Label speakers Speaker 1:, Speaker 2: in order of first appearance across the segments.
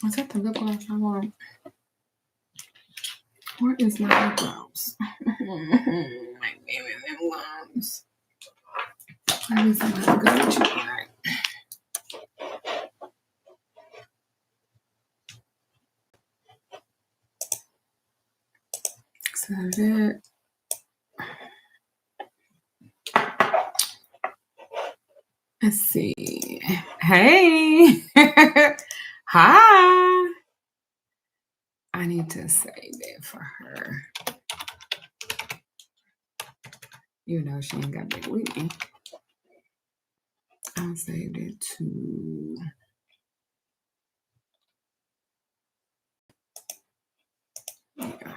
Speaker 1: Is that the lip gloss I want? Where is my lip gloss? My baby lip gloss. Let me see if I go with you right. So that. Let's see. Hey. Hi. I need to save it for her. You know she ain't got that with me. I'll save it to. Yeah.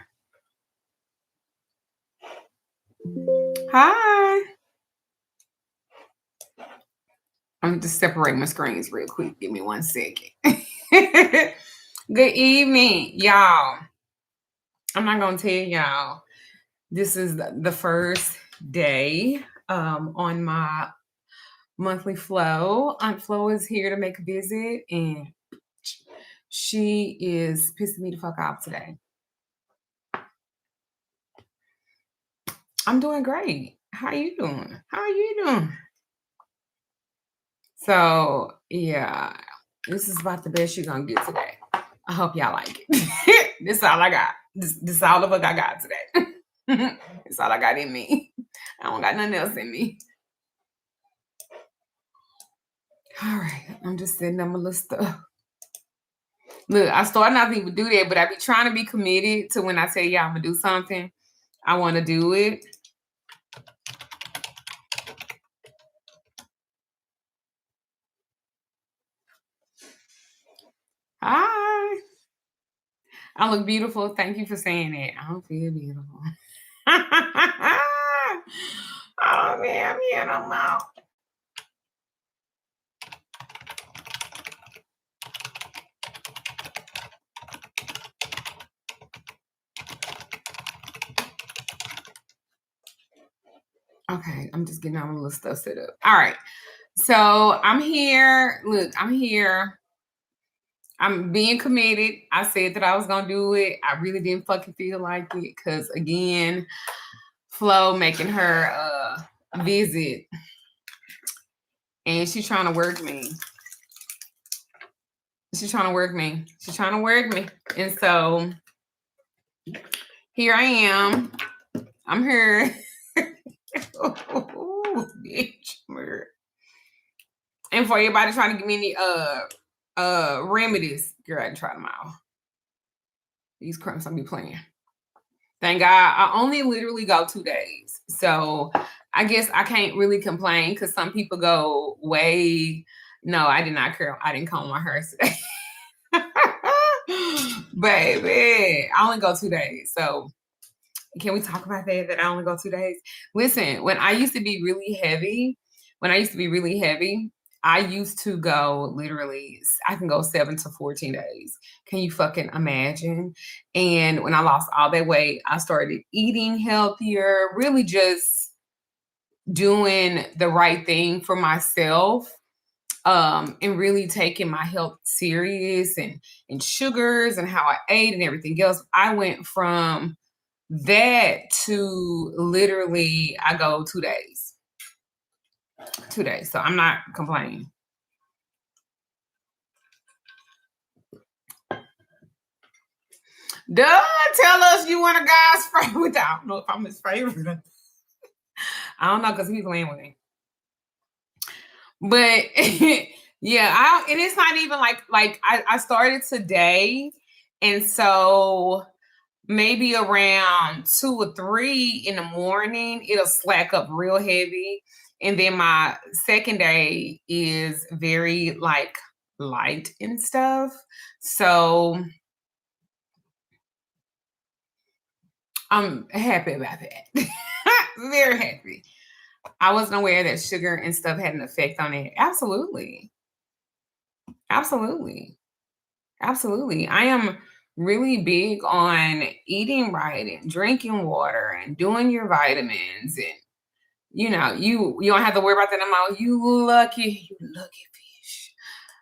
Speaker 1: Hi. I'm just separate my screens real quick. Give me 1 second. Good evening, y'all. I'm not gonna tell y'all. This is the first day on my monthly flow. Aunt Flo is here to make a visit, and she is pissing me the fuck off today. I'm doing great. How are you doing? How are you doing? So yeah, this is about the best you're gonna get today. I hope y'all like it. This is all I got. This is all the fuck I got today. It's all I got in me. I don't got nothing else in me. All right, I'm just setting up my little stuff. Look, I started not to even do that, but I be trying to be committed to when I tell y'all I'm gonna do something, I want to do it. Hi. I look beautiful. Thank you for saying that. I don't feel beautiful. Oh man, I don't know. Okay, I'm just getting all my little stuff set up. All right. So I'm here. Look, I'm here. I'm being committed. I said that I was gonna do it. I really didn't fucking feel like it because again, Flo making her visit, and she's trying to work me. She's trying to work me. She's trying to work me, and so here I am. I'm here. Oh, bitch. And for everybody trying to give me any remedies, girl, I didn't try them out. These cramps I'll be playing. Thank God. I only literally go 2 days. So I guess I can't really complain because some people go way. No, I did not care. I didn't comb my hair today. Baby, I only go 2 days. So can we talk about that I only go 2 days? Listen, when I used to be really heavy, I used to go literally, I can go 7 to 14 days. Can you fucking imagine? And when I lost all that weight, I started eating healthier, really just doing the right thing for myself. And really taking my health serious and sugars and how I ate and everything else. I went from that to literally I go 2 days. 2 days. So I'm not complaining. Duh, tell us you want a guy's favorite. I don't know if I'm his favorite. I don't know because he's playing with me. But yeah, and it's not even like I started today, and so maybe around 2 or 3 in the morning, it'll slack up real heavy. And then my second day is very like light and stuff. So I'm happy about that. Very happy. I wasn't aware that sugar and stuff had an effect on it. Absolutely. Absolutely. Absolutely. I am really big on eating right and drinking water and doing your vitamins, and you don't have to worry about that no more. You lucky fish.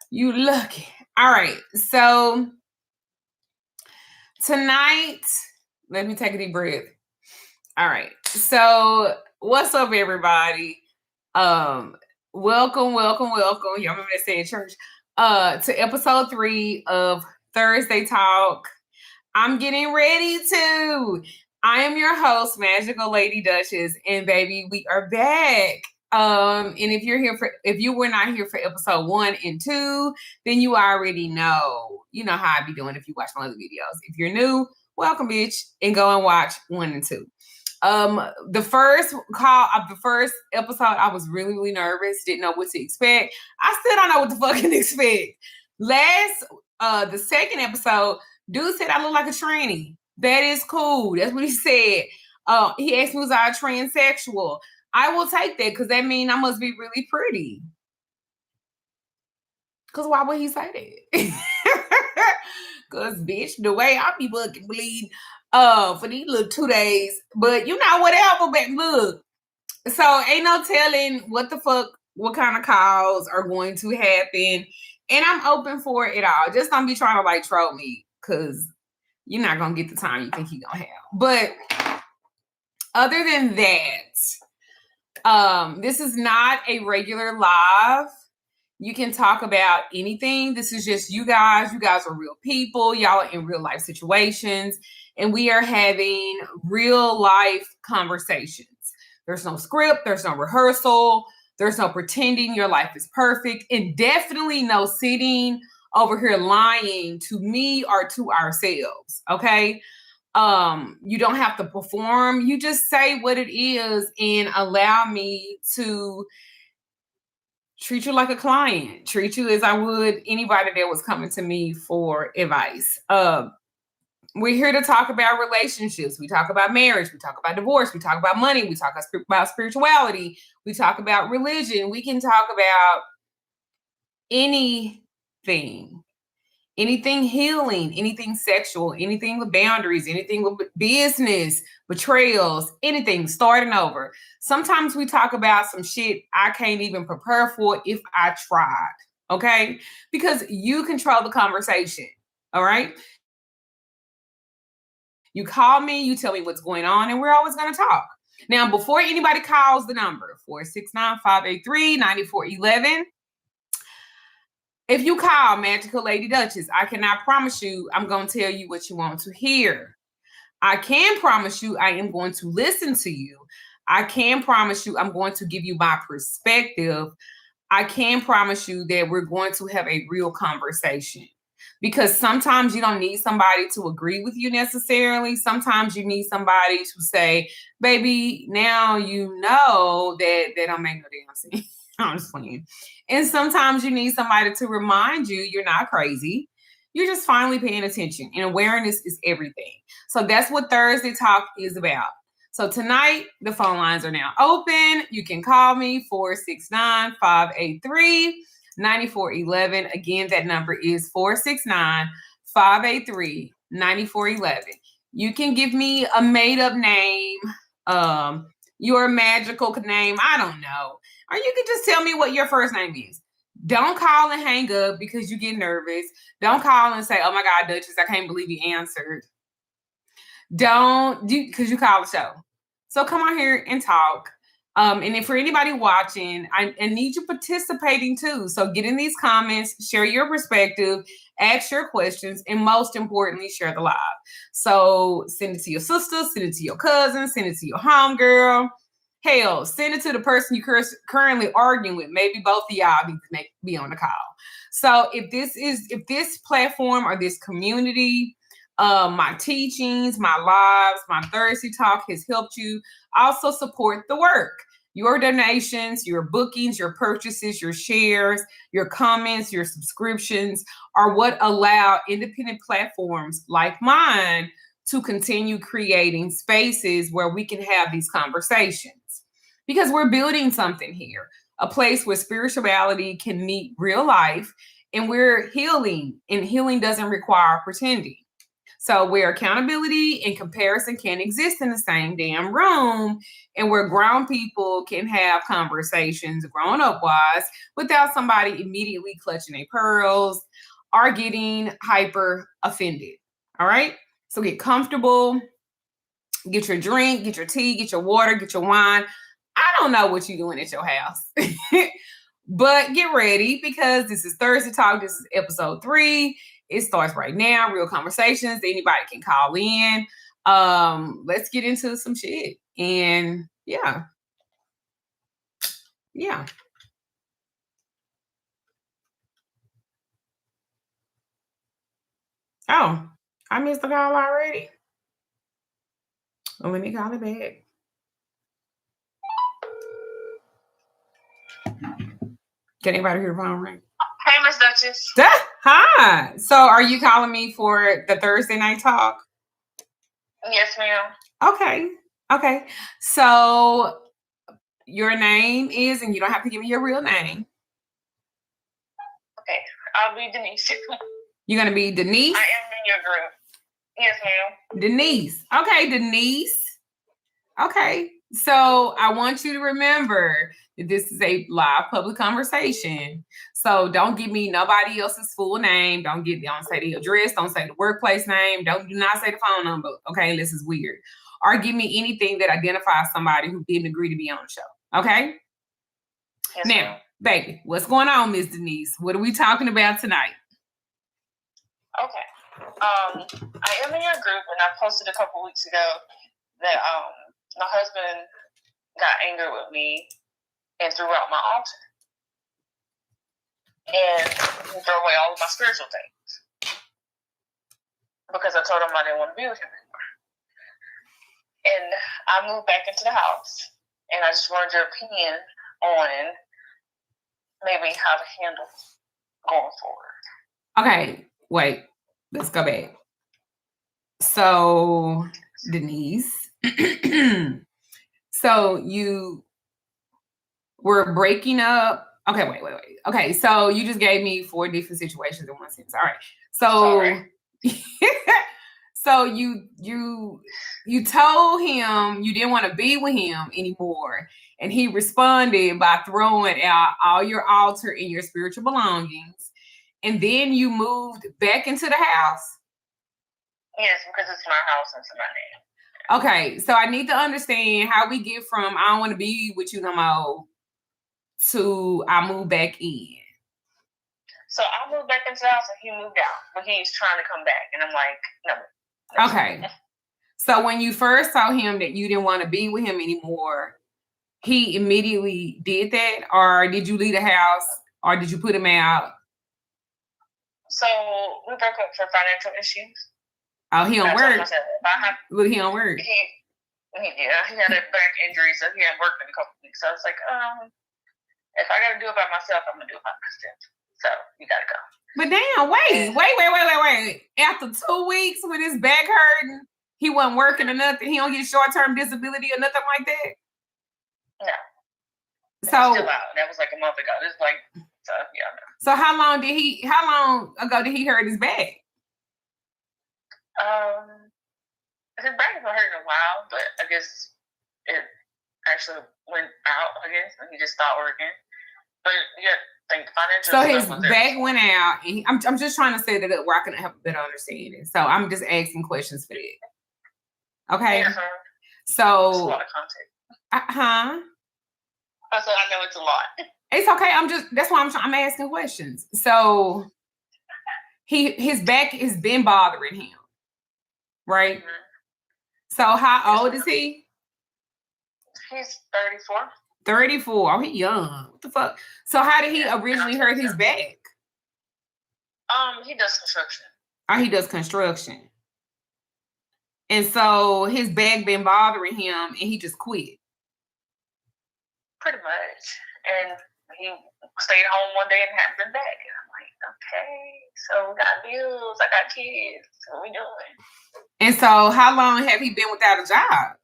Speaker 1: You lucky. All right. So tonight, let me take a deep breath. All right. So what's up, everybody? Welcome, welcome, welcome. Y'all remember that saying church? To episode 3 of Thursday Talk. I'm getting ready to. I am your host, Magickal Lady Duchess, and baby, we are back. And if you were not here for episode 1 and 2, then you already know. You know how I be doing if you watch my other videos. If you're new, welcome, bitch, and go and watch 1 and 2. The first episode, I was really, really nervous, didn't know what to expect. I still don't know what to fucking expect. The second episode, dude said I look like a tranny. That is cool. That's what he said. He asked me, was I a transsexual? I will take that because that means I must be really pretty. Because why would he say that? Because, bitch, the way I be fucking bleed for these little 2 days. But you know, whatever, but look. So ain't no telling what kind of calls are going to happen. And I'm open for it all. Just don't be trying to like troll me because you're not going to get the time you think you're going to have. But other than that, this is not a regular live. You can talk about anything. This is just you guys. You guys are real people. Y'all are in real life situations. And we are having real life conversations. There's no script. There's no rehearsal. There's no pretending your life is perfect. And definitely no sitting over here lying to me or to ourselves. Okay? You don't have to perform. You just say what it is and allow me to treat you like a client, treat you as I would anybody that was coming to me for advice. We're here to talk about relationships. We talk about marriage. We talk about divorce. We talk about money. We talk about spirituality. We talk about religion. We can talk about anything healing, anything sexual, anything with boundaries, anything with business, betrayals, anything, starting over. Sometimes we talk about some shit I can't even prepare for if I tried, okay? Because you control the conversation, all right? You call me, you tell me what's going on, and we're always going to talk. Now, before anybody calls the number, 469-583-9411, if you call Magickal Lady Duchess, I cannot promise you I'm going to tell you what you want to hear. I can promise you I am going to listen to you. I can promise you I'm going to give you my perspective. I can promise you that we're going to have a real conversation. Because sometimes you don't need somebody to agree with you necessarily. Sometimes you need somebody to say, baby, now you know that don't make no damn sense. I'm just playing. And sometimes you need somebody to remind you you're not crazy. You're just finally paying attention. And awareness is everything. So that's what Thursday Talk is about. So tonight, the phone lines are now open. You can call me 469-583-9411. Again, that number is 469-583-9411. You can give me a made-up name, your magical name, I don't know. Or you can just tell me what your first name is. Don't call and hang up because you get nervous. Don't call and say, oh my God, Duchess, I can't believe you answered. Don't do because you call the show. So come on here and talk. And then for anybody watching, I need you participating too. So get in these comments, share your perspective, ask your questions, and most importantly, share the live. So send it to your sister, send it to your cousin, send it to your homegirl. Hell, send it to the person you're currently arguing with. Maybe both of y'all need to be on the call. So if this platform or this community, my teachings, my lives, my Thursday Talk has helped you, also support the work. Your donations, your bookings, your purchases, your shares, your comments, your subscriptions are what allow independent platforms like mine to continue creating spaces where we can have these conversations. Because we're building something here, a place where spirituality can meet real life, and we're healing, and healing doesn't require pretending. So where accountability and comparison can exist in the same damn room, and where grown people can have conversations grown up wise without somebody immediately clutching their pearls are getting hyper offended. All right? So get comfortable, get your drink, get your tea, get your water, get your wine. I don't know what you're doing at your house. But get ready because this is Thursday Talk. This is episode 3. It starts right now. Real conversations. Anybody can call in. Let's get into some shit. And yeah. Oh, I missed the call already. Well, let me call it back. Can anybody hear the phone ring?
Speaker 2: Hey, Miss Duchess.
Speaker 1: Hi. So are you calling me for the Thursday night talk?
Speaker 2: Yes, ma'am.
Speaker 1: Okay. So your name is, and you don't have to give me your real name.
Speaker 2: Okay. I'll be Denise.
Speaker 1: You're going to be Denise?
Speaker 2: I am in your group. Yes, ma'am.
Speaker 1: Denise. Okay, Denise. Okay. So I want you to remember that this is a live public conversation. So don't give me nobody else's full name. Don't say the address. Don't say the workplace name. Do not say the phone number. Okay, this is weird. Or give me anything that identifies somebody who didn't agree to be on the show. Okay?
Speaker 2: Yes,
Speaker 1: now,
Speaker 2: ma'am.
Speaker 1: Baby, what's going on, Miss Denise? What are we talking about tonight?
Speaker 2: Okay. I am in your group, and I posted a couple weeks ago that my husband got angry with me and threw out my altar. And he threw away all of my spiritual things. Because I told him I didn't want to be with him anymore. And I moved back into the house. And I just wanted your opinion on maybe how to handle going forward.
Speaker 1: Okay, wait. Let's go back. So, Denise, so you were breaking up. Okay, wait. Okay, so you just gave me 4 different situations in one sentence. All right. So, so you told him you didn't want to be with him anymore, and he responded by throwing out all your altar and your spiritual belongings, and then you moved back into the house.
Speaker 2: Yes, because it's my house and it's my name.
Speaker 1: Okay, so I need to understand how we get from I don't want to be with you no more to I move back in.
Speaker 2: So I moved back into the house and he moved out, but he's trying to come back, and I'm like, no.
Speaker 1: Okay. So when you first saw him that you didn't want to be with him anymore, he immediately did that, or did you leave the house, or did you put him out?
Speaker 2: So we broke up for financial issues.
Speaker 1: Oh, he don't work.
Speaker 2: Look,
Speaker 1: he don't work.
Speaker 2: He had a back injury, so he hadn't worked in a couple weeks. So I was like, if I got to do it by myself, I'm gonna do it by myself. So you gotta go.
Speaker 1: But damn, wait. After 2 weeks with his back hurting, he wasn't working or nothing. He don't get short-term disability or nothing like that.
Speaker 2: No.
Speaker 1: So
Speaker 2: still out. That was like a month ago. It's like so yeah. No.
Speaker 1: So how long ago did he hurt his back?
Speaker 2: His back has been hurting a while, but I guess it actually went out, and he just stopped working. But yeah, financial.
Speaker 1: So his back went out, and I'm just trying to set it up where I can have a better understanding. So I'm just asking questions for that. Okay.
Speaker 2: Yeah,
Speaker 1: so
Speaker 2: it's a lot of content. I said I know it's a lot.
Speaker 1: It's okay. That's why I'm asking questions. So his back has been bothering him, right? Mm-hmm. So how old is he?
Speaker 2: He's 34.
Speaker 1: 34. Oh, he young. What the fuck? So how did he originally hurt his back?
Speaker 2: He does construction.
Speaker 1: Oh, he does construction. And so his back been bothering him, and he just quit.
Speaker 2: Pretty much. And he stayed home one day and hadn't been back. And I'm like, okay, so we got bills, I got kids, what we doing?
Speaker 1: And so how long have he been without a job?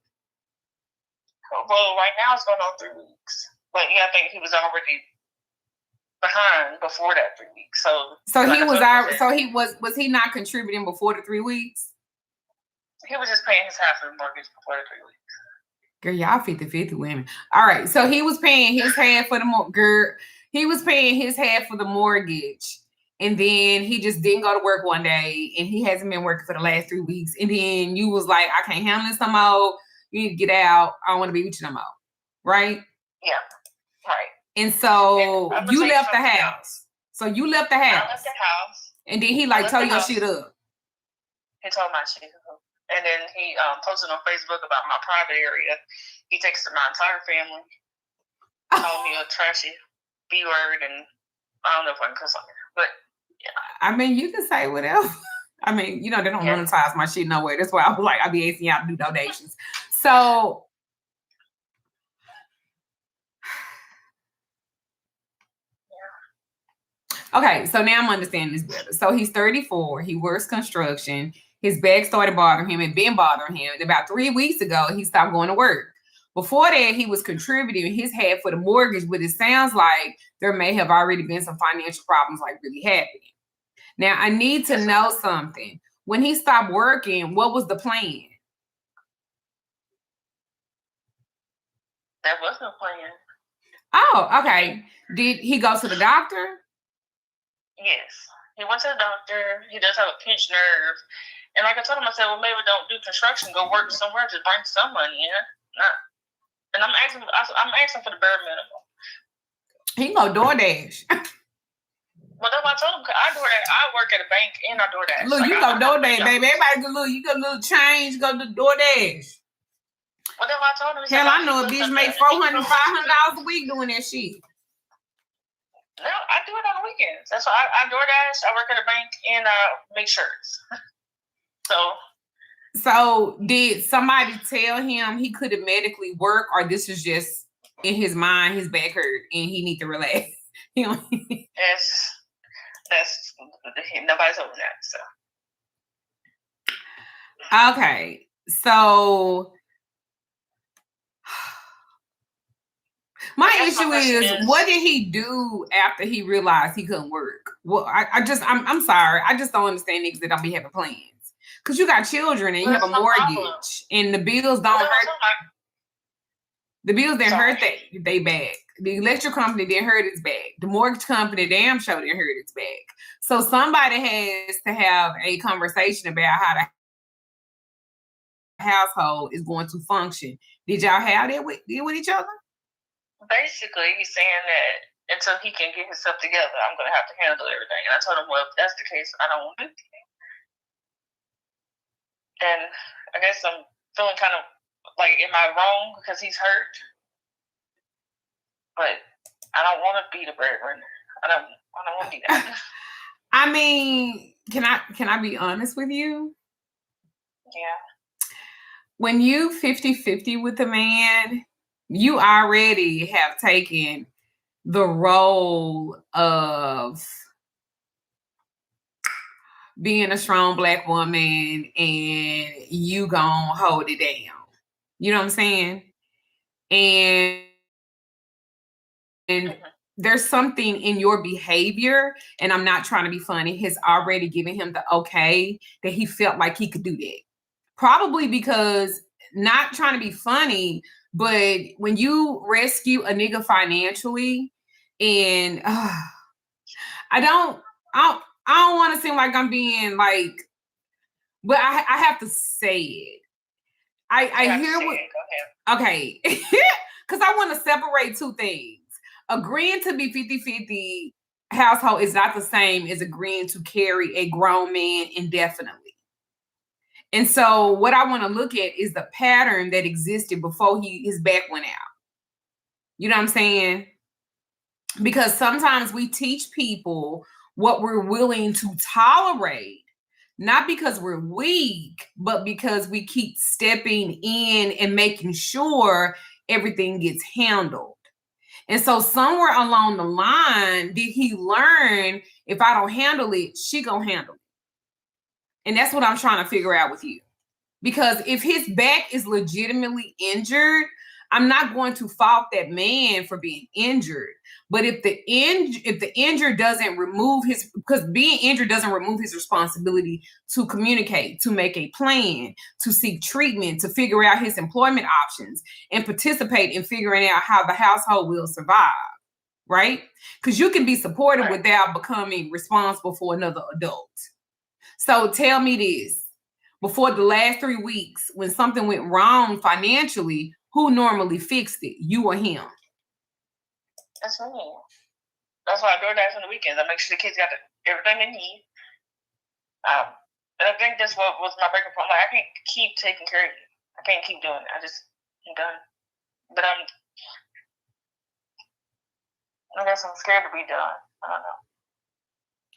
Speaker 2: Well, right now it's going on 3 weeks. But yeah, I think he was already behind before that 3 weeks.
Speaker 1: Was he not contributing before the 3 weeks?
Speaker 2: He was just paying his half of the mortgage before the 3 weeks.
Speaker 1: Girl, y'all 50-50 women. All right, so he was paying his half for the mortgage. He was paying his half for the mortgage, and then he just didn't go to work one day, and he hasn't been working for the last 3 weeks, and then you was like, I can't handle this no more. You need to get out. I don't want to be with you no more. Right?
Speaker 2: Yeah. Right.
Speaker 1: And so you left the house. So you left the house.
Speaker 2: I left the house.
Speaker 1: And then he like told your shit up.
Speaker 2: He told my shit up. And then he posted on Facebook about my private area. He texted my entire family. Called me a trashy B word, and I don't know if I can cuss on it. But yeah.
Speaker 1: I mean, you can say whatever. I mean, they don't monetize my shit nowhere. That's why I was like, I'll be asking y'all to do donations. So okay, so now I'm understanding this better. So he's 34. He works construction. His back started bothering him. It been bothering him. About 3 weeks ago, he stopped going to work. Before that, he was contributing his half for the mortgage, but it sounds like there may have already been some financial problems like really happening. Now, I need to know something. When he stopped working, what was the plan?
Speaker 2: There was no plan.
Speaker 1: Oh, okay. Did he go to the doctor?
Speaker 2: Yes. He went to the doctor. He does have a pinched nerve. And like I told him, I said, well, maybe don't do construction. Go work somewhere to bring some money in. And I'm asking for the bare minimum.
Speaker 1: He can go DoorDash.
Speaker 2: Well, that's what I told him. I work at a bank and I DoorDash.
Speaker 1: Look, you go DoorDash, baby. Everybody go, look, you got a little change, go to DoorDash.
Speaker 2: Well, that's what I told him.
Speaker 1: Hell, I know a bitch make $400, $500 a week doing that shit.
Speaker 2: No, I do it on the weekends. That's why I DoorDash, I work at a bank, and I make shirts. So
Speaker 1: did somebody tell him he couldn't medically work, or this is just in his mind, his back hurt, and he need to relax?
Speaker 2: That's nobody's over that. So
Speaker 1: okay, so my issue is, what did he do after he realized he couldn't work? Well, I'm sorry, I just don't understand niggas that don't be having plans. Because you got children and you have a mortgage, and the bills don't hurt. The bills didn't hurt they back. The electric company didn't hurt its back. The mortgage company damn sure didn't hurt its back. So somebody has to have a conversation about how the household is going to function. Did y'all have that with each other?
Speaker 2: Basically, he's saying that until he can get himself together, I'm going to have to handle everything. And I told him, well, if that's the case, I don't want to do anything. And I guess I'm feeling kind of like, am I wrong because he's hurt? But I don't want to be the breadwinner. I don't want to be that.
Speaker 1: I mean, can I be honest with you?
Speaker 2: Yeah.
Speaker 1: When you 50-50 with a man, you already have taken the role of being a strong Black woman, and you gonna hold it down. You know what I'm saying? And there's something in your behavior, and I'm not trying to be funny, has already given him the okay that he felt like he could do that. Probably because, not trying to be funny, but when you rescue a nigga financially, and I don't want to seem like I'm being like, but I have to say it. I hear what. Okay, because I want to separate two things. Agreeing to be 50-50 household is not the same as agreeing to carry a grown man indefinitely. And so what I want to look at is the pattern that existed before his back went out. You know what I'm saying? Because sometimes we teach people what we're willing to tolerate, not because we're weak, but because we keep stepping in and making sure everything gets handled. And so somewhere along the line, did he learn, if I don't handle it, she gonna handle it? And that's what I'm trying to figure out with you. Because if his back is legitimately injured, I'm not going to fault that man for being injured. But if the injured doesn't remove because being injured doesn't remove his responsibility to communicate, to make a plan, to seek treatment, to figure out his employment options, and participate in figuring out how the household will survive. right? Because you can be supportive
Speaker 2: Right.
Speaker 1: without becoming responsible for another adult. So tell me this. Before the last 3 weeks, when something went wrong financially, who normally fixed it? You or him?
Speaker 2: That's me. That's why I do that on the weekends. I make sure the kids got everything they need. And I think that's what was my breaking point. Like, I can't keep taking care of you. I can't keep doing it. I'm done. But I guess I'm scared to be done. I don't know.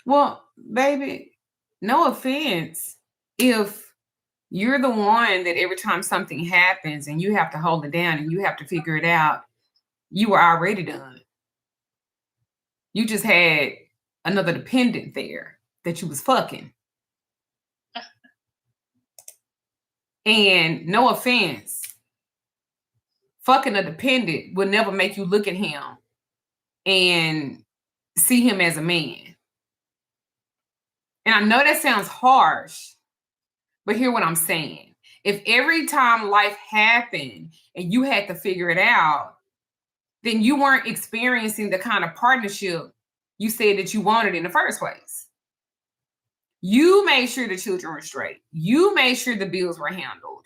Speaker 1: Well, baby, no offense. If you're the one that every time something happens and you have to hold it down and you have to figure it out, you were already done. You just had another dependent there that you was fucking. And no offense, fucking a dependent will never make you look at him and see him as a man. And I know that sounds harsh, but hear what I'm saying. If every time life happened and you had to figure it out, then you weren't experiencing the kind of partnership you said that you wanted in the first place. You made sure the children were straight. You made sure the bills were handled.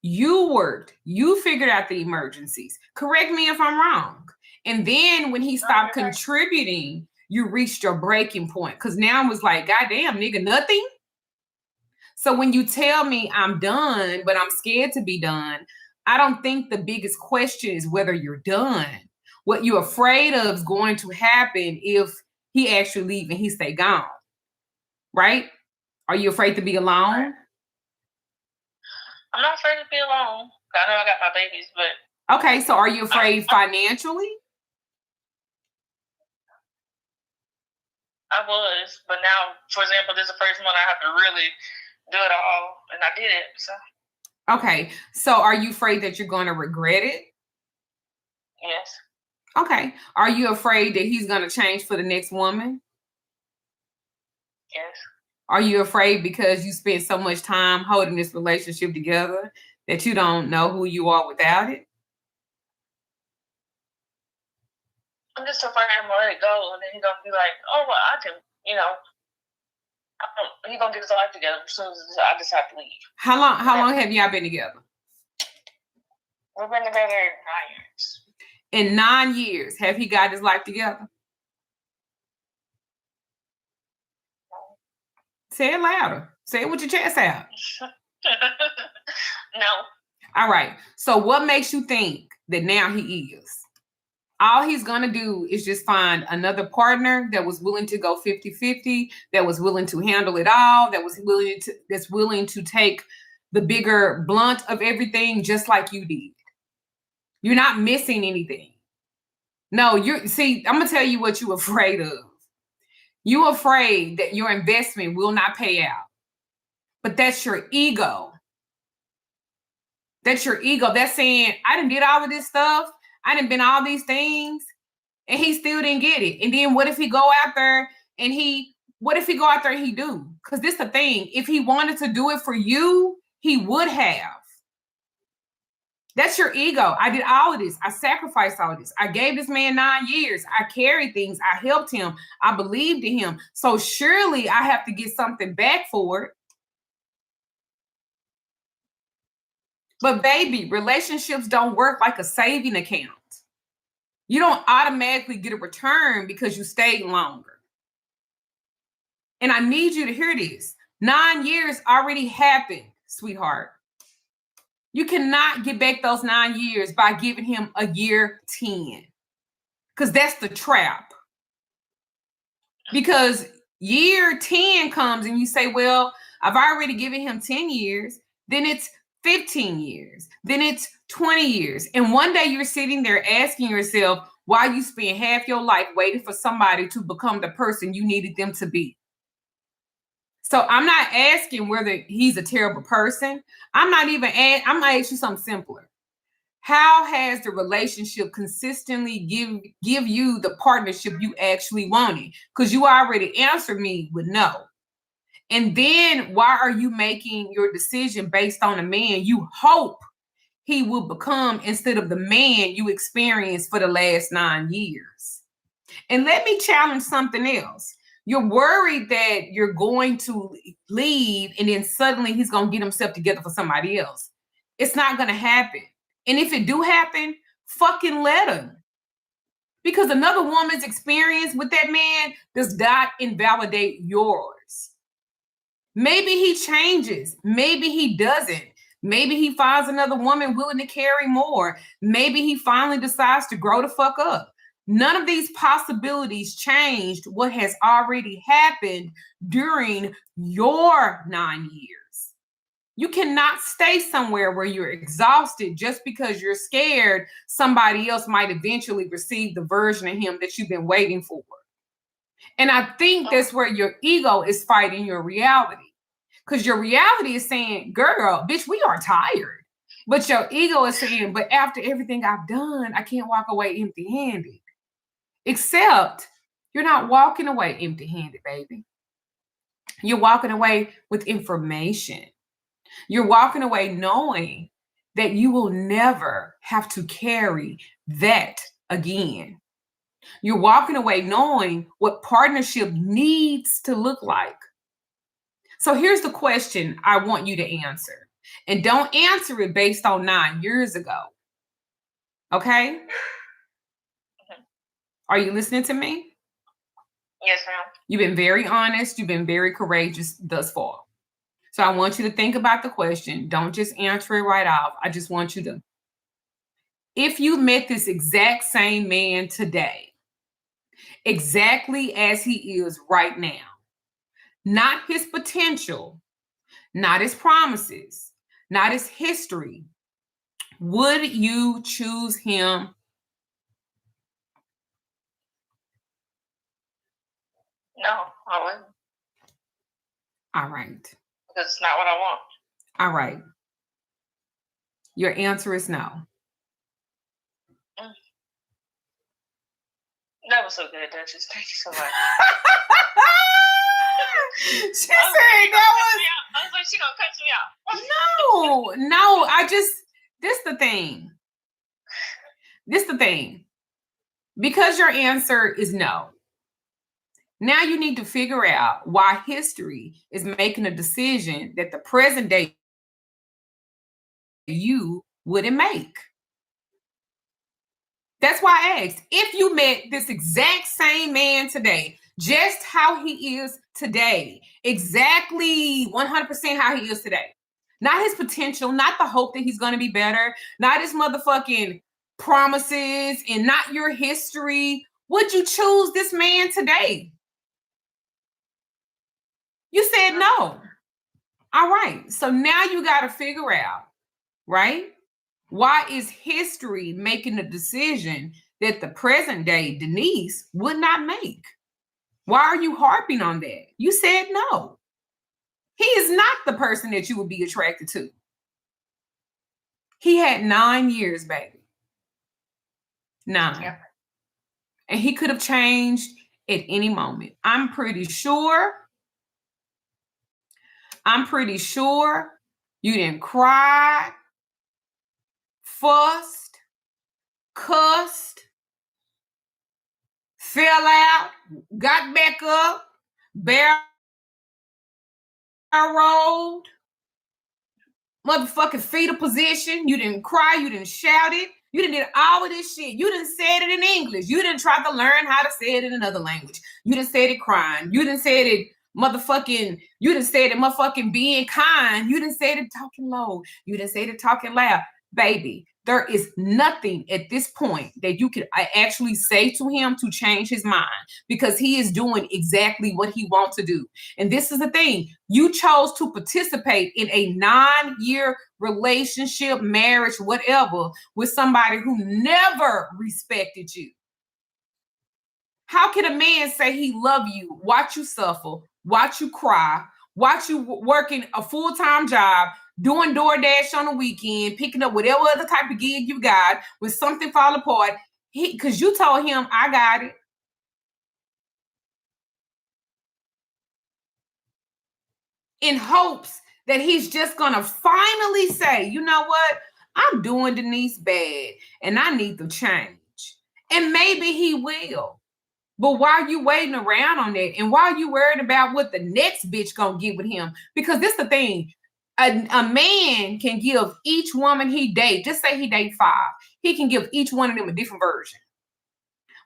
Speaker 1: You worked. You figured out the emergencies. Correct me if I'm wrong. And then when he stopped contributing, you reached your breaking point. Because now it was like, goddamn, nigga, nothing. So when you tell me I'm done, but I'm scared to be done, I don't think the biggest question is whether you're done. What you're afraid of is going to happen if he actually leave and he stay gone. Right? Are you afraid to be alone?
Speaker 2: I'm not afraid to be alone. I know I got my babies, but...
Speaker 1: Okay, so are you afraid financially?
Speaker 2: I was, but now, for example, this is the first one I have to really do it all, and I did it, so...
Speaker 1: Okay, so are you afraid that you're going to regret it?
Speaker 2: Yes.
Speaker 1: Okay. Are you afraid that he's going to change for the next woman?
Speaker 2: Yes.
Speaker 1: Are you afraid because you spent so much time holding this relationship together that you don't know who you are without it?
Speaker 2: I'm just afraid I'm going to let it go, and then he's going to be like, oh, well, I can, he's going to get his life together as soon as I decide to leave.
Speaker 1: How long have y'all been together?
Speaker 2: We've been together 9 years.
Speaker 1: In 9 years, have he got his life together? Say it louder. Say it with your chest out.
Speaker 2: No.
Speaker 1: All right. So what makes you think that now he is? All he's going to do is just find another partner that was willing to go 50-50, that was willing to handle it all, that's willing to take the bigger blunt of everything just like you did. You're not missing anything. No, I'm going to tell you what you're afraid of. You're afraid that your investment will not pay out. But that's your ego. That's your ego. That's saying, I done did all of this stuff. I done been all these things. And he still didn't get it. And then what if he go out there and he do? Because this is the thing. If he wanted to do it for you, he would have. That's your ego. I did all of this. I sacrificed all of this. I gave this man 9 years. I carried things. I helped him. I believed in him. So surely I have to get something back for it. But baby, relationships don't work like a saving account. You don't automatically get a return because you stayed longer. And I need you to hear this. 9 years already happened, sweetheart. You cannot get back those 9 years by giving him a year 10. Because that's the trap. Because year 10 comes and you say, well, I've already given him 10 years. Then it's 15 years. Then it's 20 years. And one day you're sitting there asking yourself why you spent half your life waiting for somebody to become the person you needed them to be. So I'm not asking whether he's a terrible person. I'm going to ask you something simpler. How has the relationship consistently give you the partnership you actually wanted? Because you already answered me with no. And then why are you making your decision based on a man you hope he will become instead of the man you experienced for the last 9 years? And let me challenge something else. You're worried that you're going to leave and then suddenly he's going to get himself together for somebody else. It's not going to happen. And if it do happen, fucking let him. Because another woman's experience with that man does not invalidate yours. Maybe he changes. Maybe he doesn't. Maybe he finds another woman willing to carry more. Maybe he finally decides to grow the fuck up. None of these possibilities changed what has already happened during your 9 years. You cannot stay somewhere where you're exhausted just because you're scared somebody else might eventually receive the version of him that you've been waiting for. And I think that's where your ego is fighting your reality. Because your reality is saying, girl, bitch, we are tired. But your ego is saying, but after everything I've done, I can't walk away empty-handed. Except you're not walking away empty-handed, baby. You're walking away with information. You're walking away knowing that you will never have to carry that again. You're walking away knowing what partnership needs to look like. So here's the question I want you to answer. And don't answer it based on 9 years ago. Okay? Are you listening to me?
Speaker 2: Yes, ma'am.
Speaker 1: You've been very honest. You've been very courageous thus far. So I want you to think about the question. Don't just answer it right off. I just want you to. If you met this exact same man today, exactly as he is right now, not his potential, not his promises, not his history, would you choose him?
Speaker 2: No, I wouldn't.
Speaker 1: All right.
Speaker 2: Because it's not what I want.
Speaker 1: All right. Your answer is no.
Speaker 2: That was so good, Duchess. Thank you so much.
Speaker 1: She said that was...
Speaker 2: I was like, she gonna cut me out.
Speaker 1: No, this the thing. Because your answer is no. Now you need to figure out why history is making a decision that the present day you wouldn't make. That's why I asked, if you met this exact same man today, just how he is today, exactly 100% how he is today, not his potential, not the hope that he's going to be better, not his motherfucking promises, and not your history, would you choose this man today? You said no. All right. So now you got to figure out, right? Why is history making a decision that the present day Denise would not make? Why are you harping on that? You said no. He is not the person that you would be attracted to. He had 9 years, baby. 9. Yeah. And he could have changed at any moment. I'm pretty sure you didn't cry, fussed, cussed, fell out, got back up, barrel rolled, motherfucking fetal position. You didn't cry, you didn't shout it. You didn't did all of this shit. You didn't say it in English. You didn't try to learn how to say it in another language. You didn't say it crying. You didn't say it motherfucking being kind. You didn't say it talking low. You didn't say it talking loud. Baby, there is nothing at this point that you could actually say to him to change his mind, because he is doing exactly what he wants to do. And this is the thing. You chose to participate in a 9-year relationship, marriage, whatever, with somebody who never respected you. How can a man say he love you, watch you suffer, watch you cry, watch you working a full-time job, doing DoorDash on the weekend, picking up whatever other type of gig you got, when something fall apart, because you told him, I got it. In hopes that he's just going to finally say, you know what? I'm doing Denise bad and I need to change. And maybe he will. But why are you waiting around on that? And why are you worried about what the next bitch gonna get with him? Because this the thing. A man can give each woman he date, just say he date 5. He can give each one of them a different version.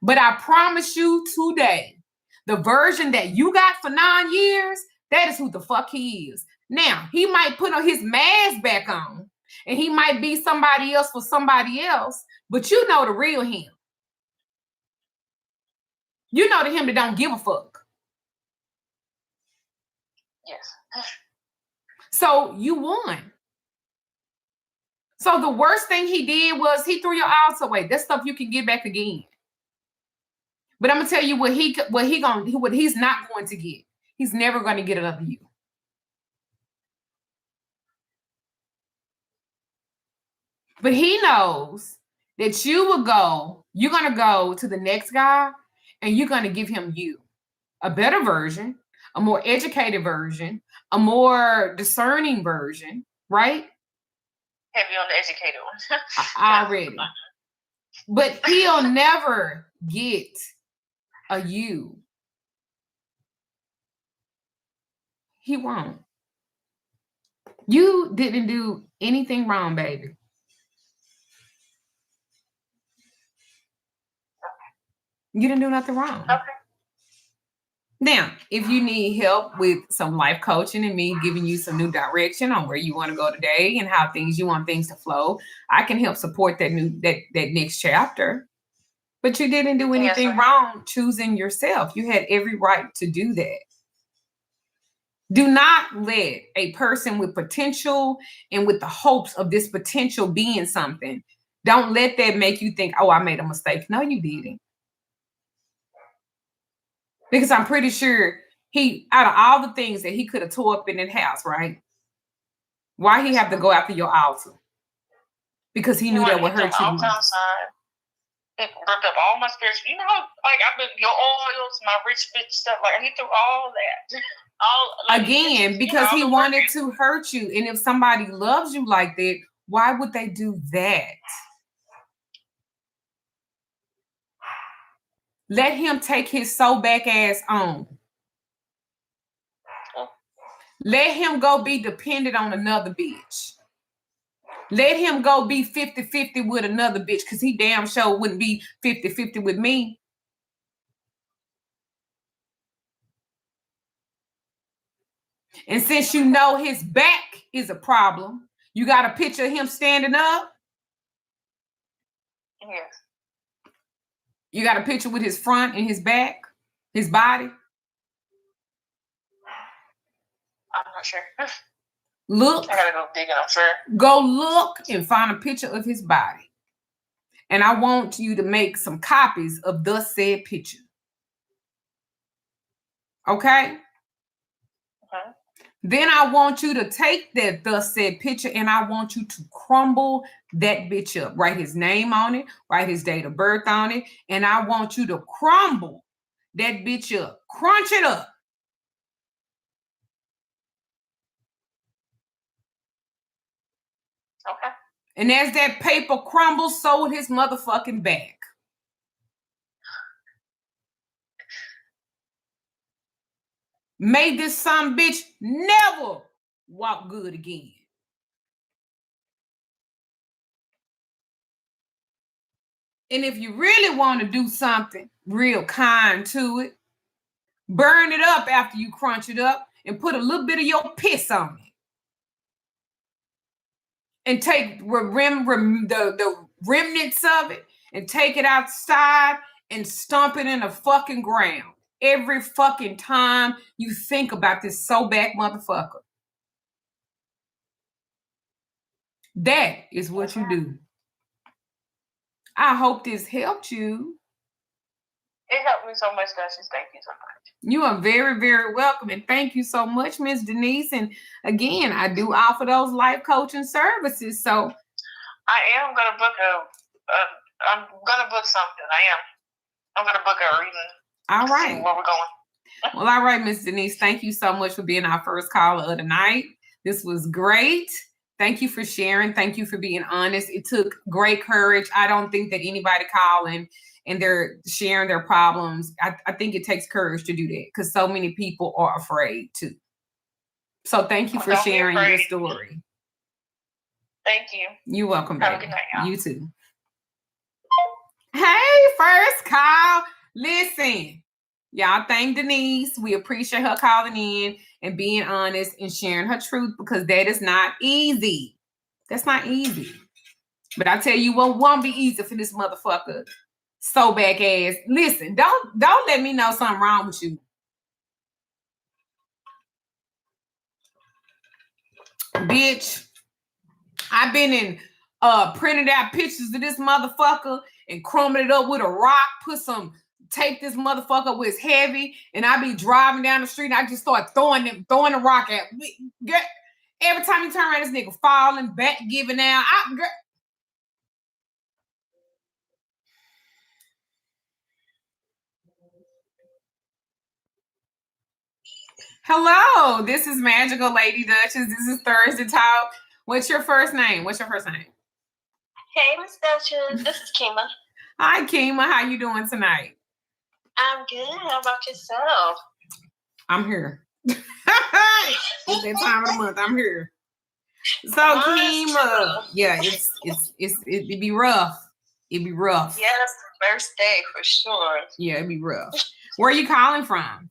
Speaker 1: But I promise you today, the version that you got for 9 years, that is who the fuck he is. Now, he might put his mask back on, and he might be somebody else for somebody else, but you know the real him. You know the him that don't give a fuck.
Speaker 2: Yes.
Speaker 1: So you won. So the worst thing he did was he threw your outs away. That's stuff you can get back again. But I'm gonna tell you what he's not going to get. He's never going to get another you. But he knows that you're gonna go to the next guy and you're gonna give him you. A better version, a more educated version, a more discerning version, right?
Speaker 2: Heavy on the educated one.
Speaker 1: Already. But he'll never get a you. He won't. You didn't do anything wrong, baby. You didn't do nothing wrong.
Speaker 2: Okay.
Speaker 1: Now, if you need help with some life coaching and me giving you some new direction on where you want to go today and how you want things to flow, I can help support that next chapter. But you didn't do anything wrong choosing yourself. You had every right to do that. Do not let a person with potential and with the hopes of this potential being something, don't let that make you think, oh, I made a mistake. No, you didn't. Because I'm pretty sure out of all the things that he could have tore up in that house, right? Why he have to go after your altar? Because he knew that would hurt you.
Speaker 2: It ripped up all my spirits. You know, like I've been your oils, my rich bitch stuff. Like he threw all that.
Speaker 1: Again, because he wanted to hurt you. And if somebody loves you like that, why would they do that? Let him take his so back ass on. Let him go be dependent on another bitch. Let him go be 50-50 with another bitch because he damn sure wouldn't be 50-50 with me. And since you know his back is a problem, you got a picture of him standing up?
Speaker 2: Yes.
Speaker 1: You got a picture with his front and his back, his body?
Speaker 2: I'm not sure.
Speaker 1: Look.
Speaker 2: I gotta go digging, I'm sure.
Speaker 1: Go look and find a picture of his body. And I want you to make some copies of the said picture. Okay?
Speaker 2: Okay.
Speaker 1: Then I want you to take that thus said picture and I want you to crumble that bitch up. Write his name on it, write his date of birth on it, and I want you to crumble that bitch up. Crunch it up.
Speaker 2: Okay.
Speaker 1: And as that paper crumbles, so would his motherfucking back. May this son bitch never walk good again. And if you really want to do something real kind to it, burn it up after you crunch it up and put a little bit of your piss on it. And take the remnants of it and take it outside and stomp it in the fucking ground. Every fucking time you think about this so back motherfucker. That is what you do. I hope this helped you.
Speaker 2: It helped me so much, Duchess. Thank you so much.
Speaker 1: You are very, very welcome. And thank you so much, Miss Denise. And again, I do offer those life coaching services. So
Speaker 2: I am going to book I'm going to book something. I'm going to book a reading.
Speaker 1: All right.
Speaker 2: See where we're going.
Speaker 1: Well, all right, Miss Denise. Thank you so much for being our first caller of the night. This was great. Thank you for sharing. Thank you for being honest. It took great courage. I don't think that anybody calling and they're sharing their problems, I think it takes courage to do that because so many people are afraid to. So thank you for sharing your story.
Speaker 2: Thank you.
Speaker 1: You're welcome, baby.
Speaker 2: Have a good night, y'all.
Speaker 1: You too. Hey, first call. Listen, y'all thank Denise. We appreciate her calling in and being honest and sharing her truth because that is not easy. That's not easy. But I tell you what won't be easy for this motherfucker. So back ass. Listen, don't let me know something wrong with you. Bitch, I've been in printed out pictures of this motherfucker and crumbling it up with a rock, tape this motherfucker where it's heavy, and I be driving down the street and I just start throwing the rock at me. Every time you turn around, this nigga falling back, giving out. Hello, this is Magickal Lady Duchess. This is Thursday Talk. What's your first name?
Speaker 3: Hey, Miss Duchess. This is Kima.
Speaker 1: Hi, Kima. How you doing tonight?
Speaker 3: I'm good. How about yourself?
Speaker 1: I'm here. It's that time of the month. I'm here. So Kima, yeah, it'd be rough. It'd be rough.
Speaker 3: Yeah, that's the first day for sure.
Speaker 1: Yeah, it'd be rough. Where are you calling from?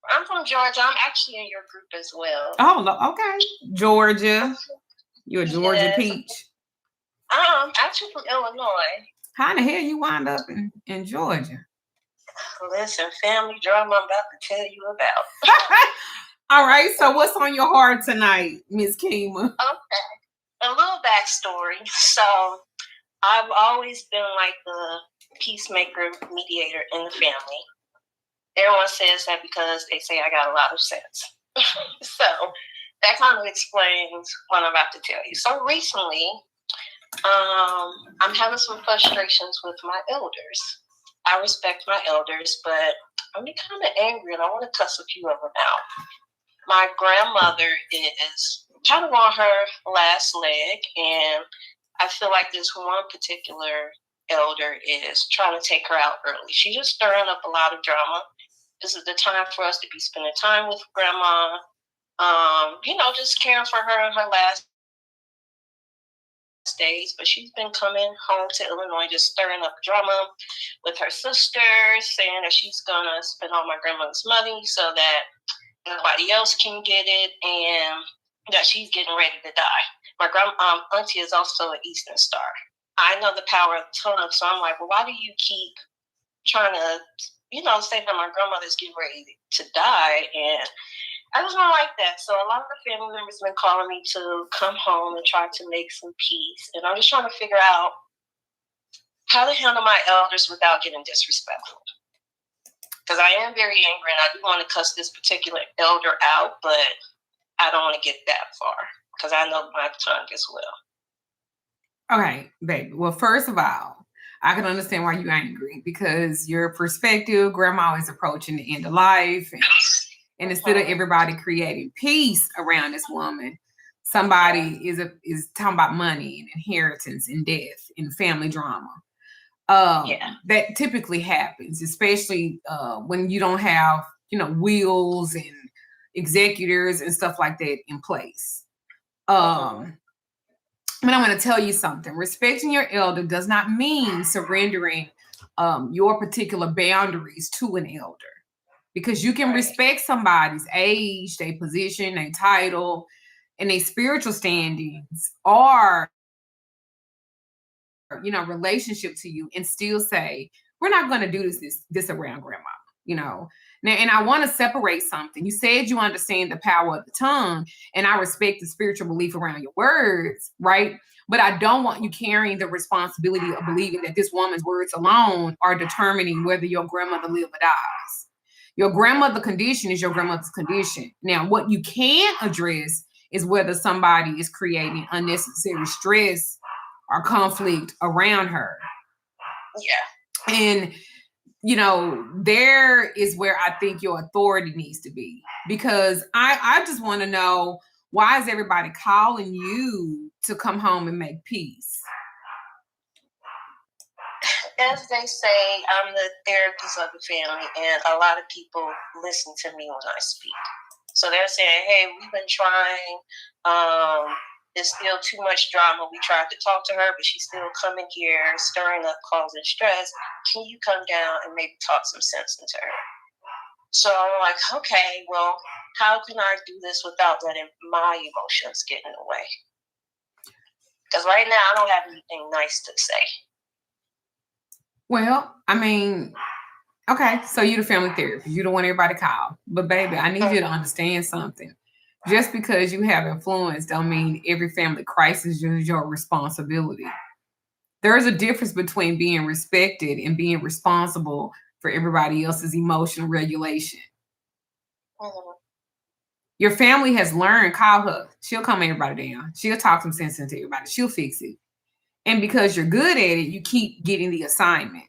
Speaker 3: I'm from Georgia. I'm actually in your group as well.
Speaker 1: Oh, okay. Georgia. You're a Georgia peach.
Speaker 3: I'm actually from Illinois.
Speaker 1: How the hell you wind up in Georgia?
Speaker 3: Listen, family drama I'm about to tell you about.
Speaker 1: All right, so what's on your heart tonight, Miss Kima?
Speaker 3: Okay. A little backstory. So I've always been like the peacemaker, mediator in the family. Everyone says that because they say I got a lot of sense. So that kind of explains what I'm about to tell you. So recently, I'm having some frustrations with my elders. I respect my elders, but I'm kind of angry and I want to cuss a few of them out. My grandmother is kind of on her last leg, and I feel like this one particular elder is trying to take her out early. She's just stirring up a lot of drama. This is the time for us to be spending time with grandma, just caring for her in her last days. But she's been coming home to Illinois, just stirring up drama with her sister, saying that she's going to spend all my grandmother's money so that nobody else can get it, and that she's getting ready to die. My auntie is also an Eastern Star. I know the power of the tongue, so I'm like, well, why do you keep trying to, say that my grandmother's getting ready to die? And I just don't like that. So a lot of the family members have been calling me to come home and try to make some peace. And I'm just trying to figure out how to handle my elders without getting disrespectful. Because I am very angry and I do want to cuss this particular elder out, but I don't want to get that far because I know my tongue as well.
Speaker 1: Okay, baby. Well, first of all, I can understand why you're angry because your perspective, grandma is approaching the end of life. And instead of everybody creating peace around this woman, somebody is talking about money and inheritance and death and family drama. That typically happens, especially when you don't have, wills and executors and stuff like that in place. But I'm going to tell you something. Respecting your elder does not mean surrendering your particular boundaries to an elder. Because you can respect somebody's age, their position, their title, and their spiritual standings or, relationship to you and still say, we're not going to do this around grandma, Now, and I want to separate something. You said you understand the power of the tongue, and I respect the spiritual belief around your words, right? But I don't want you carrying the responsibility of believing that this woman's words alone are determining whether your grandmother lives or dies. Your grandmother's condition is your grandmother's condition. Now, what you can address is whether somebody is creating unnecessary stress or conflict around her.
Speaker 3: Yeah.
Speaker 1: And, there is where I think your authority needs to be. Because I just want to know, why is everybody calling you to come home and make peace?
Speaker 3: as they say, I'm the therapist of the family, and a lot of people listen to me when I speak. So they're saying, hey, we've been trying. There's still too much drama. We tried to talk to her, but she's still coming here, stirring up, causing stress. Can you come down and maybe talk some sense into her? So I'm like, okay, well, how can I do this without letting my emotions get in the way? Because right now, I don't have anything nice to say.
Speaker 1: Well, I mean, okay, so you're the family therapist. You don't want everybody to call. But baby, I need you to understand something. Just because you have influence don't mean every family crisis is your responsibility. There is a difference between being respected and being responsible for everybody else's emotional regulation.
Speaker 3: Mm-hmm.
Speaker 1: Your family has learned, call her. She'll calm everybody down. She'll talk some sense into everybody. She'll fix it. And because you're good at it, you keep getting the assignment.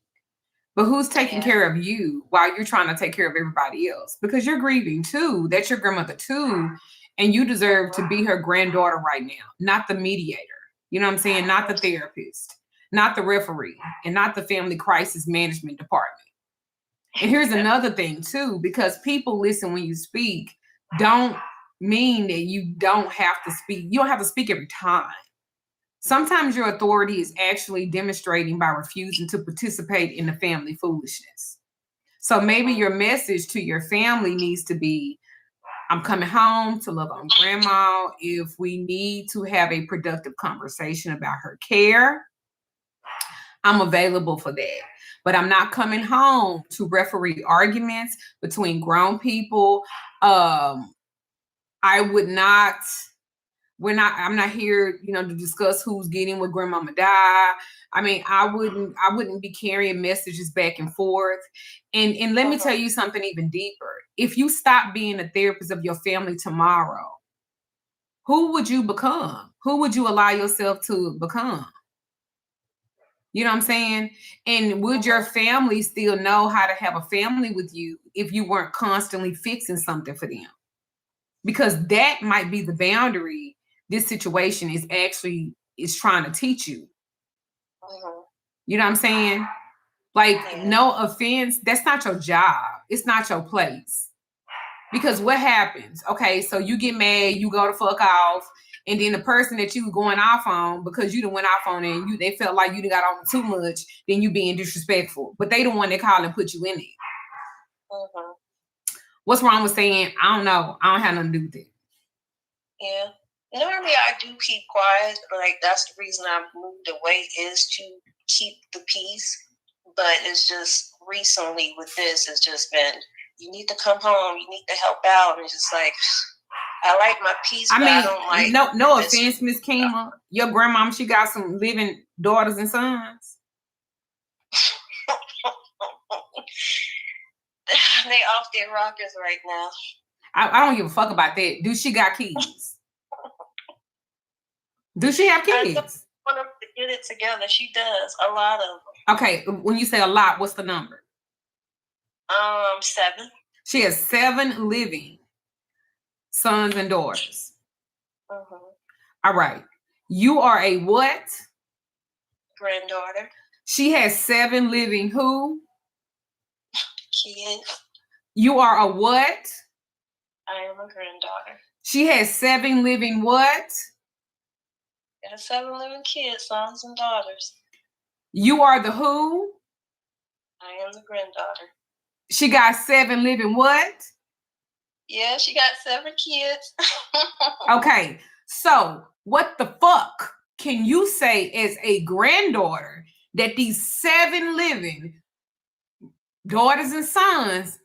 Speaker 1: But who's taking care of you while you're trying to take care of everybody else? Because you're grieving too. That's your grandmother too. And you deserve to be her granddaughter right now, not the mediator. You know what I'm saying? Not the therapist, not the referee, and not the family crisis management department. And here's another thing too, because people listen when you speak, don't mean that you don't have to speak. You don't have to speak every time. Sometimes your authority is actually demonstrating by refusing to participate in the family foolishness. So maybe your message to your family needs to be, I'm coming home to love on grandma. If we need to have a productive conversation about her care, I'm available for that. But I'm not coming home to referee arguments between grown people. I'm not here, to discuss who's getting what grandmama died. I mean, I wouldn't be carrying messages back and forth. And let me tell you something even deeper. If you stop being a therapist of your family tomorrow, who would you become? Who would you allow yourself to become? You know what I'm saying? And would your family still know how to have a family with you if you weren't constantly fixing something for them? Because that might be the boundary this situation is trying to teach you. You know what I'm saying? Like, no offense, that's not your job. It's not your place. Because what happens? Okay, so you get mad, you go to fuck off, and then the person that you going off on, because you done went off on and they felt like you done got on too much, then you being disrespectful. But they the one that call and put you in it. What's wrong with saying, I don't know, I don't have nothing to do with it?
Speaker 3: Yeah. Normally I do keep quiet. Like, that's the reason I moved away, is to keep the peace. But it's just recently with this, it's just been, you need to come home, you need to help out. And it's just like, I like my peace, but I don't like...
Speaker 1: No offense, Miss Kima. Your grandmama, she got some living daughters and sons.
Speaker 3: They off their rockers right now.
Speaker 1: I don't give a fuck about that. Do she got kids? Do she have kids?
Speaker 3: I want to get it together. She does. A lot of them.
Speaker 1: Okay, when you say a lot, what's the number?
Speaker 3: 7.
Speaker 1: She has 7 living sons and daughters. All right. You are a what?
Speaker 3: Granddaughter.
Speaker 1: She has 7 living who?
Speaker 3: Kids.
Speaker 1: You are a what?
Speaker 3: I am a granddaughter.
Speaker 1: She has 7 living what?
Speaker 3: Got 7 living kids, sons and daughters.
Speaker 1: You are the who?
Speaker 3: I am the granddaughter.
Speaker 1: She got 7 living what?
Speaker 3: Yeah, she got 7 kids.
Speaker 1: Okay, so what the fuck can you say as a granddaughter that these 7 living daughters and sons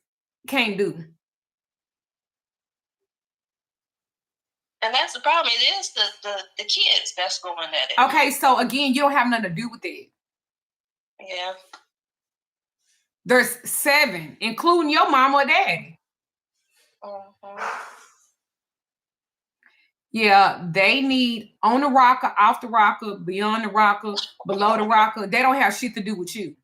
Speaker 1: can't do?
Speaker 3: And that's the problem. It is the kids that's going at it.
Speaker 1: Okay, so again, you don't have nothing to do with it.
Speaker 3: Yeah.
Speaker 1: There's 7, including your mama or daddy. Yeah, they need on the rocker, off the rocker, beyond the rocker, below the rocker. They don't have shit to do with you.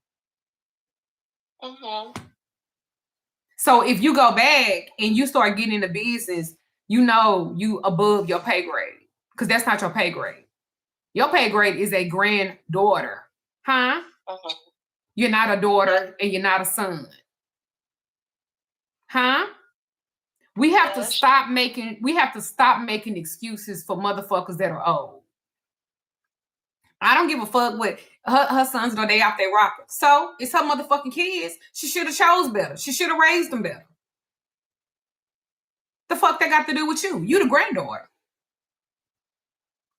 Speaker 1: So if you go back and you start getting into business, you know you above your pay grade, because that's not your pay grade. Your pay grade is a granddaughter, huh? You're not a daughter and you're not a son. Huh? We have to stop making excuses for motherfuckers that are old. I don't give a fuck what her sons know, they out there rocking. So it's her motherfucking kids. She should have chose better. She should have raised them better. The fuck they got to do with you? You the granddaughter.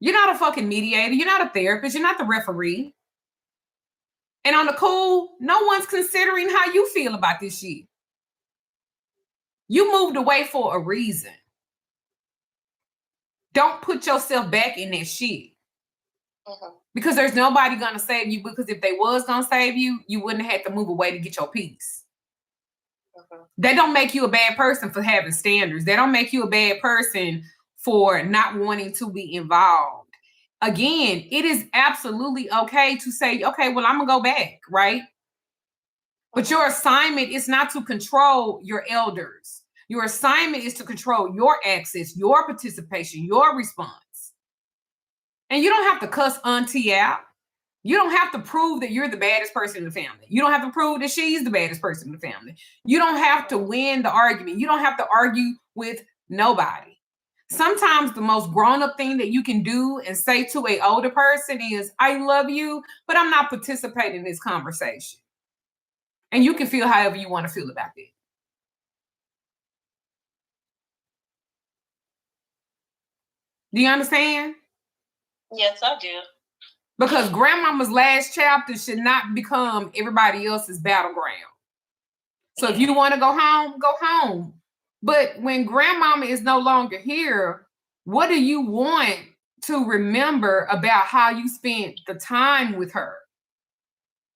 Speaker 1: You're not a fucking mediator. You're not a therapist. You're not the referee. And on the cool, no one's considering how you feel about this shit. You moved away for a reason. Don't put yourself back in that shit. Because there's nobody going to save you. Because if they was going to save you, you wouldn't have had to move away to get your peace. That don't make you a bad person for having standards. That don't make you a bad person for not wanting to be involved. Again, it is absolutely okay to say, okay, well, I'm going to go back, right? But your assignment is not to control your elders. Your assignment is to control your access, your participation, your response. And you don't have to cuss auntie out. You don't have to prove that you're the baddest person in the family. You don't have to prove that she's the baddest person in the family. You don't have to win the argument. You don't have to argue with nobody. Sometimes the most grown-up thing that you can do and say to an older person is, I love you, but I'm not participating in this conversation. And you can feel however you want to feel about that. Do you understand?
Speaker 3: Yes, I do.
Speaker 1: Because grandmama's last chapter should not become everybody else's battleground. So if you want to go home, go home. But when grandmama is no longer here, what do you want to remember about how you spent the time with her?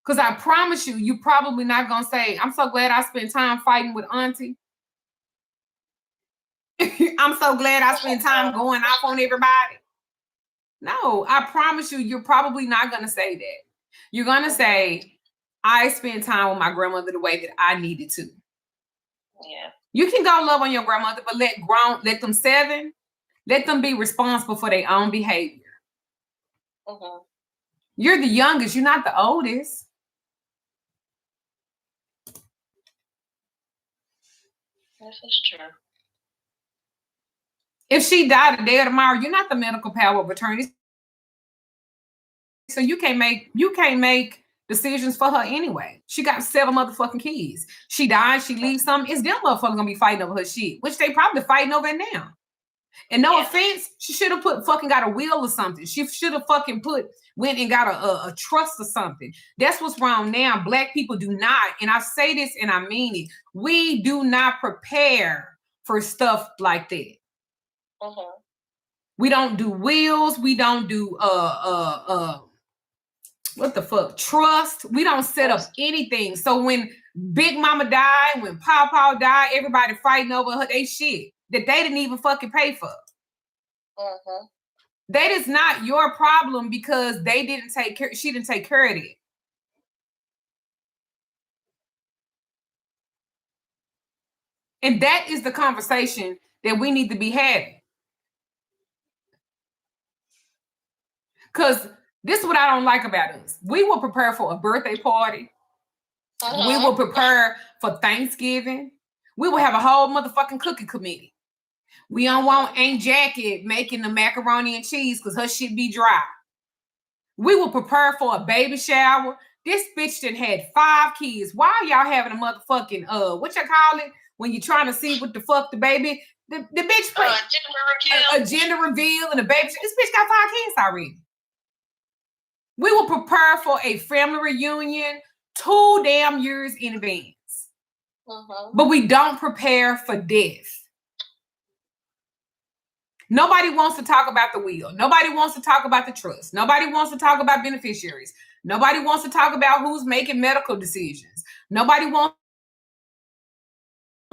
Speaker 1: Because I promise you, you're probably not going to say, I'm so glad I spent time fighting with auntie. I'm so glad I spent time going off on everybody. No, I promise you, you're probably not going to say that. You're going to say, I spent time with my grandmother the way that I needed to.
Speaker 3: Yeah.
Speaker 1: You can go love on your grandmother, but let them 7, let them be responsible for their own behavior. You're the youngest, you're not the oldest.
Speaker 3: This is true.
Speaker 1: If she died today or tomorrow, you're not the medical power of attorney. So you can't make decisions for her anyway. She got 7 motherfucking kids. She dies, she leaves something. It's them motherfuckers gonna be fighting over her shit, which they probably fighting over it now. And no offense, she should have got a will or something. She should have went and got a trust or something. That's what's wrong now. Black people do not, and I say this and I mean it, we do not prepare for stuff like that. We don't do wills. We don't do what the fuck, trust. We don't set up anything. So when Big Mama died, when Pawpaw died, everybody fighting over they shit that they didn't even fucking pay for. That is not your problem because she didn't take care of it. And that is the conversation that we need to be having. Because this is what I don't like about us. We will prepare for a birthday party. We will prepare for Thanksgiving. We will have a whole motherfucking cooking committee. We don't want Aunt Jackie making the macaroni and cheese because her shit be dry. We will prepare for a baby shower. This bitch done had 5 kids. Why are y'all having a motherfucking, what you call it? When you're trying to see what the fuck the baby, the bitch put a gender reveal and a baby. This bitch got 5 kids already. We will prepare for a family reunion 2 damn years in advance. But we don't prepare for death. Nobody wants to talk about the will. Nobody wants to talk about the trust. Nobody wants to talk about beneficiaries. Nobody wants to talk about who's making medical decisions. Nobody wants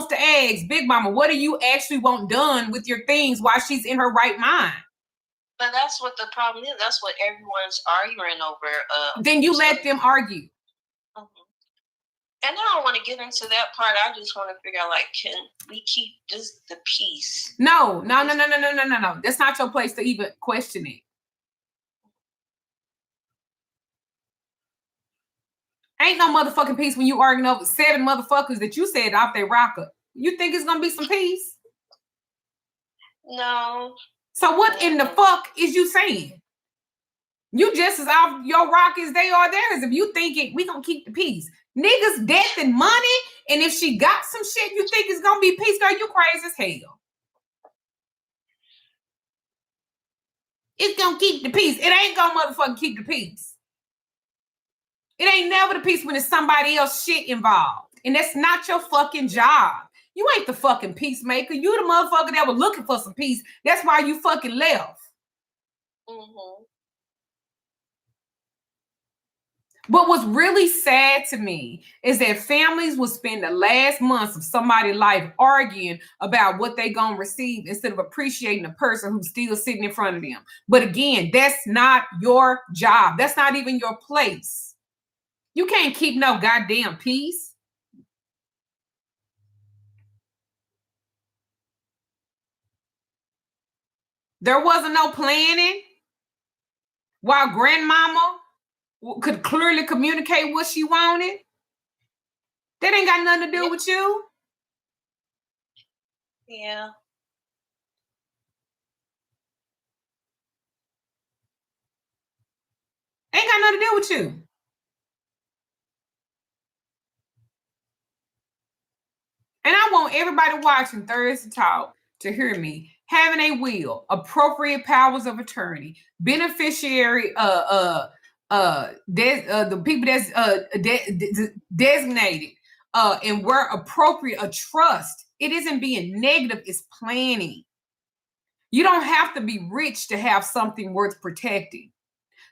Speaker 1: to ask Big Mama, what do you actually want done with your things while she's in her right mind?
Speaker 3: But that's what the problem is. That's what everyone's arguing over.
Speaker 1: Then you let them argue.
Speaker 3: And I don't want to get into that part. I just want to figure out, like, can we keep just the peace?
Speaker 1: No. That's not your place to even question it. Ain't no motherfucking peace when you arguing over 7 motherfuckers that you said off their rocker. You think it's gonna be some peace?
Speaker 3: No.
Speaker 1: So what in the fuck is you saying? You just as off your rock as they are theirs. If you think we gonna keep the peace. Niggas, death, and money, and if she got some shit you think it's gonna be peace, girl, you crazy as hell. It's gonna keep the peace. It ain't gonna motherfucking keep the peace. It ain't never the peace when it's somebody else shit involved. And that's not your fucking job. You ain't the fucking peacemaker. You the motherfucker that was looking for some peace. That's why you fucking left.
Speaker 3: Mm-hmm.
Speaker 1: But what's really sad to me is that families will spend the last months of somebody's life arguing about what they gonna receive instead of appreciating the person who's still sitting in front of them. But again, that's not your job. That's not even your place. You can't keep no goddamn peace. There wasn't no planning while grandmama could clearly communicate what she wanted. That ain't got nothing to do with you.
Speaker 3: Yeah.
Speaker 1: Ain't got nothing to do with you. And I want everybody watching Thursday Talk to hear me. Having a will, appropriate powers of attorney, beneficiary, the people that's designated, and where appropriate, a trust. It isn't being negative, it's planning. You don't have to be rich to have something worth protecting.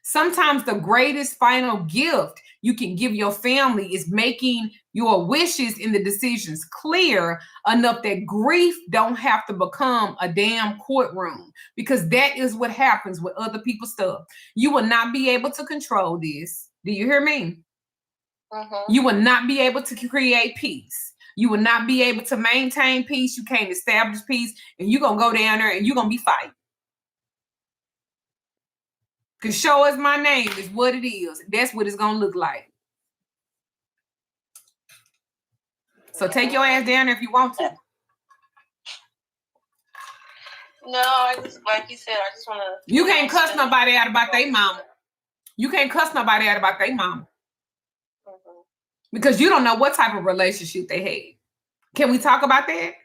Speaker 1: Sometimes the greatest final gift you can give your family is making your wishes and the decisions clear enough that grief don't have to become a damn courtroom, because that is what happens with other people's stuff. You will not be able to control this. Do you hear me?
Speaker 3: Mm-hmm.
Speaker 1: You will not be able to create peace. You will not be able to maintain peace. You can't establish peace, and you're going to go down there and you're going to be fighting. Because show us my name is what it is. That's what it's going to look like. So take your ass down there if you want to.
Speaker 3: No, I just, like you said, I just want to.
Speaker 1: You can't cuss nobody out about their mama. You can't cuss nobody out about their mama.
Speaker 3: Mm-hmm.
Speaker 1: Because you don't know what type of relationship they had. Can we talk about that?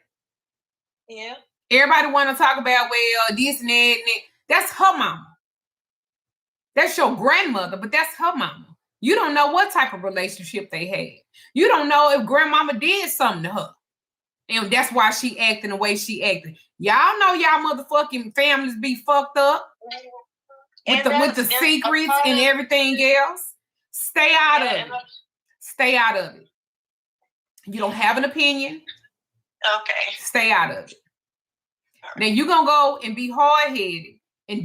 Speaker 3: Yeah.
Speaker 1: Everybody want to talk about, well, this and that and that. That's her mama. That's your grandmother, but that's her mama. You don't know what type of relationship they had. You don't know if grandmama did something to her. And that's why she acting the way she acted. Y'all know y'all motherfucking families be fucked up with the secrets and everything else. Stay out of it. Stay out of it. You don't have an opinion.
Speaker 3: Okay.
Speaker 1: Stay out of it. Right. Now you're gonna go and be hard-headed and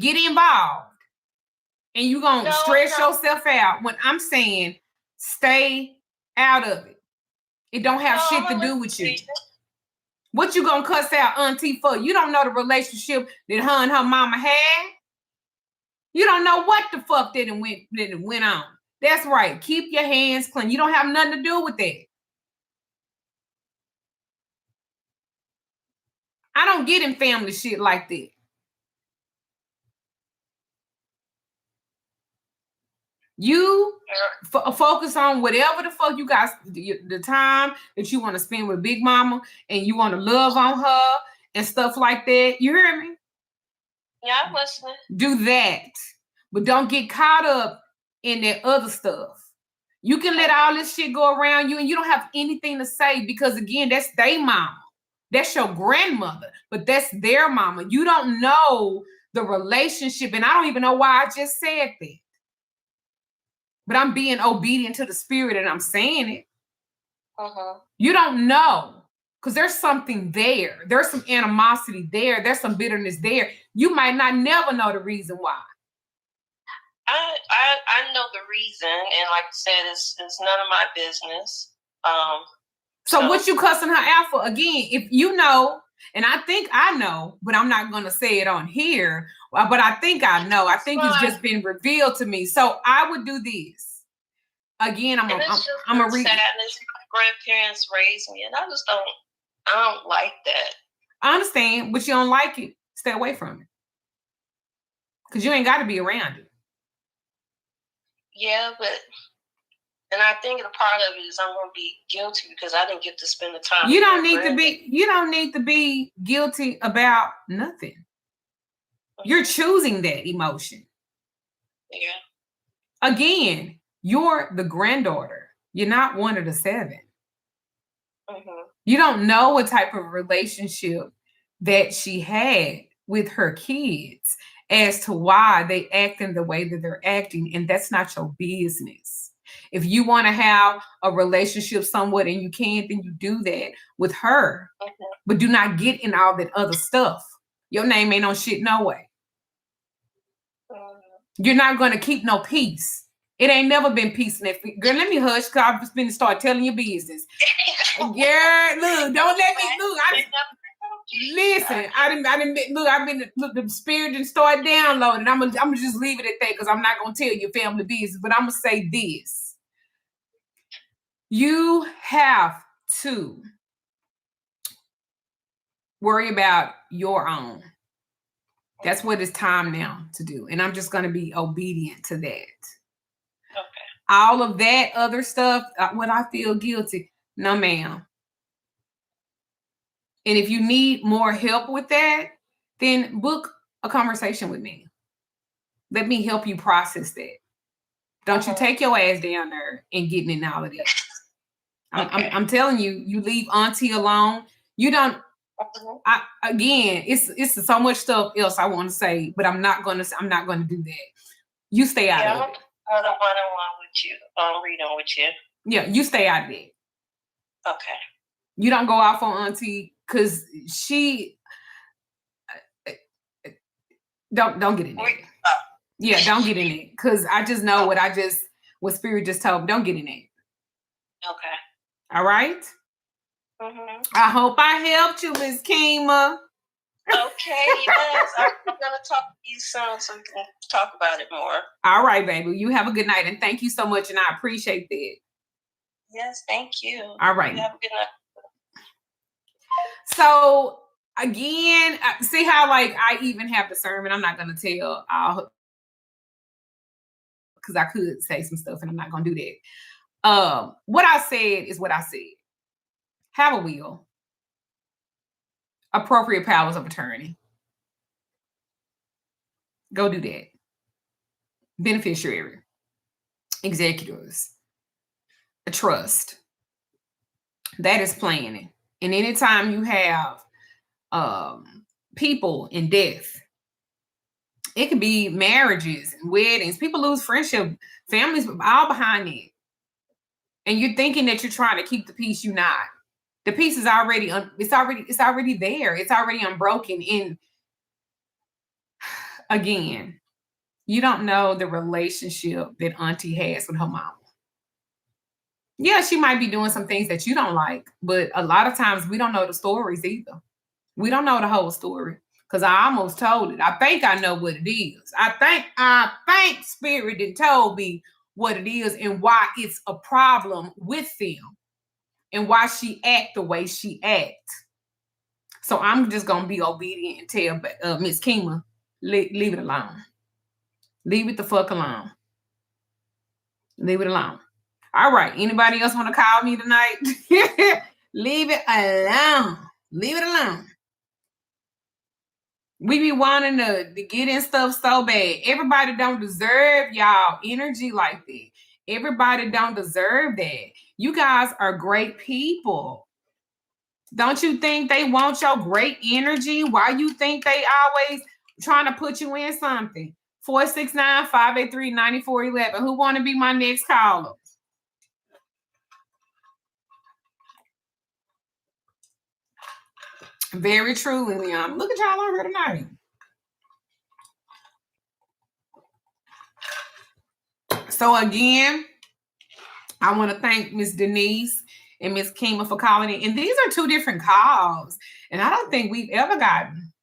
Speaker 1: get involved. And you're gonna stress yourself out when I'm saying stay out of it. It don't have shit to do with you. What you gonna cuss out auntie for? You don't know the relationship that her and her mama had. You don't know what the fuck that went on. That's right. Keep your hands clean. You don't have nothing to do with that. I don't get in family shit like that. You focus on whatever the fuck you got, the time that you want to spend with Big Mama, and you want to love on her and stuff like that. You hear me?
Speaker 3: Yeah, I'm listening.
Speaker 1: Do that. But don't get caught up in that other stuff. You can let all this shit go around you and you don't have anything to say because, again, that's their mama. That's your grandmother, but that's their mama. You don't know the relationship, and I don't even know why I just said that. But I'm being obedient to the spirit and I'm saying it.
Speaker 3: Uh-huh.
Speaker 1: You don't know because there's something there. There's some animosity there. There's some bitterness there. You might not never know the reason why.
Speaker 3: I know the reason, and like I said, it's none of my business.
Speaker 1: So what you cussing her out for? Again, if you know, and I think I know, but I'm not going to say it on here, but I think I know. I think it's just been revealed to me. So I would do this. again, I'm
Speaker 3: And it's just
Speaker 1: I'm
Speaker 3: the
Speaker 1: a read.
Speaker 3: sadness. My grandparents raised me, and I don't like that.
Speaker 1: I understand, but you don't like it. Stay away from it. Because you ain't got to be around it.
Speaker 3: Yeah, and I think a part of it is I'm gonna be guilty because I didn't get to spend the time.
Speaker 1: You don't need to be guilty about nothing. Mm-hmm. You're choosing that emotion.
Speaker 3: Yeah.
Speaker 1: Again, you're the granddaughter. You're not one of the 7. Mm-hmm. You don't know what type of relationship that she had with her kids as to why they acting the way that they're acting, and that's not your business. If you want to have a relationship somewhat and you can, then you do that with her. Mm-hmm. But do not get in all that other stuff. Your name ain't on shit no way. Mm-hmm. You're not going to keep no peace. It ain't never been peace in that. Girl, let me hush because I've been start telling your business. Girl, look, don't let me look. Listen, I didn't look. Look. The spirit didn't start downloading. I'm gonna just leave it at that because I'm not gonna tell your family business. But I'm gonna say this: you have to worry about your own. That's what it's time now to do, and I'm just gonna be obedient to that. Okay. All of that other stuff, when I feel guilty, no, ma'am. And if you need more help with that, then book a conversation with me. Let me help you process that. Don't you take your ass down there and getting in all of that. Okay. I'm telling you, you leave auntie alone. You don't. Again, it's so much stuff else I want to say, but I'm not gonna do that. You stay out of it.
Speaker 3: I'm the one-on-one with you. Reading with you.
Speaker 1: Yeah, you stay out of it.
Speaker 3: Okay.
Speaker 1: You don't go off on auntie because she don't get in there. Yeah, don't get in it because I just know what spirit just told me. Don't get in it.
Speaker 3: Okay.
Speaker 1: All right. Mm-hmm. I hope I helped you, Miss Kima.
Speaker 3: Okay, yes. I'm going to talk to you soon so we can talk about it more.
Speaker 1: All right, baby. You have a good night, and thank you so much, and I appreciate that.
Speaker 3: Yes, thank you.
Speaker 1: All right.
Speaker 3: You have a good night.
Speaker 1: So, again, see how, like, I even have discernment. I'm not going to tell all because I could say some stuff, and I'm not going to do that. What I said is what I said. Have a will. Appropriate powers of attorney. Go do that. Beneficiary. Executors. A trust. That is planning. And anytime you have people in death, it could be marriages and weddings. People lose friendship, families, all behind it. And you're thinking that you're trying to keep the peace. You're not. The peace is already it's already there. It's already unbroken. And again, you don't know the relationship that auntie has with her mama. Yeah, she might be doing some things that you don't like, but a lot of times we don't know the stories either. We don't know the whole story because I almost told it. I think I know what it is. I think spirit had told me what it is and why it's a problem with them and why she act the way she act. So I'm just gonna be obedient and tell Miss Kima, leave it alone. Leave it the fuck alone. Leave it alone. All right. Anybody else want to call me tonight? Leave it alone. Leave it alone. We be wanting to get in stuff so bad. Everybody don't deserve y'all energy like that. Everybody don't deserve that. You guys are great people. Don't you think they want your great energy? Why you think they always trying to put you in something? 469-583-9411. Who want to be my next caller? Very true, Liliana. Look at y'all over here tonight. So again, I want to thank Miss Denise and Miss Kima for calling in. And these are 2 different calls. And I don't think we've ever gotten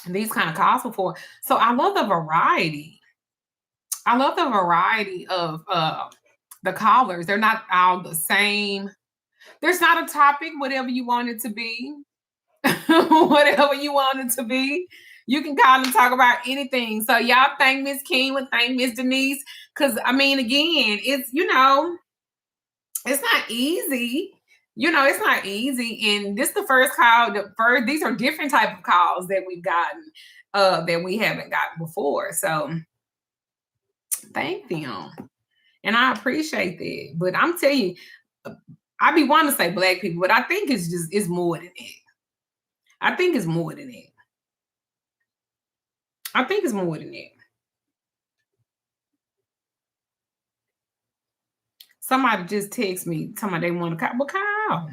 Speaker 1: these kind of calls before. So I love the variety. I love the variety of the callers. They're not all the same. There's not a topic, whatever you want it to be. Whatever you want it to be. You can call and talk about anything. So y'all thank Miss King, would thank Miss Denise. Cause I mean, again, it's it's not easy. It's not easy. And this is the first call. These are different type of calls that we've gotten that we haven't gotten before. So thank them. And I appreciate that. But I'm telling you, I be wanting to say black people, but I think it's more than that. I think it's more than that. I think it's more than that. Somebody just text me, telling me they want to call. Well, call.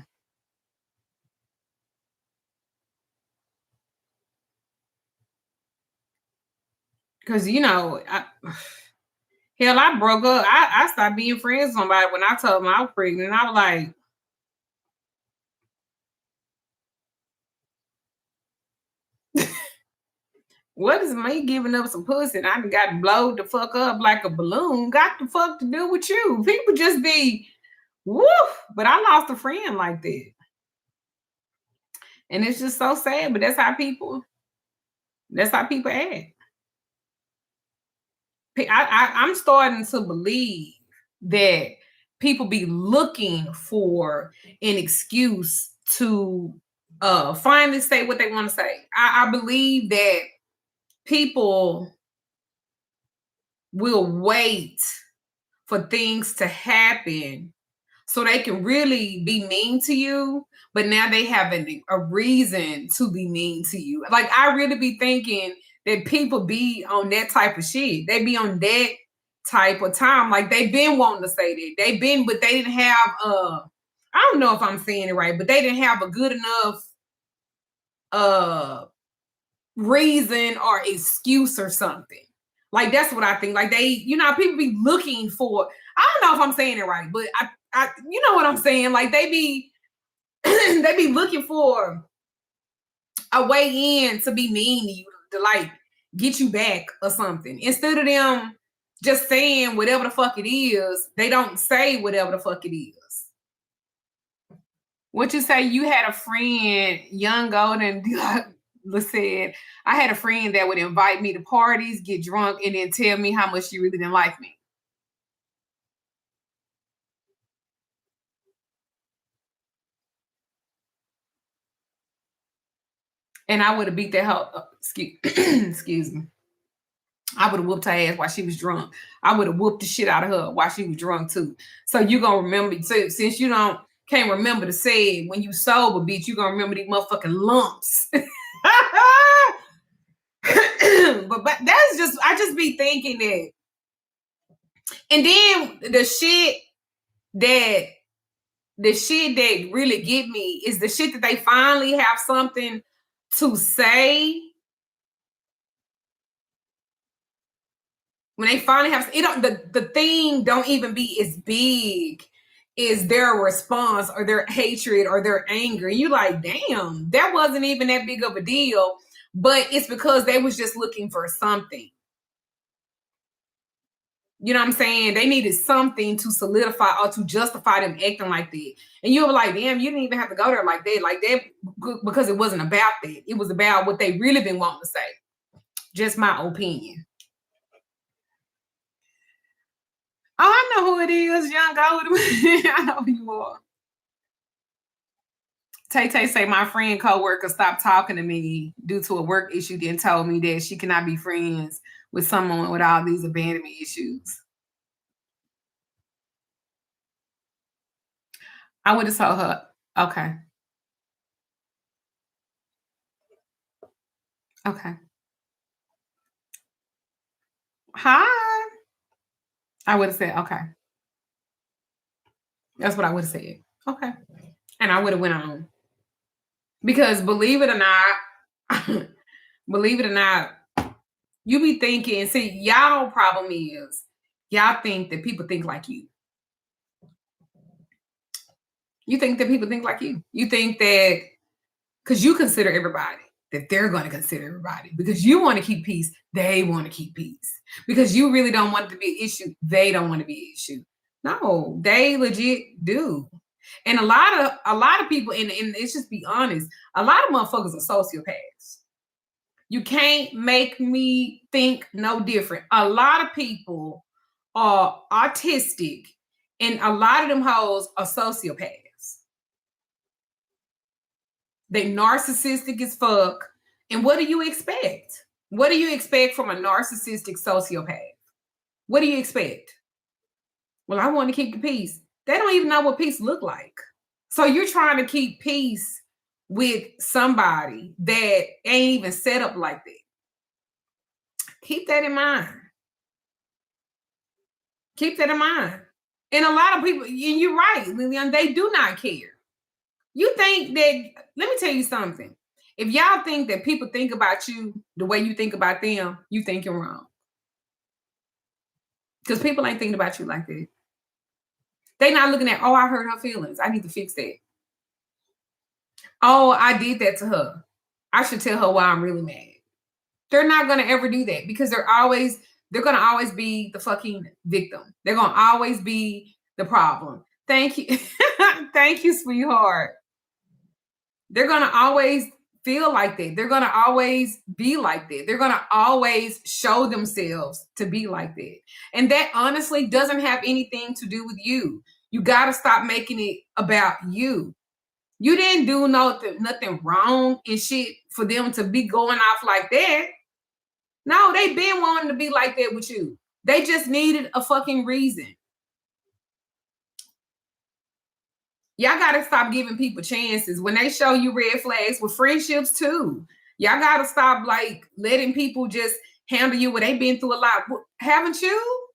Speaker 1: Because, hell, I broke up. I stopped being friends with somebody when I told them I was pregnant. I was like, what is me giving up some pussy and I got blowed the fuck up like a balloon? Got the fuck to do with you? People just be, woof. But I lost a friend like that. And it's just so sad, but that's how people act. I'm starting to believe that people be looking for an excuse to finally say what they want to say. I believe that people will wait for things to happen so they can really be mean to you, but now they have a reason to be mean to you. Like, I really be thinking that people be on that type of shit. They be on that type of time. Like, they've been wanting to say that. But they didn't have I don't know if I'm saying it right, but they didn't have a good enough reason or excuse or something. Like, that's what I think. Like, people be looking for, I don't know if I'm saying it right, but I you know what I'm saying? Like, they be they be looking for a way in to be mean to you, to like get you back or something. Instead of them just saying whatever the fuck it is, they don't say whatever the fuck it is. What you say? You had a friend, Young Golden said, I had a friend that would invite me to parties, get drunk, and then tell me how much she really didn't like me. And I would have beat that hell. Excuse me. I would have whooped her ass while she was drunk. I would have whooped the shit out of her while she was drunk too. So you gonna remember? So since you can't remember to say it when you sober, bitch, you gonna remember these motherfucking lumps. but that's just, I just be thinking that. And then the shit that really get me is the shit that they finally have something to say. When they finally have the thing don't even be as big as their response or their hatred or their anger. And you like, damn, that wasn't even that big of a deal. But it's because they was just looking for something. You know what I'm saying? They needed something to solidify or to justify them acting like that. And you were like, damn, you didn't even have to go there like that, because it wasn't about that. It was about what they really been wanting to say. Just my opinion. Oh, I know who it is, Young Golden. I know who you are. Tay say my friend coworker stopped talking to me due to a work issue, then told me that she cannot be friends with someone with all these abandonment issues. I would have told her, okay. Okay. Hi. I would have said, okay. That's what I would have said. Okay. And I would have went on. Because believe it or not, you be thinking, see, y'all problem is y'all think that people think like you. You think that people think like you. You think that because you consider everybody. that they're going to consider everybody. Because you want to keep peace, they want to keep peace. Because you really don't want it to be an issue, they don't want to be an issue. No, they legit do. And a lot of people, and let's just be honest, a lot of motherfuckers are sociopaths. You can't make me think no different. A lot of people are autistic, and a lot of them hoes are sociopaths. They narcissistic as fuck. And what do you expect? What do you expect from a narcissistic sociopath? What do you expect? Well, I want to keep the peace. They don't even know what peace look like. So you're trying to keep peace with somebody that ain't even set up like that. Keep that in mind. Keep that in mind. And a lot of people, and you're right, Lillian, they do not care. You think that, let me tell you something. If y'all think that people think about you the way you think about them, you thinking wrong. Because people ain't thinking about you like that. They not looking at, oh, I hurt her feelings. I need to fix that. Oh, I did that to her. I should tell her why I'm really mad. They're not going to ever do that because they're going to always be the fucking victim. They're going to always be the problem. Thank you. Thank you, sweetheart. They're going to always feel like that. They're going to always be like that. They're going to always show themselves to be like that. And that honestly doesn't have anything to do with you. You got to stop making it about you. You didn't do nothing wrong and shit for them to be going off like that. No, they been wanting to be like that with you. They just needed a fucking reason. Y'all got to stop giving people chances when they show you red flags with friendships too. Y'all got to stop like letting people just handle you when they've been through a lot. Haven't you?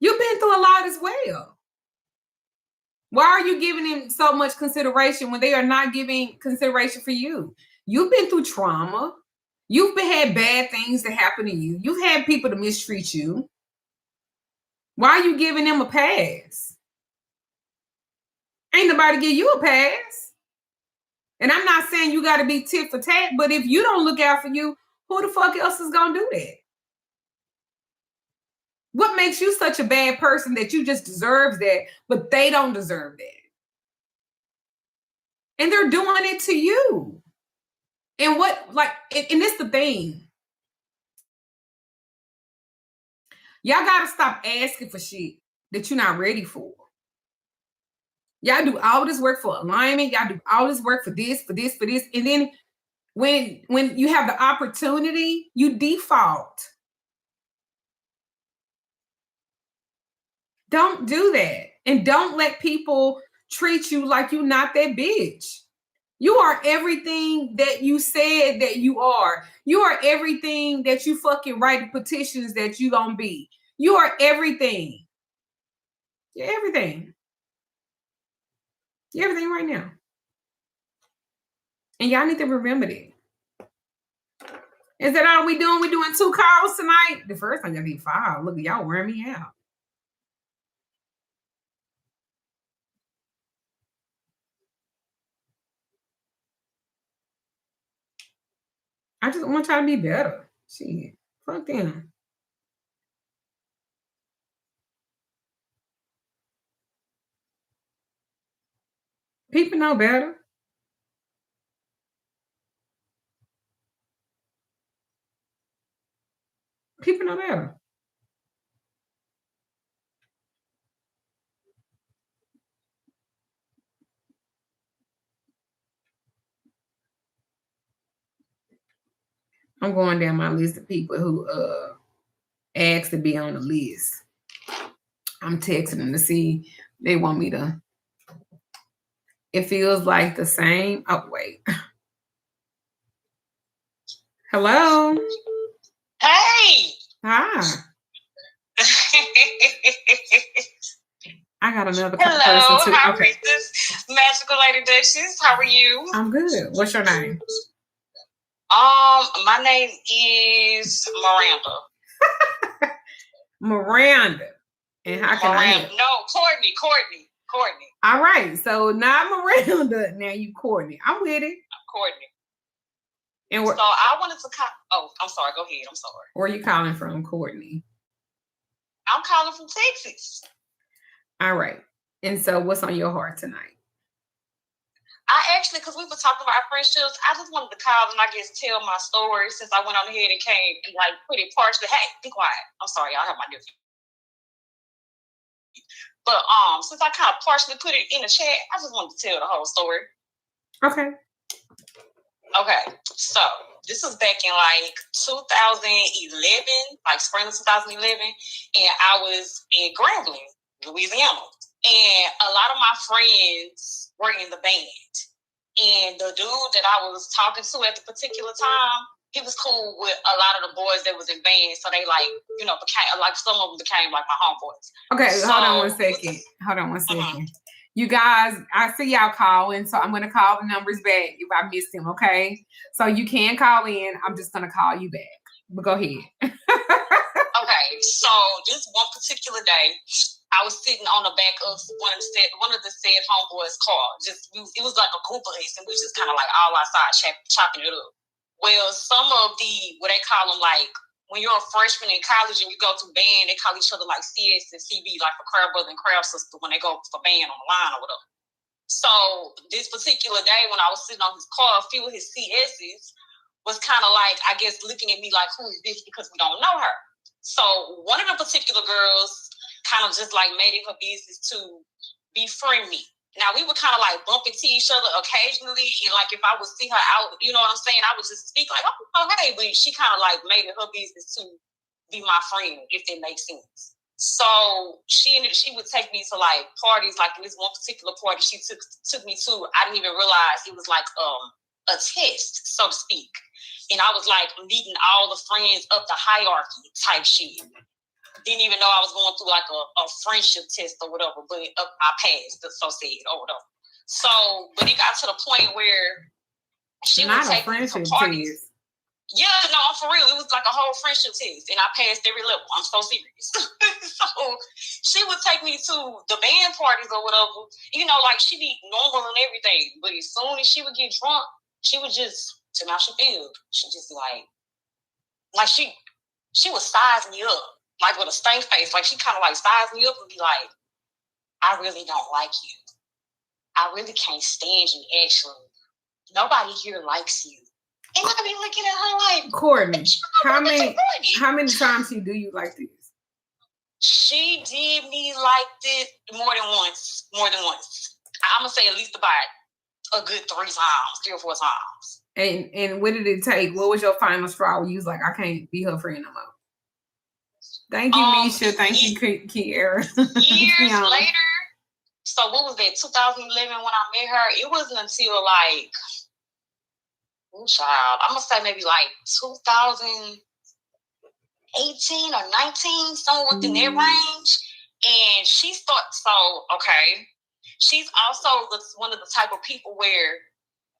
Speaker 1: You've been through a lot as well. Why are you giving them so much consideration when they are not giving consideration for you? You've been through trauma. You've had bad things that happen to you. You've had people to mistreat you. Why are you giving them a pass? Ain't nobody give you a pass. And I'm not saying you got to be tit for tat, but if you don't look out for you, who the fuck else is going to do that? What makes you such a bad person that you just deserve that, but they don't deserve that? And they're doing it to you. And and this the thing. Y'all got to stop asking for shit that you're not ready for. Y'all do all this work for alignment. Y'all do all this work for this, for this, for this. And then when you have the opportunity, you default. Don't do that. And don't let people treat you like you're not that bitch. You are everything that you said that you are. You are everything that you fucking write petitions that you gonna be. You are everything. You're everything. You're everything right now. And y'all need to remember that. Is that all we doing? We doing 2 calls tonight? The first time y'all be 5. Look at y'all wearing me out. I just want y'all to be better. Shit. Fuck them. People know better. People know better. I'm going down my list of people who asked to be on the list. I'm texting them to see they want me to. It feels like the same. Oh, wait. Hello.
Speaker 3: Hey.
Speaker 1: Hi. I got another
Speaker 3: Hello,
Speaker 1: person too.
Speaker 3: hi,
Speaker 1: Okay.
Speaker 3: Princess, Magical Lady Duchess. How are you?
Speaker 1: I'm good. What's your name?
Speaker 3: My name is Miranda.
Speaker 1: Miranda. And how can I help?
Speaker 3: No, Courtney.
Speaker 1: All right. So not Miranda. Now you Courtney. I'm with it.
Speaker 3: Courtney.
Speaker 1: And
Speaker 3: So I wanted to oh, I'm sorry. Go ahead. I'm sorry.
Speaker 1: Where are you calling from, Courtney?
Speaker 3: I'm calling from Texas.
Speaker 1: All right. And so what's on your heart tonight?
Speaker 3: I actually, because we were talking about our friendships, I just wanted to call and I guess tell my story since I went on ahead and came and like put it partially. Hey, be quiet. I'm sorry, y'all have my nephew. But since I kind of partially put it in the chat, I just wanted to tell the whole story.
Speaker 1: Okay.
Speaker 3: Okay. So this was back in like 2011, like spring of 2011, and I was in Grambling, Louisiana. And a lot of my friends were in the band. And the dude that I was talking to at the particular time, he was cool with a lot of the boys that was in band. So they like, you know, became like some of them became like my homeboys.
Speaker 1: Okay,
Speaker 3: So,
Speaker 1: hold on one second. You guys, I see y'all calling, so I'm gonna call the numbers back if I missed them, okay? So you can call in. I'm just gonna call you back. But go ahead.
Speaker 3: Okay, so this one particular day, I was sitting on the back of one of the said homeboys' car. It was like a group of us, and we was just kind of like all outside chopping it up. Well, some of what they call them, like when you're a freshman in college and you go to band, they call each other like CS and CB, like a crowd brother and crowd sister when they go for band on the line or whatever. So this particular day when I was sitting on his car, a few of his CSs was kind of like, I guess, looking at me like, who is this? Because we don't know her. So one of the particular girls kind of just like made it her business to befriend me. Now we would kind of like bump into each other occasionally, and like if I would see her out, you know what I'm saying, I would just speak like, oh hey, but she kind of like made it her business to be my friend, if that makes sense. So she would take me to like parties, like this one particular party she took me to. I didn't even realize it was like a test, so to speak. And I was like meeting all the friends up the hierarchy type shit. Didn't even know I was going through like a friendship test or whatever, but I passed, so said, or whatever. So, but it got to the point where she would take me to parties. Yeah, no, for real. It was like a whole friendship test, and I passed every level. I'm so serious. So she would take me to the band parties or whatever. You know, like she'd be normal and everything, but as soon as she would get drunk, she would just, to how she feel, she just like she would size me up, like with a stank face. Like she kind of like size me up and be like, I really don't like you. I really can't stand you, actually. Nobody here likes you. And I'd be looking at her like,
Speaker 1: Courtney, how many times she do you like this?
Speaker 3: She did me like this more than once. I'm gonna say at least about a good 3 or 4 times.
Speaker 1: And what did it take? What was your final straw where you was like, I can't be her friend no more? Thank you, Misha. Thank you, Kiara.
Speaker 3: Years later, so what was that, 2011 when I met her? It wasn't until like, I'm gonna say maybe like 2018 or 19, somewhere within that range. And she's also one of the type of people where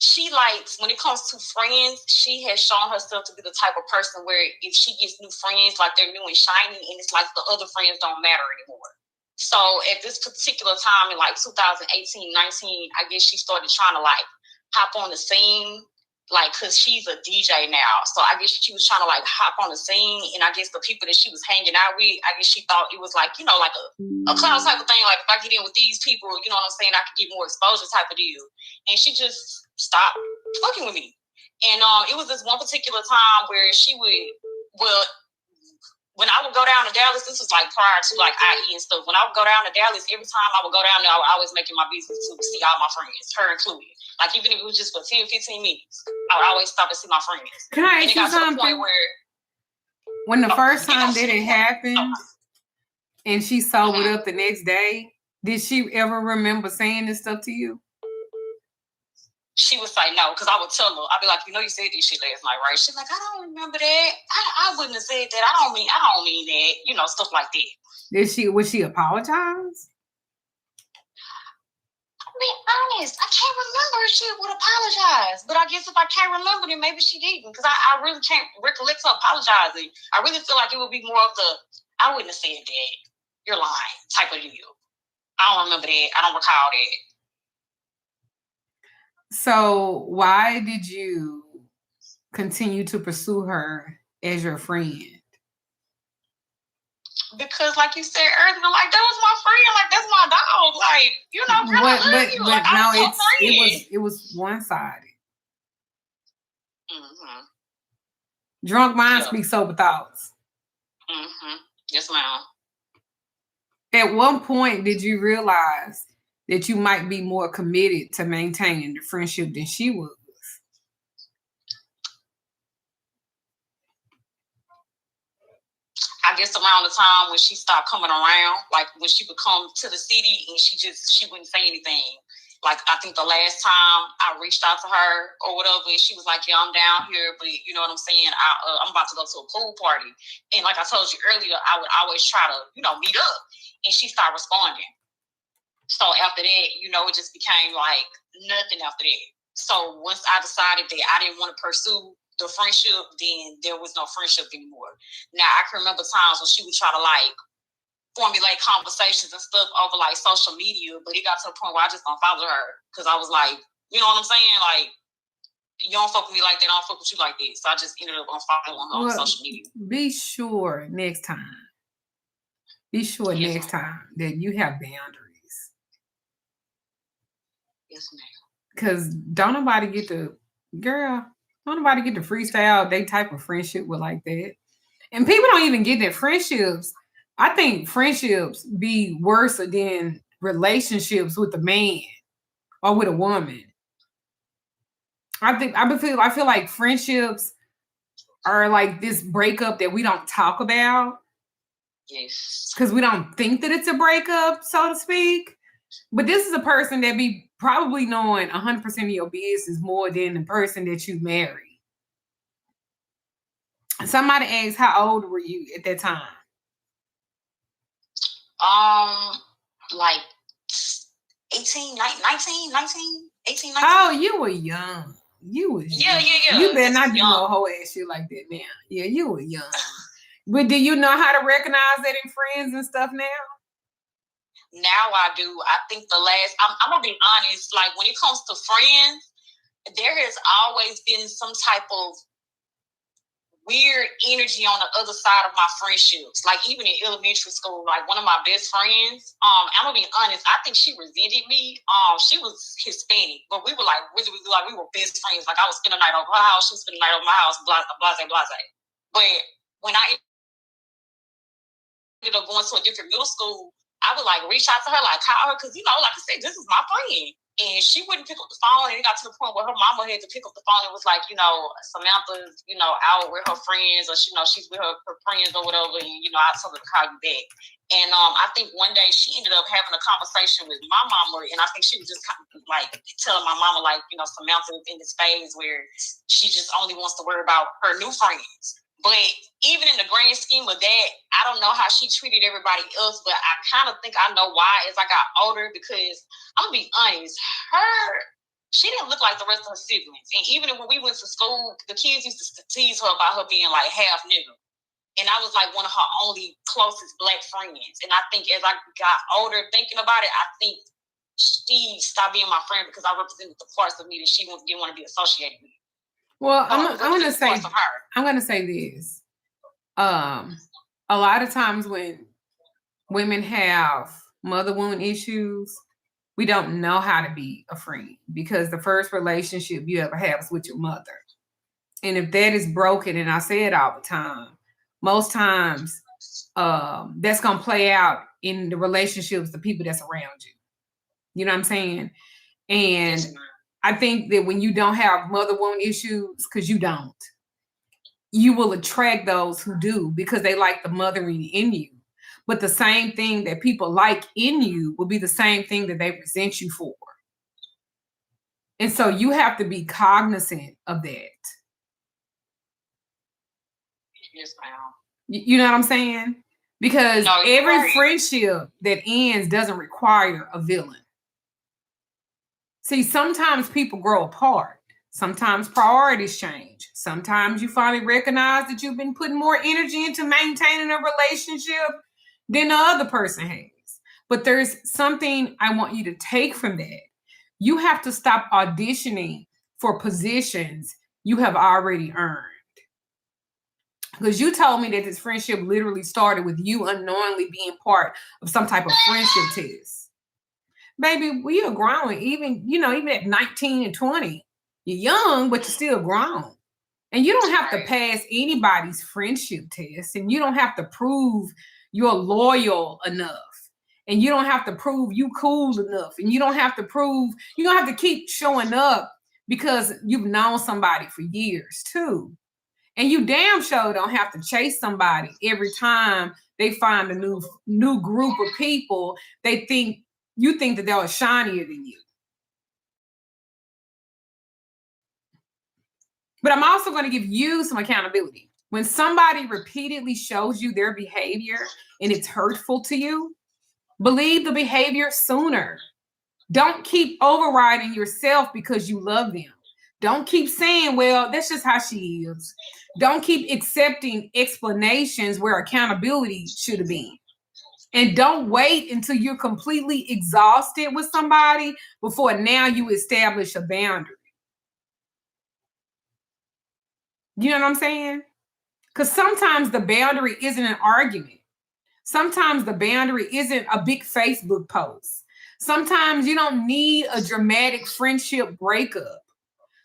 Speaker 3: she likes, when it comes to friends, she has shown herself to be the type of person where if she gets new friends, like they're new and shiny, and it's like the other friends don't matter anymore. So at this particular time in like 2018, 19, I guess she started trying to like hop on the scene, like, cause she's a DJ now. So I guess she was trying to like hop on the scene, and I guess the people that she was hanging out with, I guess she thought it was like, you know, like a clown type of thing. Like if I get in with these people, you know what I'm saying, I could get more exposure type of deal. And she just stopped fucking with me. And it was this one particular time where she would, when I would go down to Dallas, this was like prior to like IE and stuff. When I would go down to Dallas, every time I would go down there, I was always making my business to see all my friends, her included. Like even if it was just for 10, 15 minutes, I would always stop and see my friends.
Speaker 1: Can I ask you something? When the first time that it happened and she sobered up the next day, did she ever remember saying this stuff to you?
Speaker 3: She would say no, because I would tell her, I'd be like, you know, you said this shit last night, right? She's like, I don't remember that. I wouldn't have said that. I don't mean that. You know, stuff like that.
Speaker 1: Would she apologize?
Speaker 3: To be honest, I can't remember if she would apologize. But I guess if I can't remember, then maybe she didn't, because I really can't recollect her apologizing. I really feel like it would be more of I wouldn't have said that. You're lying type of deal. I don't remember that. I don't recall that.
Speaker 1: So why did you continue to pursue her as your friend?
Speaker 3: Because, like you said earlier, like that was my friend, like that's my dog, like you know, girl, I love you. Like
Speaker 1: no,
Speaker 3: I'm your friend.
Speaker 1: it was one-sided.
Speaker 3: Mm-hmm.
Speaker 1: Drunk minds
Speaker 3: Yeah.
Speaker 1: speak sober thoughts.
Speaker 3: Mm-hmm. Yes, ma'am.
Speaker 1: At one point, did you realize that you might be more committed to maintaining the friendship than she was?
Speaker 3: I guess around the time when she stopped coming around, like when she would come to the city and she wouldn't say anything. Like I think the last time I reached out to her or whatever, and she was like, "Yeah, I'm down here, but you know what I'm saying? I'm about to go to a pool party." And like I told you earlier, I would always try to, meet up, and she started responding. So after that, it just became like nothing after that. So once I decided that I didn't want to pursue the friendship, then there was no friendship anymore. Now I can remember times when she would try to like formulate conversations and stuff over like social media, but it got to a point where I just don't follow her because I was like, you know what I'm saying? Like, you don't fuck with me like that, I don't fuck with you like that. So I just ended up unfollowing her on social media.
Speaker 1: Be sure next time. Next time that you have boundaries.
Speaker 3: Yes, ma'am.
Speaker 1: Because don't nobody get to freestyle they type of friendship with like that. And people don't even get that friendships. I think friendships be worse than relationships with a man or with a woman. I feel like friendships are like this breakup that we don't talk about.
Speaker 3: Yes.
Speaker 1: Because we don't think that it's a breakup, so to speak. But this is a person that be probably knowing 100% of your business more than the person that you marry. Somebody asked, how old were you at that time?
Speaker 3: Like 18, 19, 18, 19.
Speaker 1: Oh, you were young.
Speaker 3: Yeah.
Speaker 1: You better not do no whole ass shit like that now. Yeah, you were young. But do you know how to recognize that in friends and stuff now?
Speaker 3: Now I do. I think I'm going to be honest, like when it comes to friends, there has always been some type of weird energy on the other side of my friendships. Like even in elementary school, like one of my best friends, I'm gonna be honest, I think she resented me. She was Hispanic, but we were like really, really like we were best friends. Like I would spend the night over her house, she would spend the night over my house, blase. But when I ended up going to a different middle school, I would like reach out to her, like call her, because like I said, this is my friend. And she wouldn't pick up the phone, and it got to the point where her mama had to pick up the phone. It was like, Samantha's, out with her friends, or she's with her friends or whatever, and I told her to call you back. And I think one day she ended up having a conversation with my mama, and I think she was just kind of like telling my mama, like, Samantha in this phase where she just only wants to worry about her new friends. But even in the grand scheme of that, I don't know how she treated everybody else, but I kind of think I know why as I got older, because I'm going to be honest, she didn't look like the rest of her siblings. And even when we went to school, the kids used to tease her about her being like half nigga. And I was like one of her only closest black friends. And I think as I got older thinking about it, I think she stopped being my friend because I represented the parts of me that she didn't want to be associated with.
Speaker 1: Well, I'm gonna say this. A lot of times when women have mother wound issues, we don't know how to be a friend because the first relationship you ever have is with your mother. And if that is broken, and I say it all the time, most times that's gonna play out in the relationships, the people that's around you. You know what I'm saying? And I think that when you don't have mother wound issues, because you don't, you will attract those who do because they like the mothering in you. But the same thing that people like in you will be the same thing that they resent you for. And so you have to be cognizant of that.
Speaker 3: Yes, ma'am.
Speaker 1: You know what I'm saying? Because every friendship that ends doesn't require a villain. See, sometimes people grow apart. Sometimes priorities change. Sometimes you finally recognize that you've been putting more energy into maintaining a relationship than the other person has. But there's something I want you to take from that. You have to stop auditioning for positions you have already earned. Because you told me that this friendship literally started with you unknowingly being part of some type of friendship test. Baby, we are growing. Even at 19 and 20. You're young, but you're still grown. And you don't have to pass anybody's friendship test. And you don't have to prove you're loyal enough. And you don't have to prove you cool enough. And you don't have to keep showing up because you've known somebody for years too. And you damn sure don't have to chase somebody every time they find a new group of people you think that they're shinier than you. But I'm also going to give you some accountability. When somebody repeatedly shows you their behavior and it's hurtful to you, believe the behavior sooner. Don't keep overriding yourself because you love them. Don't keep saying, well, that's just how she is. Don't keep accepting explanations where accountability should have been. And don't wait until you're completely exhausted with somebody before now you establish a boundary. You know what I'm saying? Because sometimes the boundary isn't an argument. Sometimes the boundary isn't a big Facebook post. Sometimes you don't need a dramatic friendship breakup.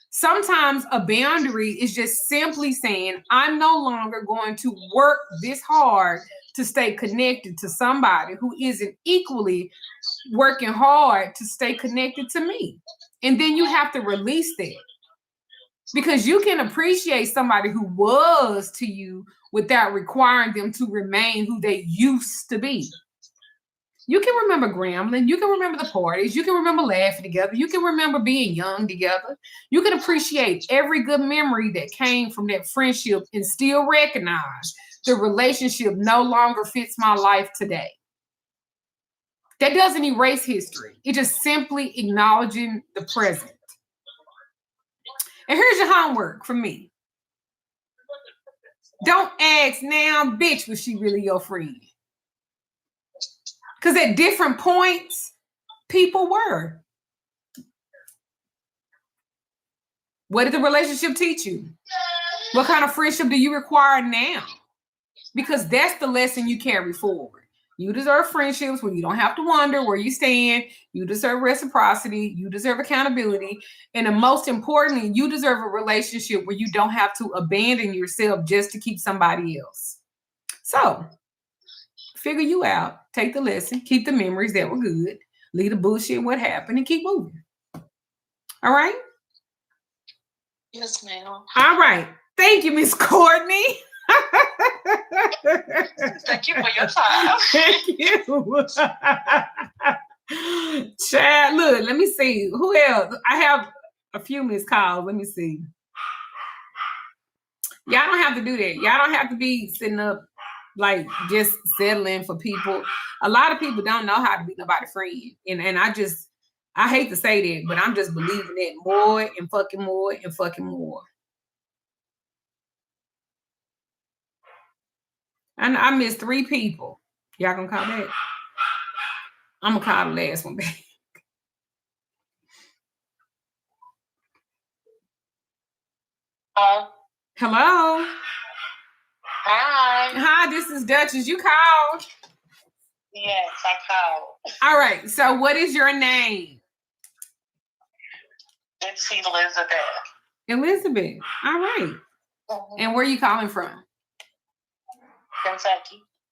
Speaker 1: Sometimes a boundary is just simply saying, I'm no longer going to work this hard to stay connected to somebody who isn't equally working hard to stay connected to me. And then you have to release that. Because you can appreciate somebody who was to you without requiring them to remain who they used to be. You can remember Grambling. You can remember the parties. You can remember laughing together. You can remember being young together. You can appreciate every good memory that came from that friendship and still recognize the relationship no longer fits my life today. That doesn't erase history. It just simply acknowledging the present. And here's your homework from me. Don't ask now, bitch, was she really your friend? Because at different points, people were. What did the relationship teach you? What kind of friendship do you require now? Because that's the lesson you carry forward. You deserve friendships where you don't have to wonder where you stand. You deserve reciprocity. You deserve accountability. And most importantly, you deserve a relationship where you don't have to abandon yourself just to keep somebody else. So, figure you out. Take the lesson. Keep the memories that were good. Leave the bullshit, what happened, and keep moving. All right?
Speaker 3: Yes, ma'am.
Speaker 1: All right. Thank you, Miss Courtney.
Speaker 3: Thank you for your time.
Speaker 1: Thank you. Chad, look, let me see. Who else? I have a few missed calls. Let me see. Y'all don't have to do that. Y'all don't have to be sitting up like just settling for people. A lot of people don't know how to be nobody's friend. And I hate to say that, but I'm just believing it more and fucking more and fucking more. And I missed 3 people. Y'all gonna call back? I'm gonna call the last one back. Hello.
Speaker 2: Hi.
Speaker 1: Hi, this is Duchess. You called.
Speaker 2: Yes, I called.
Speaker 1: All right. So what is your name?
Speaker 2: It's Elizabeth.
Speaker 1: Elizabeth. All right.
Speaker 2: Mm-hmm.
Speaker 1: And where are you calling from?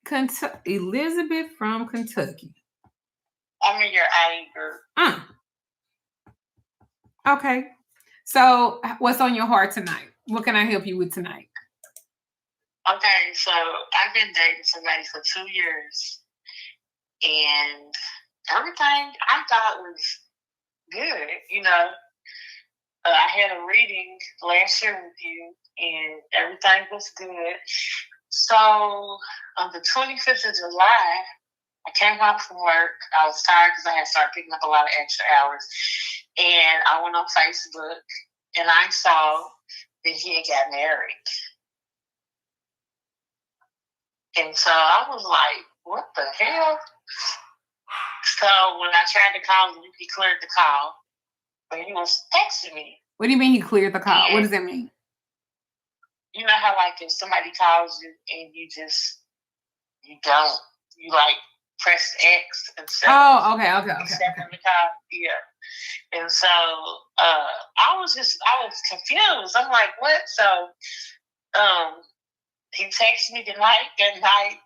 Speaker 2: Kentucky.
Speaker 1: Elizabeth from Kentucky.
Speaker 2: I'm in your age group.
Speaker 1: Okay. So what's on your heart tonight? What can I help you with tonight?
Speaker 2: Okay, so I've been dating somebody for 2 years. And everything I thought was good, you know. I had a reading last year with you, and everything was good. So on the 25th of July, I came home from work. I was tired because I had started picking up a lot of extra hours. And I went on Facebook, and I saw that he had got married. And so I was like, what the hell? So when I tried to call him, he cleared the call. But he was texting me.
Speaker 1: What do you mean he cleared the call?
Speaker 2: Yeah.
Speaker 1: What does that mean?
Speaker 2: You know how like if somebody calls you and you like press X instead
Speaker 1: Oh, okay.
Speaker 2: the call? Yeah. And so I was confused. I'm like, what? So he texted me that night.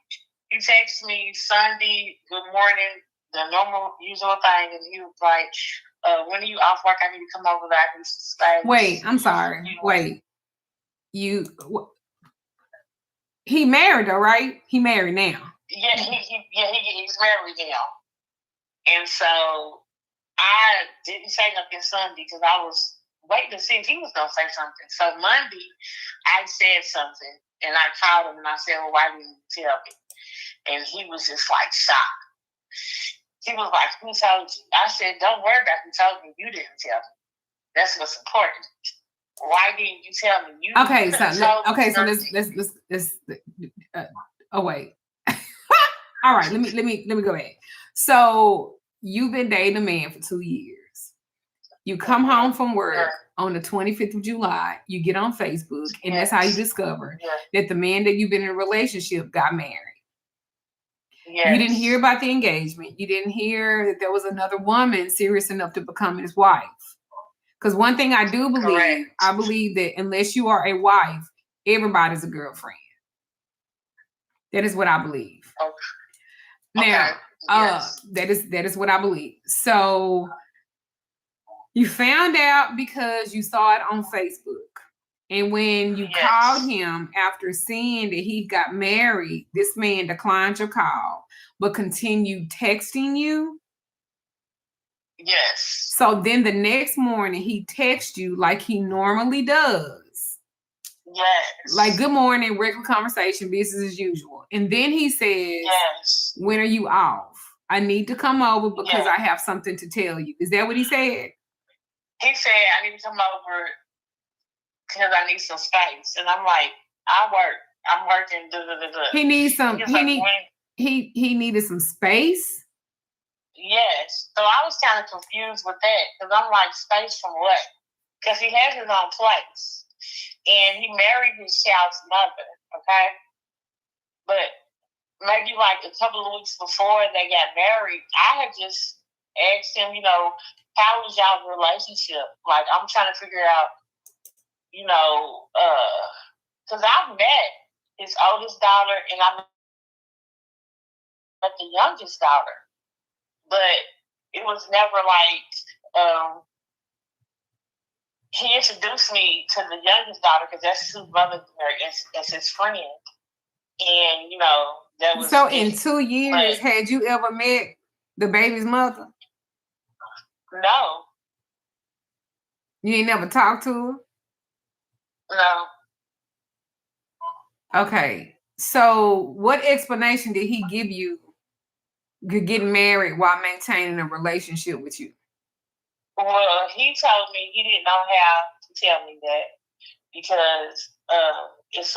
Speaker 2: He texted me Sunday, good morning, the normal usual thing, and he was like, when are you off work? I need to come over there. I need some space.
Speaker 1: Wait, I'm sorry. Wait. He married her, right? He married now.
Speaker 2: Yeah, he's married now. And so I didn't say nothing Sunday because I was waiting to see if he was going to say something. So Monday, I said something, and I called him, and I said, well, why didn't you tell me? And he was just like shocked. He was like, who told you? I said, don't worry about who told me. You didn't tell me. That's what's important. Why didn't you tell me? You oh wait. All right, let me go ahead. So you've been dating a man for 2 years. You come home from work on the 25th of July. You get on Facebook, and that's how you discover that the man that you've been in a relationship got married. Yes. You didn't hear about the engagement. You didn't hear that there was another woman serious enough to become his wife. Because one thing I do believe, I believe that unless you are a wife, everybody's a girlfriend. That is what I believe. Okay. Now, that is what I believe. So you found out because you saw it on Facebook. And when you called him after seeing that he got married, this man declined your call, but continued texting you. Yes.
Speaker 1: So then the next morning he texts you like he normally does.
Speaker 2: Yes.
Speaker 1: Like, good morning, regular conversation, business as usual. And then he says, when are you off? I need to come over because I have something to tell you. Is that what he said?
Speaker 2: He said, I need to come over because I need some space. And I'm like, I'm working.
Speaker 1: He needs some. He needed some space.
Speaker 2: Yes. So I was kind of confused with that because I'm like, space from what? Because he has his own place. And he married his child's mother, okay? But maybe like a couple of weeks before they got married, I had just asked him, how was y'all's relationship? Like, I'm trying to figure out, because I've met his oldest daughter and I met the youngest daughter. But it was never like, he introduced me to the youngest daughter because that's who mother as his friend. And, that was...
Speaker 1: So in 2 years, had you ever met the baby's mother?
Speaker 2: No.
Speaker 1: You ain't never talked to her?
Speaker 2: No.
Speaker 1: Okay. So what explanation did he give you to getting married while maintaining a relationship with you?
Speaker 2: Well, he told me he didn't know how to tell me that because it's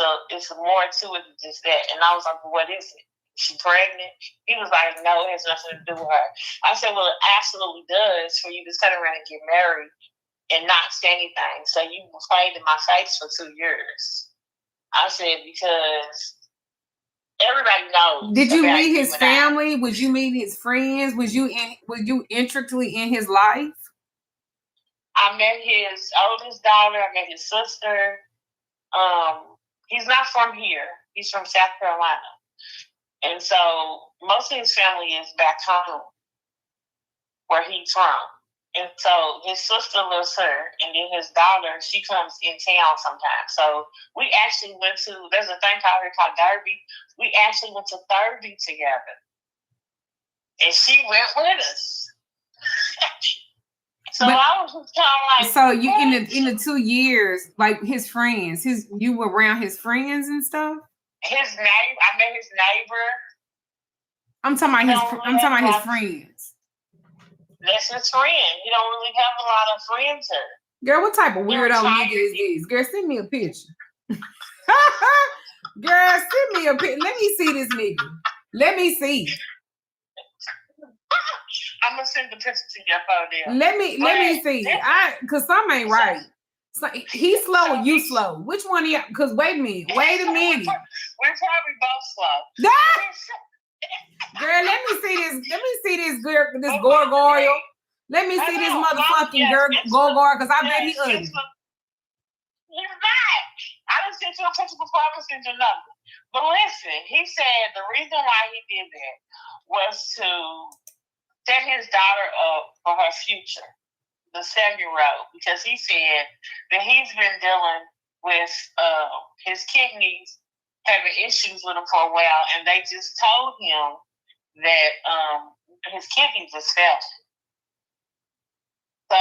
Speaker 2: more to it than just that. And I was like, well, what is it? Is she pregnant? He was like, no, it has nothing to do with her. I said, well, it absolutely does for you to turn around and get married and not say anything. So you played in my face for 2 years. I said, because everybody knows.
Speaker 1: Did you meet his family? Would you meet his friends? Was you intricately in his life?
Speaker 2: I met his oldest daughter. I met his sister. He's not from here. He's from South Carolina. And so most of his family is back home where he's from. And so his sister lives here, and then his daughter, she comes in town sometimes. So we actually went to, there's a thing out here called Derby. We actually went to Derby together. And she went with us. So I was kind of like...
Speaker 1: So you in the 2 years, like his friends, you were around his friends and stuff?
Speaker 2: His neighbor, I met his neighbor.
Speaker 1: I'm talking about his friends.
Speaker 2: That's his friend. He don't really have a lot of friends here.
Speaker 1: Girl, what type of weirdo nigga is this? Girl, send me a picture. Girl, send me a picture. Let me see this nigga. Let me see.
Speaker 2: I'm gonna send the picture to your phone there.
Speaker 1: Let me see. Cause something ain't right. So he's slow or you slow? Which one are you? Because wait a minute.
Speaker 2: We're probably both slow.
Speaker 1: Girl, let me see this. Let me see this girl, this gargoyle. Let me see this motherfucking gargoyle, because I bet he ugly.
Speaker 2: He's not. I didn't send you a picture before I sent you another. But listen, he said the reason why he did that was to set his daughter up for her future, the 7-year-old, because he said that he's been dealing with his kidneys having issues with him for a while, and they just told him that his kidneys just failed. So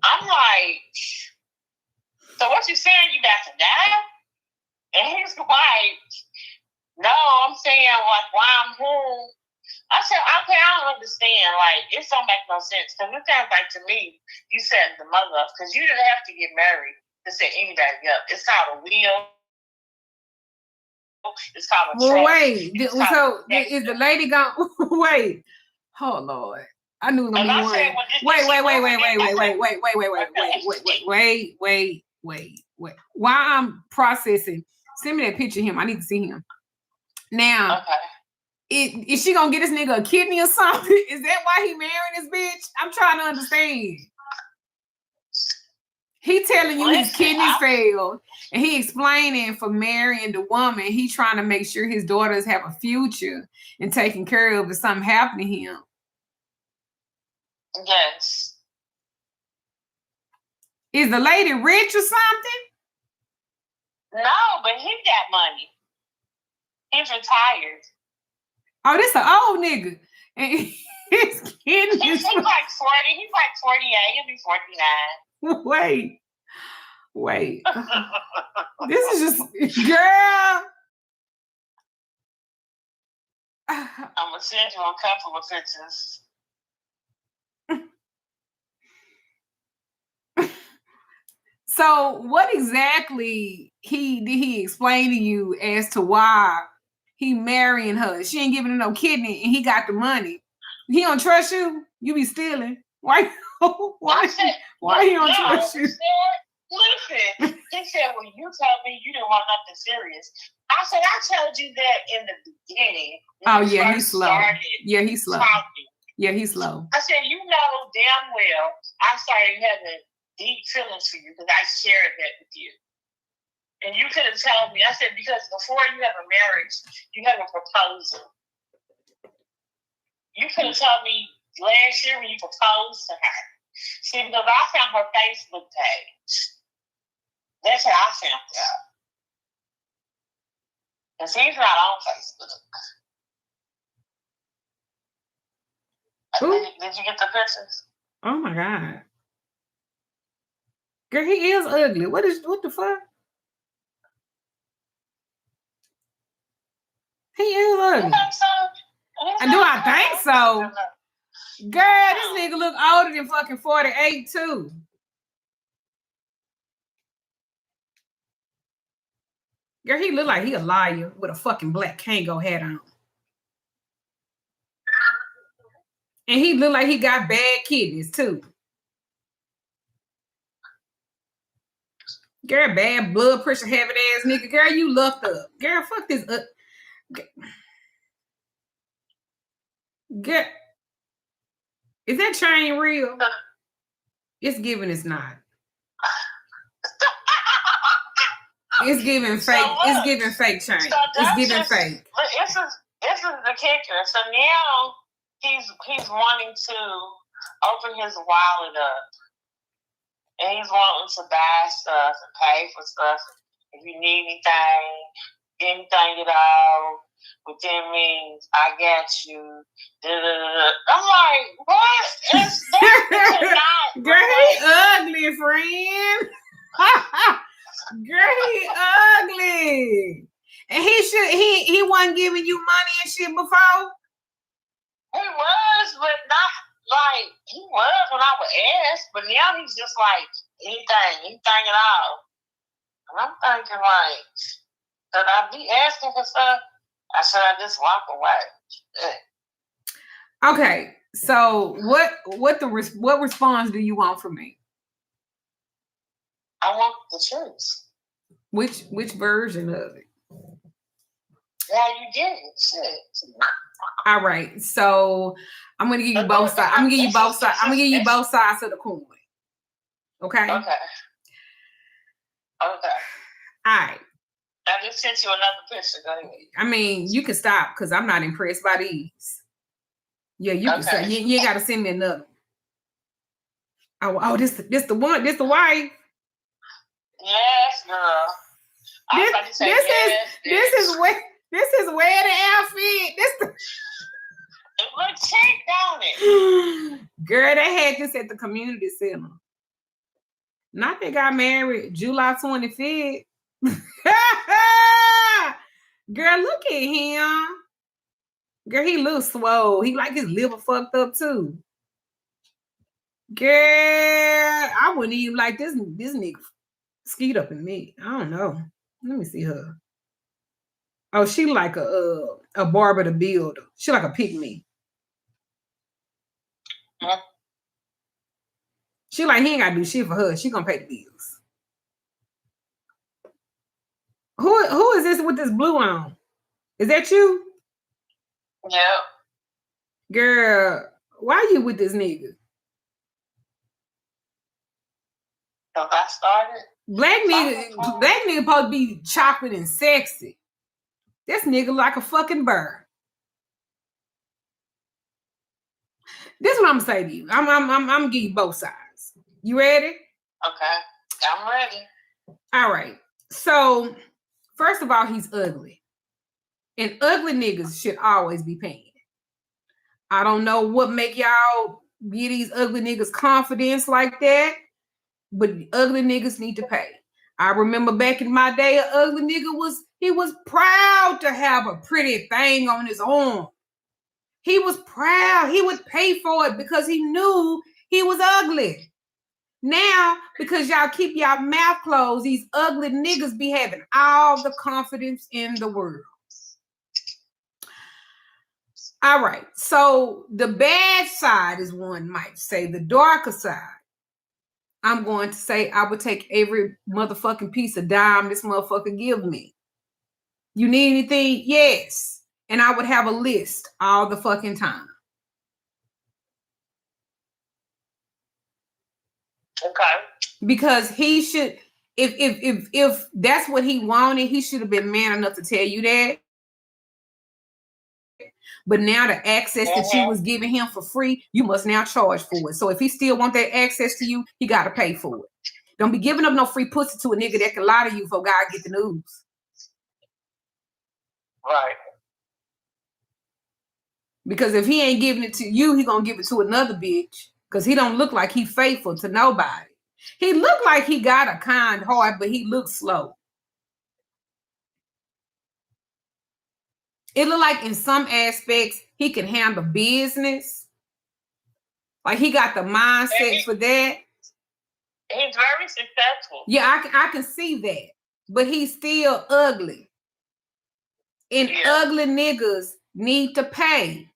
Speaker 2: I'm like, so what you saying, you about to die? And he's like, no, I'm saying, like, why I'm home. I said, okay, I don't understand. Like, it don't make no sense. Because it sounds like to me, you set the mother up. Because you didn't have to get married to set anybody up. It's called a will. It's called a trust.
Speaker 1: Well, wait. So is the lady gone? Wait. Oh, Lord. I knew it was gonna be one. Wait. While I'm processing, send me that picture of him. I need to see him. Now, is she gonna get this nigga a kidney or something? Is that why he marrying this bitch? I'm trying to understand. He telling you his kidneys failed, and he explaining for marrying the woman, he trying to make sure his daughters have a future and taken care of if something happened to him.
Speaker 2: Yes.
Speaker 1: Is the lady rich or something?
Speaker 2: No, but he got money. He's retired.
Speaker 1: Oh, this an old nigga. And his kidneys.
Speaker 2: He's like 40. He's like 48. He'll be 49.
Speaker 1: Wait. This is just, girl.
Speaker 2: I'm gonna send you a couple of pictures.
Speaker 1: So, what exactly did he explain to you as to why he marrying her? She ain't giving him no kidney, and he got the money. He don't trust you. You be stealing. Why he don't trust you?
Speaker 2: Listen, he said, well, you told me you didn't want nothing serious. I said, I told you that in the beginning.
Speaker 1: Oh, yeah, he's slow. He's slow. Yeah, he's slow.
Speaker 2: I said, you know damn well I started having deep feelings for you because I shared that with you. And you could have told me, I said, because before you have a marriage, you have a proposal. You could have told me last year when you proposed to her. See, because I found her Facebook page. That's how I found out. Because he's not on Facebook. Did you get the pictures?
Speaker 1: Oh my God. Girl, he is ugly. What the fuck? He is ugly.
Speaker 2: You think so?
Speaker 1: Do I think so? Girl, this nigga look older than fucking 48 too. Girl, he look like he a liar with a fucking black Kango hat on. And he look like he got bad kidneys too. Girl, bad blood pressure having ass nigga. Girl, you lucked up. Girl, fuck this up. Girl, is that chain real? It's giving it's not. It's giving fake. It's giving fake chain. It's giving fake.
Speaker 2: This is the kicker. So now he's wanting to open his wallet up. And he's wanting to buy stuff and pay for stuff. If you need anything at all, but then means I got you. I'm like, what? It's not.
Speaker 1: Girl, he ugly, friend. Girl, he ugly. And he wasn't giving you money and shit before?
Speaker 2: He was, but not like he was when I would ask, but now he's just like anything at all. And I'm thinking like, should I be asking for stuff? Or should I just walk away?
Speaker 1: Okay, so what response do you want from me?
Speaker 2: I want the truth.
Speaker 1: Which version of it?
Speaker 2: Yeah, you get it. Shit.
Speaker 1: All right. So I'm gonna give you both sides. I'm gonna give you both sides. I'm gonna give you both sides of the coin. Okay.
Speaker 2: Okay.
Speaker 1: All right.
Speaker 2: I just sent you another picture. Go ahead.
Speaker 1: I mean, you can stop because I'm not impressed by these. Yeah, you can say you ain't gotta send me another. Oh, this the one, this the wife.
Speaker 2: Yes, girl.
Speaker 1: This is wedding outfit.
Speaker 2: It looks cheap, don't it?
Speaker 1: Girl, they had this at the community center. Not they got married July 25th. Girl, look at him. Girl, he looks swole. He like his liver fucked up too. Girl, I wouldn't even like this nigga skeet up in me. I don't know. Let me see her. Oh, she like a barber the builder. She like a pygmy.
Speaker 2: Huh?
Speaker 1: She like he ain't gotta do shit for her. She gonna pay the bills. Who is this with this blue on? Is that you?
Speaker 2: Yeah.
Speaker 1: Girl, why you with this nigga?
Speaker 2: Because I started.
Speaker 1: Black nigga supposed to be chocolate and sexy. This nigga like a fucking bird. This is what I'm gonna say to you. I'm gonna give you both sides. You ready?
Speaker 2: Okay, I'm ready.
Speaker 1: All right. So, first of all, he's ugly. And ugly niggas should always be paying. I don't know what make y'all give these ugly niggas confidence like that, but ugly niggas need to pay. I remember back in my day, an ugly nigga was proud to have a pretty thing on his arm. He was proud. He would pay for it because he knew he was ugly. Now, because y'all keep y'all mouth closed, these ugly niggas be having all the confidence in the world. All right. So the bad side is one might say, the darker side. I'm going to say I would take every motherfucking piece of dime this motherfucker give me. You need anything? Yes. And I would have a list all the fucking time.
Speaker 2: Okay.
Speaker 1: Because he should, if that's what he wanted, he should have been man enough to tell you that. But now the access that you was giving him for free, you must now charge for it. So if he still want that access to you, he got to pay for it. Don't be giving up no free pussy to a nigga that can lie to you before God get the news.
Speaker 2: Right.
Speaker 1: Because if he ain't giving it to you, he gonna give it to another bitch. Because he don't look like he faithful to nobody. He look like he got a kind heart, but he looks slow. It look like in some aspects he can handle business. Like he got the mindset for that.
Speaker 2: He's very successful.
Speaker 1: Yeah, I can see that. But he's still ugly. And ugly niggas need to pay.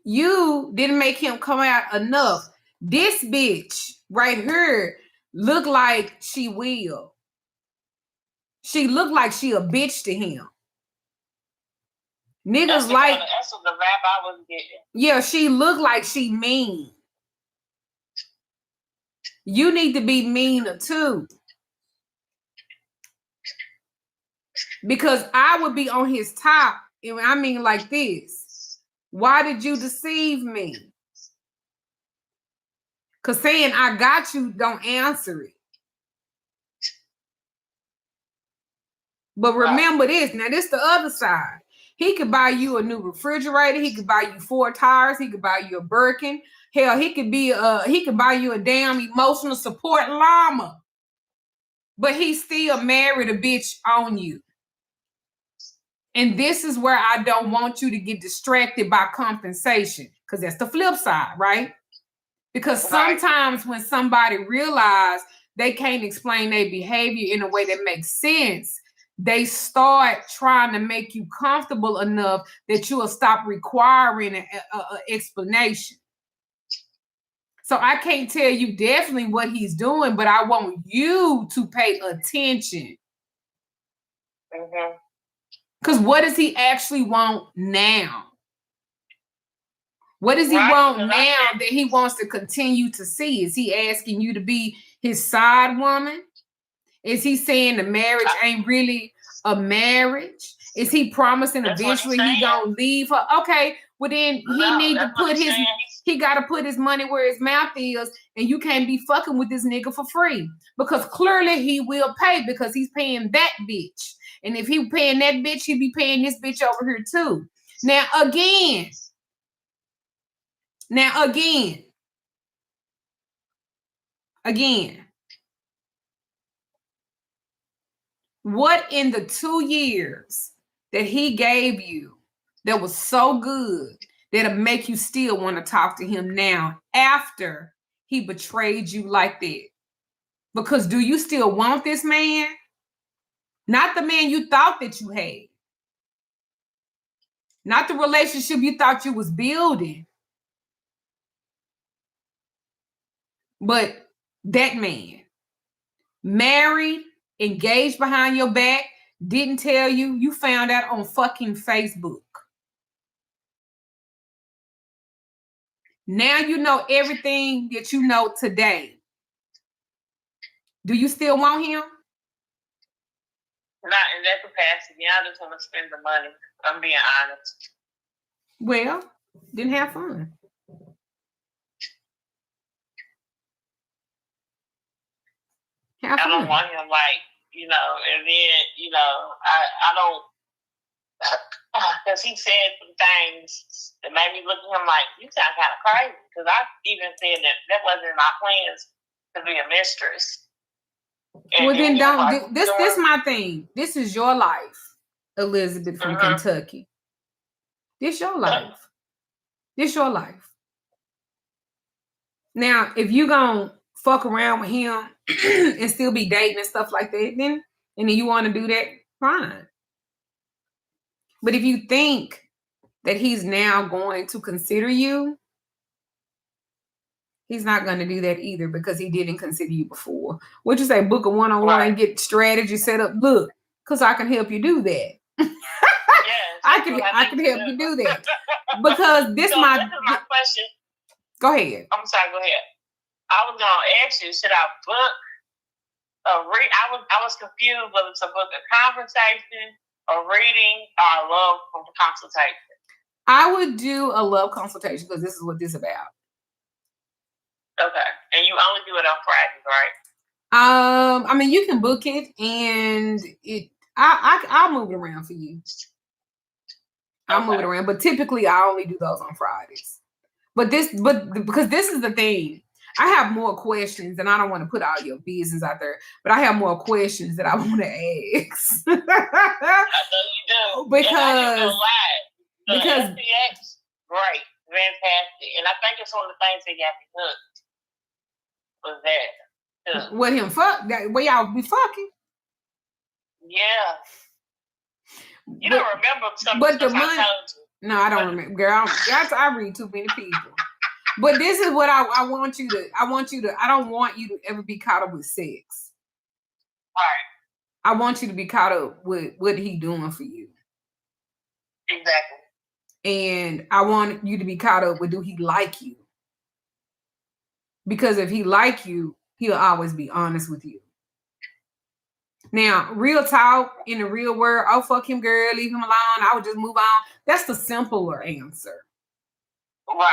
Speaker 1: You didn't make him come out enough. This bitch right here look like she will. She look like she a bitch to him. Niggas like,
Speaker 2: that's the vibe I was getting.
Speaker 1: Yeah, she look like she mean. You need to be meaner too. Because I would be on his top. And I mean like this. Why did you deceive me? Because saying I got you don't answer it. But remember this. Now, this the other side. He could buy you a new refrigerator. He could buy you 4 tires. He could buy you a Birkin. Hell, he could buy you a damn emotional support llama. But he still married a bitch on you. And this is where I don't want you to get distracted by compensation. Because that's the flip side, right? Because sometimes when somebody realize they can't explain their behavior in a way that makes sense, they start trying to make you comfortable enough that you will stop requiring an explanation. So I can't tell you definitely what he's doing, but I want you to pay attention. Because what does he actually want now? What does he want now that he wants to continue to see? Is he asking you to be his side woman? Is he saying the marriage ain't really a marriage? Is he promising eventually he gonna leave her? Okay, well then he need to put he gotta put his money where his mouth is, and you can't be fucking with this nigga for free. Because clearly he will pay because he's paying that bitch. And if he paying that bitch, he be paying this bitch over here too. Now again, what in the 2 years that he gave you that was so good that'll make you still want to talk to him now after he betrayed you like that? Because do you still want this man? Not the man you thought that you had. Not the relationship you thought you was building. But that man, married, engaged behind your back, didn't tell you, you found out on fucking Facebook. Now you know everything that you know today. Do you still want him?
Speaker 2: Not in that capacity. I just want to spend the money. I'm being honest.
Speaker 1: Well, then have fun.
Speaker 2: I don't want him and then, I don't, because he said some things that made me look at him like, you sound kind of crazy. Because I even said that wasn't in my plans to be a mistress. And
Speaker 1: well, then don't. This my thing. This is your life, Elizabeth from Kentucky. This your life. This your life. Now, if you gonna fuck around with him and still be dating and stuff like that, then you want to do that, fine. But if you think that he's now going to consider you, he's not going to do that either because he didn't consider you before. What you say, book a one-on-one and get strategy set up? Look, because I can help you do that. Yes, I can help you do that. Because this is my
Speaker 2: question.
Speaker 1: Go ahead.
Speaker 2: I'm sorry, go ahead. I was going to ask you, should I book a read? I was confused whether to book a conversation, a reading, or a love consultation.
Speaker 1: I would do a love consultation because this is what this is about.
Speaker 2: Okay. And you only do it on Fridays, right?
Speaker 1: I mean, you can book it and I'll move it around for you. I'll move it around, but typically I only do those on Fridays. But because this is the thing, I have more questions, and I don't want to put all your business out there, but I have more questions that I want to ask.
Speaker 2: I know you do. Because SPX, great, fantastic, and I think it's one of the things that got me hooked. Was that?
Speaker 1: What him fuck? Where y'all be fucking?
Speaker 2: Yeah. You don't remember something. But the money.
Speaker 1: No, I don't remember, girl. I read too many people. But this is what I want you to. I don't want you to ever be caught up with sex.
Speaker 2: All right.
Speaker 1: I want you to be caught up with what he doing for you.
Speaker 2: Exactly.
Speaker 1: And I want you to be caught up with, do he like you? Because if he like you, he'll always be honest with you. Now, real talk in the real world, oh, fuck him, girl, leave him alone, I would just move on. That's the simpler answer.
Speaker 2: Right.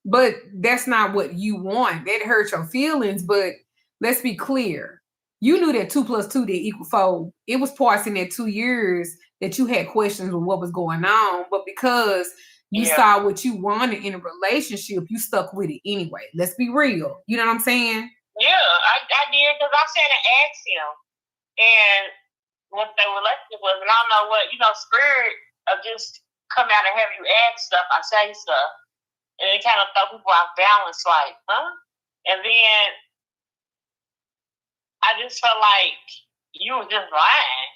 Speaker 1: But that's not what you want. That hurt your feelings, but let's be clear. You knew that 2 + 2 didn't equal 4. It was parts in that 2 years that you had questions of what was going on, but because you saw what you wanted in a relationship, you stuck with it anyway. Let's be real. You know what I'm saying?
Speaker 2: Yeah, I did, because I said and asked him. And what the relationship was, and I don't know what, spirit of just come out and have you ask stuff, I say stuff. And it kind of throw people off balance, like, huh? And then I just felt like you were just lying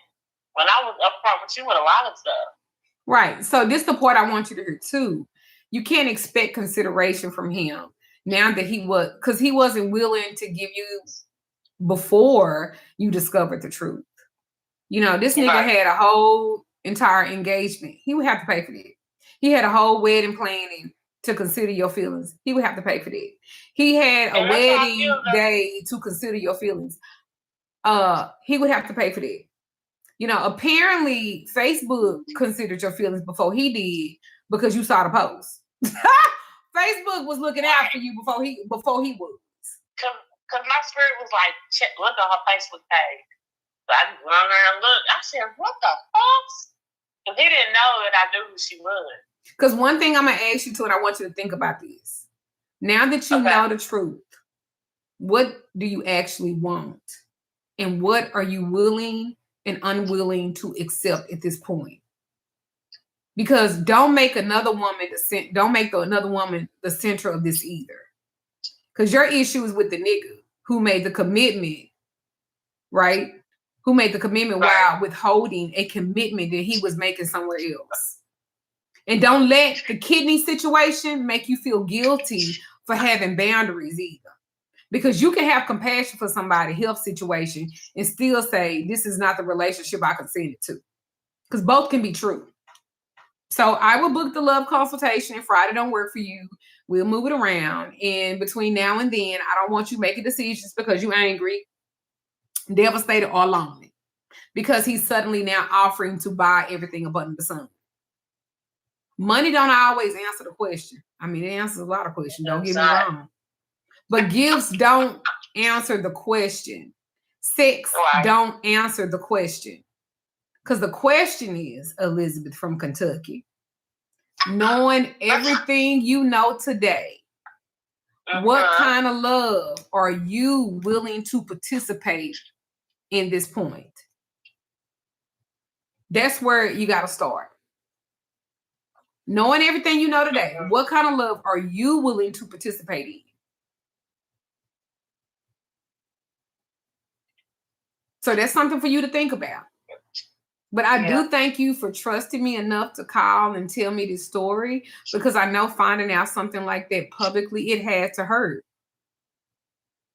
Speaker 2: when I was upfront with you with a lot of stuff.
Speaker 1: Right. So this is the part I want you to hear too. You can't expect consideration from him. Now that because he wasn't willing to give you before you discovered the truth. You know, this nigga had a whole entire engagement. He would have to pay for that. He had a whole wedding planning to consider your feelings. He would have to pay for that. He had a wedding day to consider your feelings. He would have to pay for that. You know, apparently Facebook considered your feelings before he did because you saw the post. Facebook was looking out for you before he was.
Speaker 2: Because my spirit was like, look on her Facebook page. So I went on there and looked. I said, what the fuck? Because he didn't know that I knew who she was.
Speaker 1: Because one thing I'm going to ask you to, and I want you to think about this. Now that you know the truth, what do you actually want? And what are you willing and unwilling to accept at this point? Because don't make another woman the center of this either. Because your issue is with the nigga who made the commitment, right? Who made the commitment while withholding a commitment that he was making somewhere else. And don't let the kidney situation make you feel guilty for having boundaries either. Because you can have compassion for somebody's health situation and still say, this is not the relationship I consented to. Because both can be true. So I will book the love consultation. Friday don't work for you. We'll move it around. And between now and then, I don't want you making decisions because you're angry, devastated, or lonely. Because he's suddenly now offering to buy everything up under the sun. Money don't always answer the question. I mean, it answers a lot of questions. Don't get me wrong. But gifts don't answer the question. Sex don't answer the question. Because the question is, Elizabeth from Kentucky, knowing everything you know today, what kind of love are you willing to participate in this point? That's where you got to start. Knowing everything you know today, what kind of love are you willing to participate in? So that's something for you to think about. But I do thank you for trusting me enough to call and tell me this story, because I know finding out something like that publicly, it had to hurt.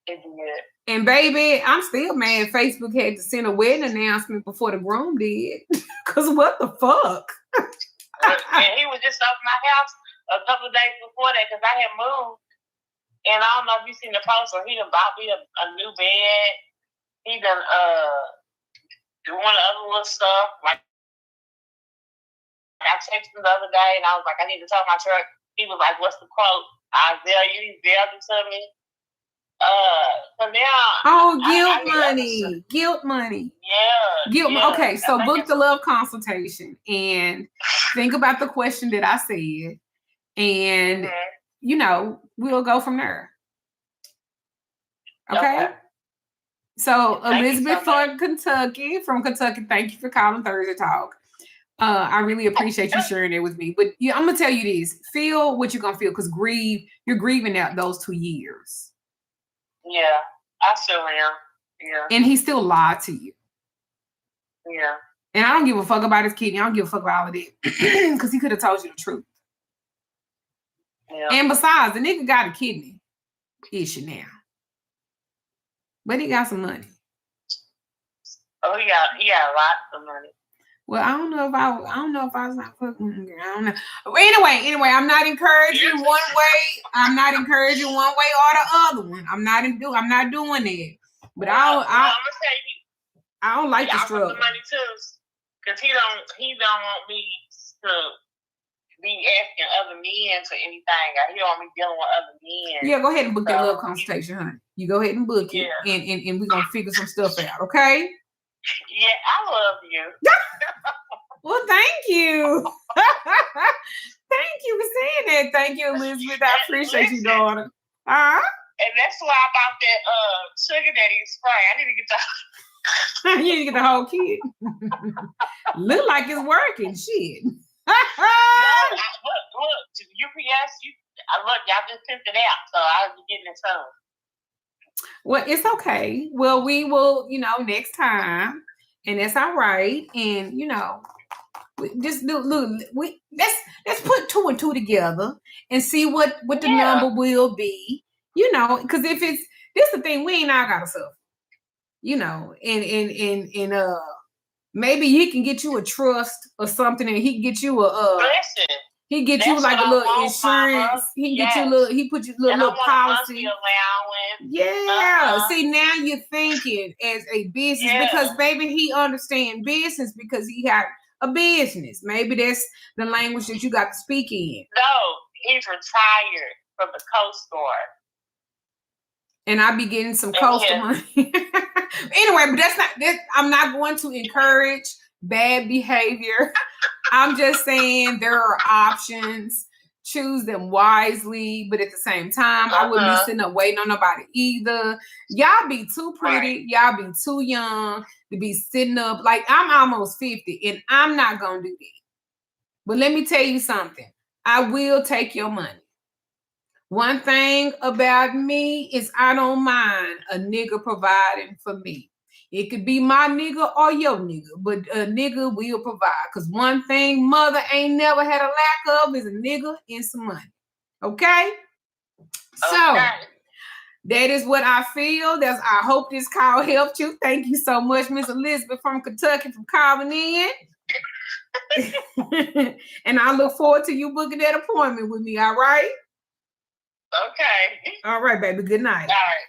Speaker 2: It did.
Speaker 1: And baby, I'm still mad Facebook had to send a wedding announcement before the groom did. Because what the fuck?
Speaker 2: And he was just up my house a couple of days before that because I had moved. And I don't know if you seen the post, or he done bought me a new bed. He done do one of the other little stuff. Like, I texted him the other day and I was like, I need to tell my truck. He was like, what's the quote? I'll tell you. He mailed it to me. So now
Speaker 1: guilt money.
Speaker 2: Yeah.
Speaker 1: Okay, so book the love consultation and think about the question that I said, and you know, we'll go from there. Okay. So Elizabeth from Kentucky, thank you for calling Thursday Talk. I really appreciate you sharing it with me. But yeah, I'm gonna tell you this: feel what you're gonna feel, because you're grieving out those 2 years.
Speaker 2: Yeah, I still am. Yeah.
Speaker 1: And he still lied to you.
Speaker 2: Yeah.
Speaker 1: And I don't give a fuck about his kidney. I don't give a fuck about all of that. Because he could have told you the truth. Yeah. And besides, the nigga got a kidney issue now. But he got some money.
Speaker 2: Oh, he got lots of money.
Speaker 1: Well, I don't know if I was not fucking. I don't know. Anyway, I'm not encouraging one way. I'm not encouraging one way or the other one. I'm not doing that. But
Speaker 2: I'm gonna tell you,
Speaker 1: I don't like the struggle.
Speaker 2: The money too, because he don't want me to be asking other men for anything. He don't want me dealing with other men.
Speaker 1: Yeah, go ahead and book that love consultation, honey. You go ahead and book it, and we're gonna figure some stuff out, okay?
Speaker 2: Yeah, I love you.
Speaker 1: Well, thank you. Thank you for saying that. Thank you, Elizabeth. I appreciate you, daughter.
Speaker 2: And that's why I bought that sugar daddy spray. I need to get
Speaker 1: you need to get the whole kid. Look like it's working. Shit.
Speaker 2: Look, UPS, y'all just sent it out, so I'll be getting it soon.
Speaker 1: Well, it's okay. Well, we will, next time, and that's all right. And Just look. Let's put 2 and 2 together and see what the number will be. You know, because if it's this the thing, we ain't all gotta suffer. You know, and maybe he can get you a trust or something, and he can get you he get you like a little insurance. Mama. He can get you a little. He put you a little policy. Yeah. See, now you're thinking as a business because baby, he understands business because he got a business. Maybe that's the language that you got to speak in.
Speaker 2: No, he's retired from the Coast Guard.
Speaker 1: And I be getting some coastal money. Anyway, but I'm not going to encourage bad behavior. I'm just saying there are options. Choose them wisely, but at the same time, I wouldn't be sitting up waiting on nobody either. Y'all be too pretty. Y'all be too young to be sitting up. Like, I'm almost 50, and I'm not going to do that. But let me tell you something. I will take your money. One thing about me is I don't mind a nigga providing for me. It could be my nigga or your nigga, but a nigga will provide. Because one thing mother ain't never had a lack of is a nigga and some money. Okay? So, that is what I feel. I hope this call helped you. Thank you so much, Miss Elizabeth from Kentucky, for calling in. And I look forward to you booking that appointment with me, all right?
Speaker 2: Okay.
Speaker 1: All right, baby. Good night.
Speaker 2: All right.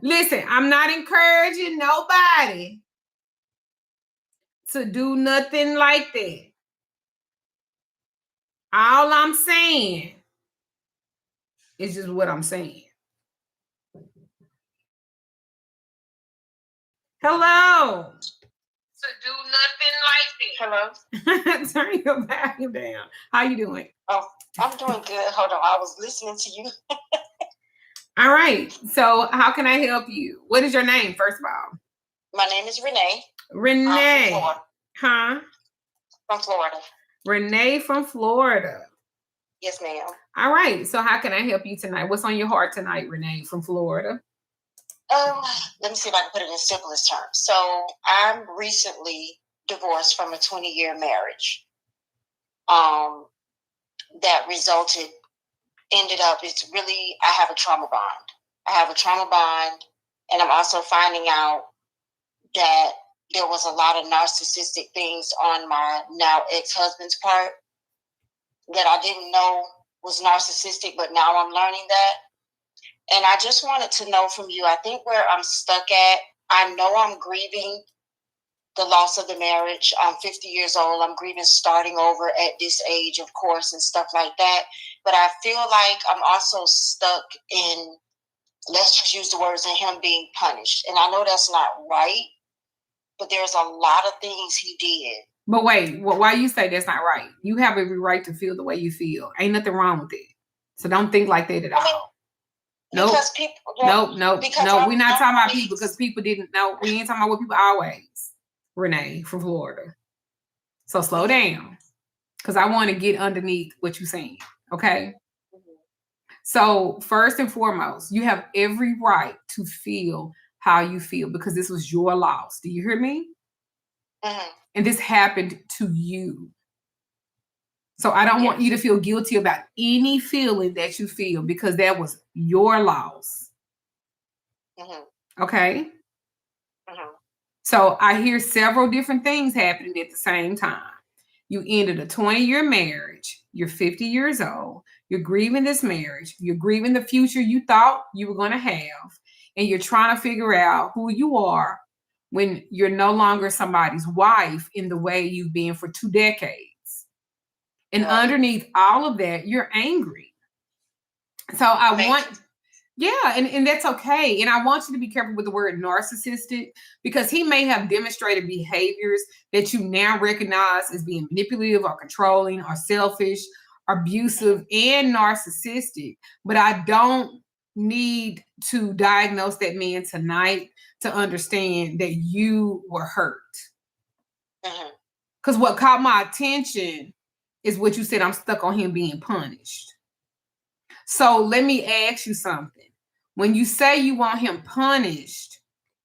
Speaker 1: Listen, I'm not encouraging nobody to do nothing like that. All I'm saying is just what I'm saying. Hello.
Speaker 2: To do nothing like that.
Speaker 1: Hello. Turn your volume down. How you doing?
Speaker 4: Oh, I'm doing good. Hold on. I was listening to you.
Speaker 1: All right. So how can I help you? What is your name, first of all?
Speaker 4: My name is Renee.
Speaker 1: Renee.
Speaker 4: From Florida.
Speaker 1: Huh?
Speaker 4: From Florida.
Speaker 1: Renee from Florida.
Speaker 4: Yes, ma'am.
Speaker 1: All right. So how can I help you tonight? What's on your heart tonight, Renee from Florida?
Speaker 4: Let me see if I can put it in simplest terms. So I'm recently divorced from a 20-year marriage. That ended up, I have a trauma bond. And I'm also finding out that there was a lot of narcissistic things on my now ex-husband's part that I didn't know was narcissistic, but now I'm learning that. And I just wanted to know from you, I think where I'm stuck at, I know I'm grieving the loss of the marriage. I'm 50 years old. I'm grieving starting over at this age, of course, and stuff like that. But I feel like I'm also stuck in, let's just use the words, in him being punished. And I know that's not right, but there's a lot of things he did.
Speaker 1: But wait, why you say that's not right? You have every right to feel the way you feel. Ain't nothing wrong with it. So don't think like that at all. Nope.
Speaker 4: Because people,
Speaker 1: nope. We're not talking about people because people didn't know. We ain't talking about what people always. Renee from Florida. So slow down because I want to get underneath what you're saying. Okay. Mm-hmm. So first and foremost, you have every right to feel how you feel because this was your loss. Do you hear me? Mm-hmm. And this happened to you. So I don't want you to feel guilty about any feeling that you feel because that was your loss. Mm-hmm. Okay? Mm-hmm. So I hear several different things happening at the same time. You ended a 20-year marriage. You're 50 years old. You're grieving this marriage. You're grieving the future you thought you were going to have. And you're trying to figure out who you are when you're no longer somebody's wife in the way you've been for 2 decades. And underneath all of that, you're angry. So and that's okay. And I want you to be careful with the word narcissistic because he may have demonstrated behaviors that you now recognize as being manipulative or controlling or selfish, abusive, and narcissistic. But I don't need to diagnose that man tonight to understand that you were hurt. Because what caught my attention is what you said, I'm stuck on him being punished. So let me ask you something. When you say you want him punished,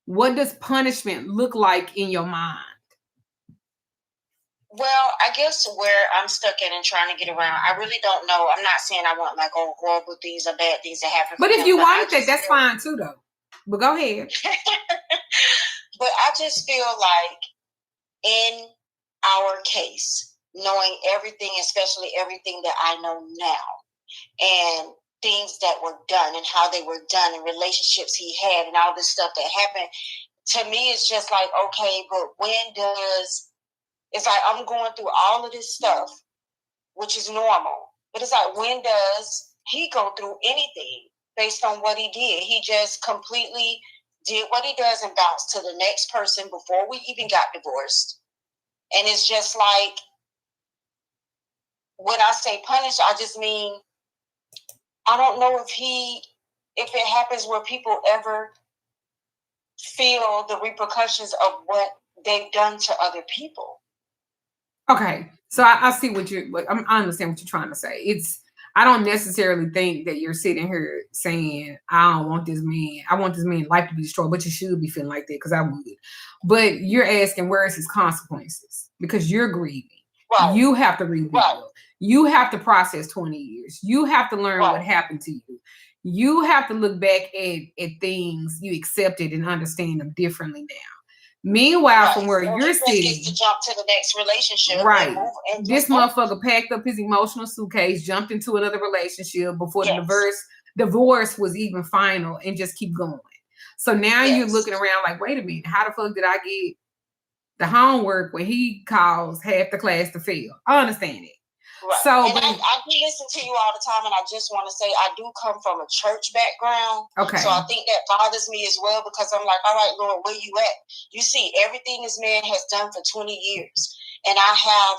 Speaker 1: what does punishment look like in your mind?
Speaker 4: Well, I guess where I'm stuck at and trying to get around, I really don't know. I'm not saying I want like horrible things or bad things to happen.
Speaker 1: But if you want that, that's fine too, though. But go ahead.
Speaker 4: But I just feel like in our case, knowing everything, especially everything that I know now, and things that were done and how they were done and relationships he had and all this stuff that happened, to me, it's just like, okay, but when does, it's like I'm going through all of this stuff, which is normal. But it's like, when does he go through anything based on what he did? He just completely did what he does and bounced to the next person before we even got divorced. And it's just like, when I say punish, I just mean, I don't know if it happens where people ever feel the repercussions of what they've done to other people.
Speaker 1: Okay, so I see I understand what you're trying to say. I don't necessarily think that you're sitting here saying, I don't want this man. I want this man's life to be destroyed, but you should be feeling like that because I would. But you're asking, where is his consequences? Because you're grieving. Right. You have to rebuild. Right. You have to process 20 years. You have to learn what happened to you. You have to look back at things you accepted and understand them differently now. Meanwhile, from where you're sitting,
Speaker 4: to jump to the next relationship,
Speaker 1: right? This motherfucker packed up his emotional suitcase, jumped into another relationship before the divorce was even final, and just keep going. So now you're looking around like, wait a minute, how the fuck did I get the homework when he calls half the class to fail? I understand it.
Speaker 4: Right. So, and I do listen to you all the time, and I just want to say I do come from a church background. Okay. So I think that bothers me as well, because I'm like, all right, Lord, where you at? You see everything this man has done for 20 years, and I have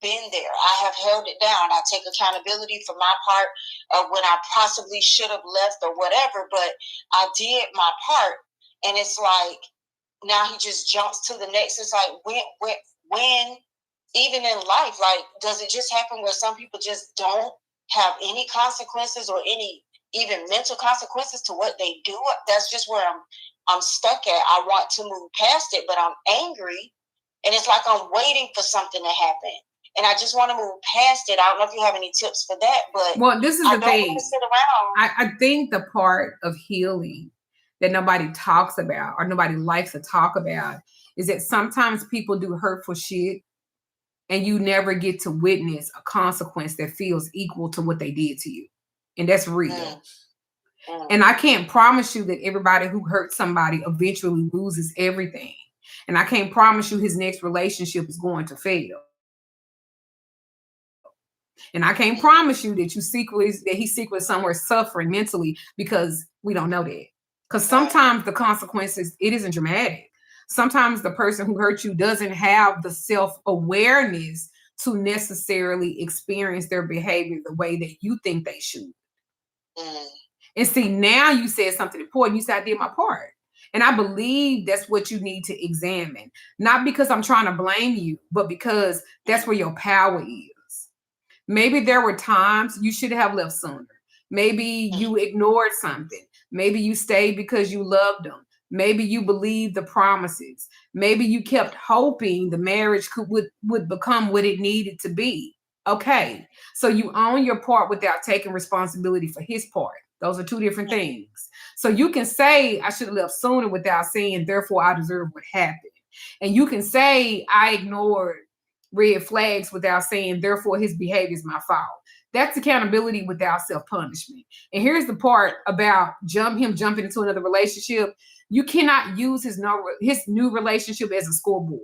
Speaker 4: been there. I have held it down. I take accountability for my part of when I possibly should have left or whatever, but I did my part. And it's like, now he just jumps to the next. It's like, when even in life, like, does it just happen where some people just don't have any consequences or any even mental consequences to what they do? That's just where I'm stuck at. I want to move past it, but I'm angry, and it's like I'm waiting for something to happen, and I just want to move past it. I don't know if you have any tips for that, but
Speaker 1: well, this is the thing.
Speaker 4: Want to sit around.
Speaker 1: I think the part of healing that nobody talks about or nobody likes to talk about is that sometimes people do hurtful shit, and you never get to witness a consequence that feels equal to what they did to you. And that's real. And I can't promise you that everybody who hurts somebody eventually loses everything. And I can't promise you his next relationship is going to fail. And I can't promise you that he's secretly somewhere suffering mentally, because we don't know that. Because sometimes the consequences, it isn't dramatic. Sometimes the person who hurt you doesn't have the self-awareness to necessarily experience their behavior the way that you think they should. And see, now you said something important. You said, I did my part. And I believe that's what you need to examine. Not because I'm trying to blame you, but because that's where your power is. Maybe there were times you should have left sooner. Maybe you ignored something. Maybe you stayed because you loved them. Maybe you believed the promises. Maybe you kept hoping the marriage would become what it needed to be. Okay, so you own your part without taking responsibility for his part. Those are two different things. So you can say, I should have left sooner, without saying, therefore I deserve what happened. And you can say, I ignored red flags, without saying, therefore his behavior is my fault. That's accountability without self-punishment. And here's the part about him jumping into another relationship. You cannot use his new relationship as a scoreboard.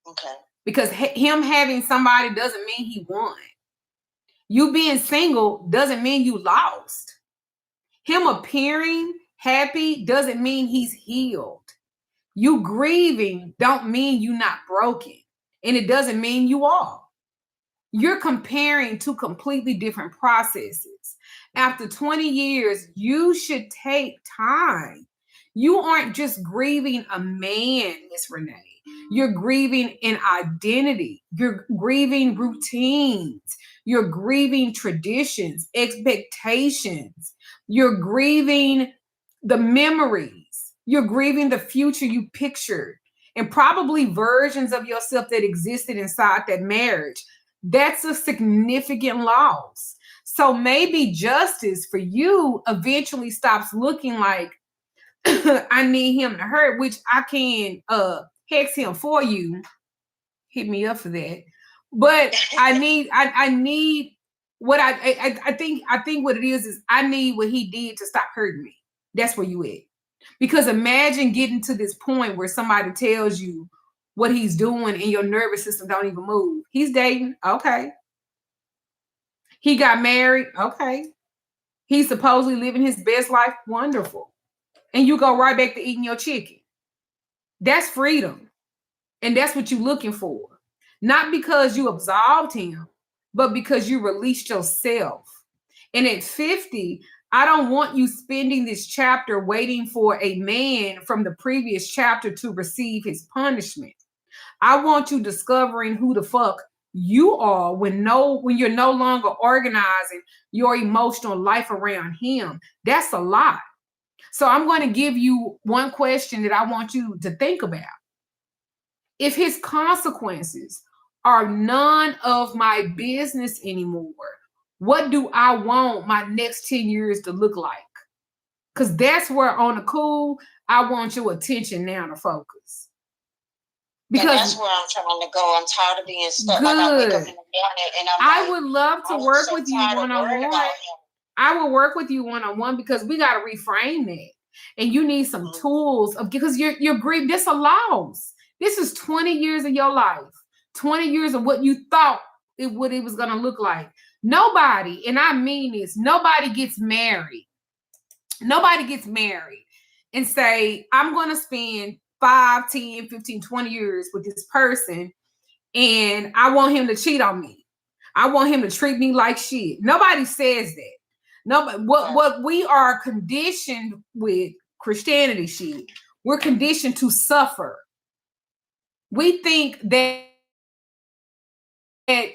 Speaker 4: Okay.
Speaker 1: Because him having somebody doesn't mean he won. You being single doesn't mean you lost. Him appearing happy doesn't mean he's healed. You grieving don't mean you're not broken. And it doesn't mean you are. You're comparing two completely different processes. After 20 years, you should take time. You aren't just grieving a man, Miss Renee. You're grieving an identity. You're grieving routines. You're grieving traditions, expectations. You're grieving the memories. You're grieving the future you pictured. and probably versions of yourself that existed inside that marriage. That's a significant loss. So maybe justice for you eventually stops looking like I need him to hurt, which I can hex him for you. Hit me up for that. But I need what I think what it is I need what he did to stop hurting me. That's where you at. Because imagine getting to this point where somebody tells you what he's doing and your nervous system don't even move. He's dating, okay. He got married, okay. He's supposedly living his best life, wonderful. And you go right back to eating your chicken. That's freedom. And that's what you're looking for. Not because you absolved him, but because you released yourself. And at 50, I don't want you spending this chapter waiting for a man from the previous chapter to receive his punishment. I want you discovering who the fuck you are when you're no longer organizing your emotional life around him. That's a lot. So I'm going to give you one question that I want you to think about. If his consequences are none of my business anymore, what do I want my next 10 years to look like? Because that's where on the cool, I want your attention now to focus.
Speaker 4: Because and that's where I'm trying to go. I'm tired of being stuck. Good. Like I wake up in the morning and
Speaker 1: I would love to work with you one-on-one. I will work with you one-on-one because we got to reframe that. And you need some tools because you're grieved. This is a loss. This is 20 years of your life, 20 years of what you thought what it was going to look like. Nobody, and I mean this, nobody gets married. Nobody gets married and say, I'm going to spend 5, 10, 15, 20 years with this person and I want him to cheat on me. I want him to treat me like shit. Nobody says that. Nobody, what we are conditioned with Christianity shit, we're conditioned to suffer. We think that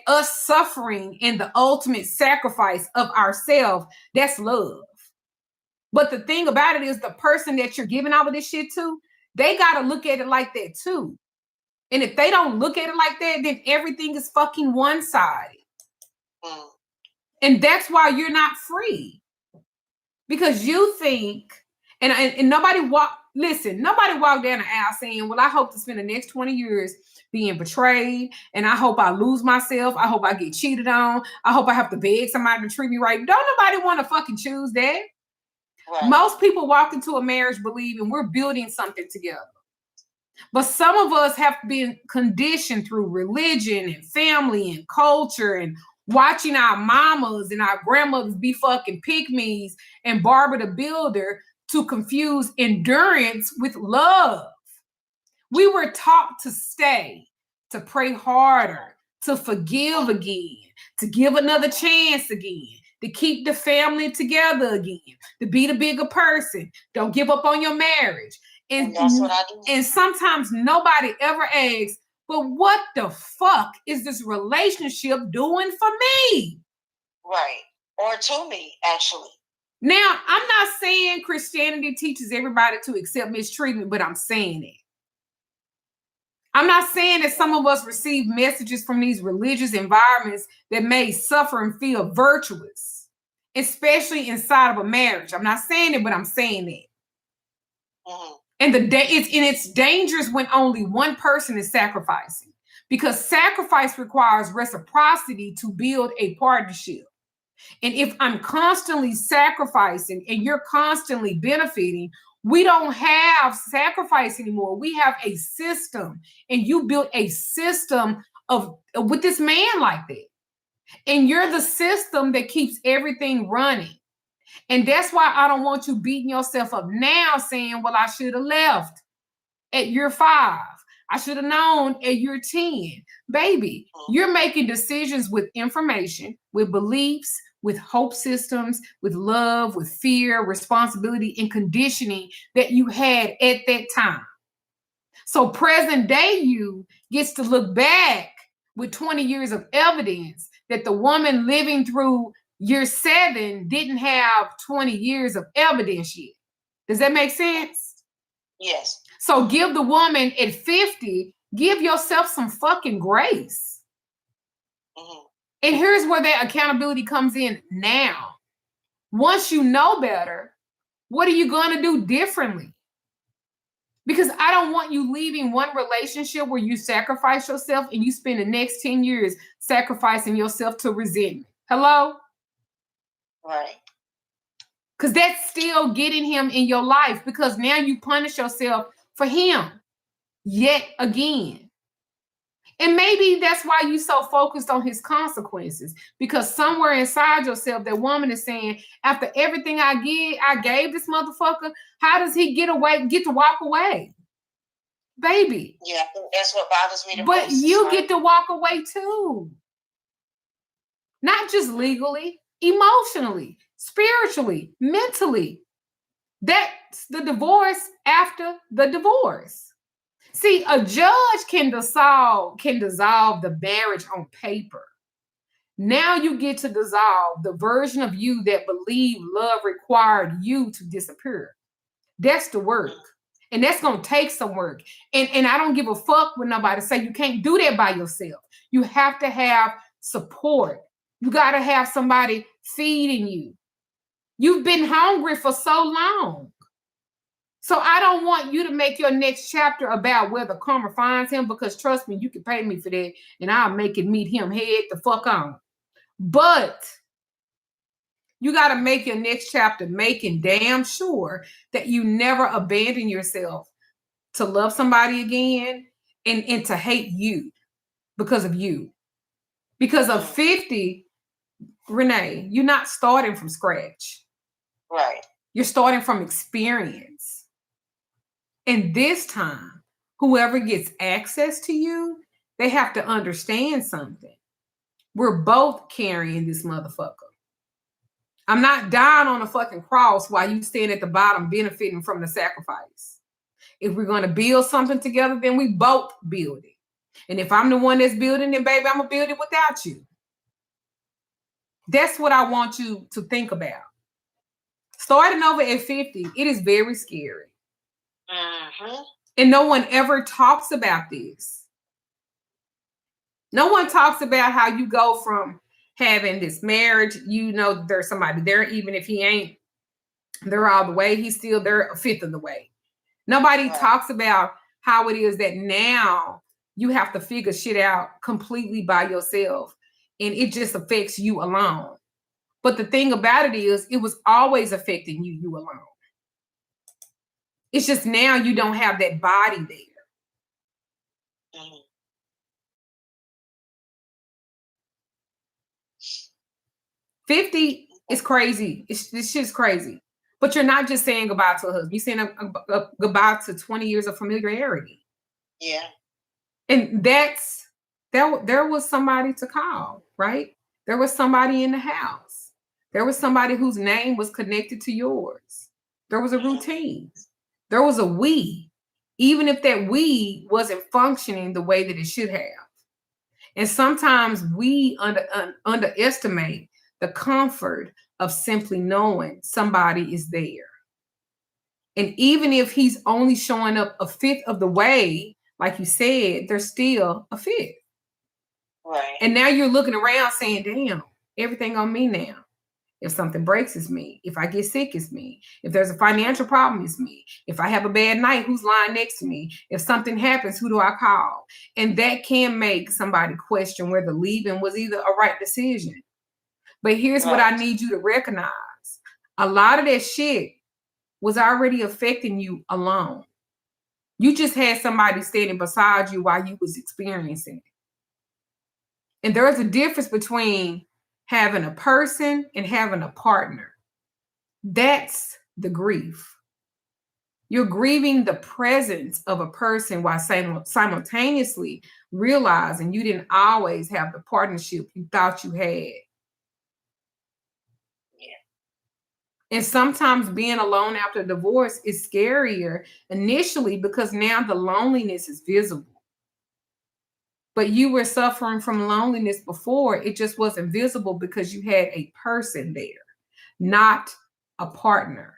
Speaker 1: us suffering and the ultimate sacrifice of ourselves, that's love. But the thing about it is the person that you're giving all of this shit to, they got to look at it like that too. And if they don't look at it like that, then everything is fucking one-sided. And that's why you're not free. Because you think, and nobody nobody walked down the aisle saying, well, I hope to spend the next 20 years being betrayed. And I hope I lose myself. I hope I get cheated on. I hope I have to beg somebody to treat me right. Don't nobody want to fucking choose that. Right. Most people walk into a marriage believing we're building something together. But some of us have been conditioned through religion and family and culture and watching our mamas and our grandmothers be fucking pygmies and Barbara the Builder to confuse endurance with love. We were taught to stay, to pray harder, to forgive again, to give another chance again, to keep the family together again, to be the bigger person. Don't give up on your marriage. And that's what I do. And sometimes nobody ever asks, but what the fuck is this relationship doing for me?
Speaker 4: Right. Or to me, actually.
Speaker 1: Now, I'm not saying Christianity teaches everybody to accept mistreatment, but I'm saying it. I'm not saying that some of us receive messages from these religious environments that may suffer and feel virtuous, especially inside of a marriage. I'm not saying it, but I'm saying it. Mm-hmm. And it's dangerous when only one person is sacrificing, because sacrifice requires reciprocity to build a partnership. And if I'm constantly sacrificing and you're constantly benefiting, we don't have sacrifice anymore. We have a system, and you built a system with this man like that. And you're the system that keeps everything running. And that's why I don't want you beating yourself up now saying, well, I should have left at year 5. I should have known at year 10. Baby, you're making decisions with information, with beliefs, with hope systems, with love, with fear, responsibility, and conditioning that you had at that time. So present day you gets to look back with 20 years of evidence that the woman living through year 7 didn't have 20 years of evidence yet. Does that make sense?
Speaker 4: Yes.
Speaker 1: So give the woman at 50, give yourself some fucking grace.
Speaker 4: Mm-hmm.
Speaker 1: And here's where that accountability comes in now. Once you know better, what are you going to do differently? Because I don't want you leaving one relationship where you sacrifice yourself and you spend the next 10 years sacrificing yourself to resentment. Hello?
Speaker 4: Right.
Speaker 1: Because that's still getting him in your life, because now you punish yourself for him yet again. And maybe that's why you're so focused on his consequences, because somewhere inside yourself, that woman is saying, after everything I gave this motherfucker, how does he get to walk away? Baby.
Speaker 4: Yeah, I think that's what bothers me the
Speaker 1: But
Speaker 4: most.
Speaker 1: you get to walk away too. Not just legally, emotionally, spiritually, mentally. That's the divorce after the divorce. See, a judge can dissolve the marriage on paper. Now you get to dissolve the version of you that believed love required you to disappear. That's the work. And that's going to take some work. And I don't give a fuck when nobody say you can't do that by yourself. You have to have support. You got to have somebody feeding you. You've been hungry for so long. So I don't want you to make your next chapter about whether karma finds him, because trust me, you can pay me for that and I'll make it meet him head the fuck on. But you got to make your next chapter making damn sure that you never abandon yourself to love somebody again and to hate you because of you. Because of 50, Renee, you're not starting from scratch.
Speaker 4: Right.
Speaker 1: You're starting from experience. And this time, whoever gets access to you, they have to understand something. We're both carrying this motherfucker. I'm not dying on a fucking cross while you stand at the bottom benefiting from the sacrifice. If we're going to build something together, then we both build it. And if I'm the one that's building it, baby, I'm going to build it without you. That's what I want you to think about. Starting over at 50, it is very scary.
Speaker 4: Mm-hmm.
Speaker 1: And no one ever talks about this. No one talks about how you go from having this marriage, you know, there's somebody there, even if he ain't there all the way, he's still there a fifth of the way. Nobody talks about how it is that now you have to figure shit out completely by yourself, and it just affects you alone. But the thing about it is, it was always affecting you alone. It's just now you don't have that body there.
Speaker 4: Mm-hmm.
Speaker 1: 50 is crazy. This shit's crazy. But you're not just saying goodbye to a husband. You're saying a goodbye to 20 years of familiarity.
Speaker 4: Yeah.
Speaker 1: And there was somebody to call, right? There was somebody in the house. There was somebody whose name was connected to yours. There was a routine. There was a we, even if that we wasn't functioning the way that it should have. And sometimes we underestimate the comfort of simply knowing somebody is there. And even if he's only showing up a fifth of the way, like you said, there's still a fifth.
Speaker 4: Right.
Speaker 1: And now you're looking around saying, damn, everything on me now. If something breaks, it's me. If I get sick, it's me. If there's a financial problem, it's me. If I have a bad night, who's lying next to me? If something happens, who do I call? And that can make somebody question whether leaving was either a right decision. But here's what I need you to recognize. A lot of that shit was already affecting you alone. You just had somebody standing beside you while you was experiencing it. And there's a difference between having a person and having a partner. That's the grief. You're grieving the presence of a person while simultaneously realizing you didn't always have the partnership you thought you had. And sometimes being alone after divorce is scarier initially because now the loneliness is visible. But you were suffering from loneliness before. It just wasn't visible because you had a person there, not a partner.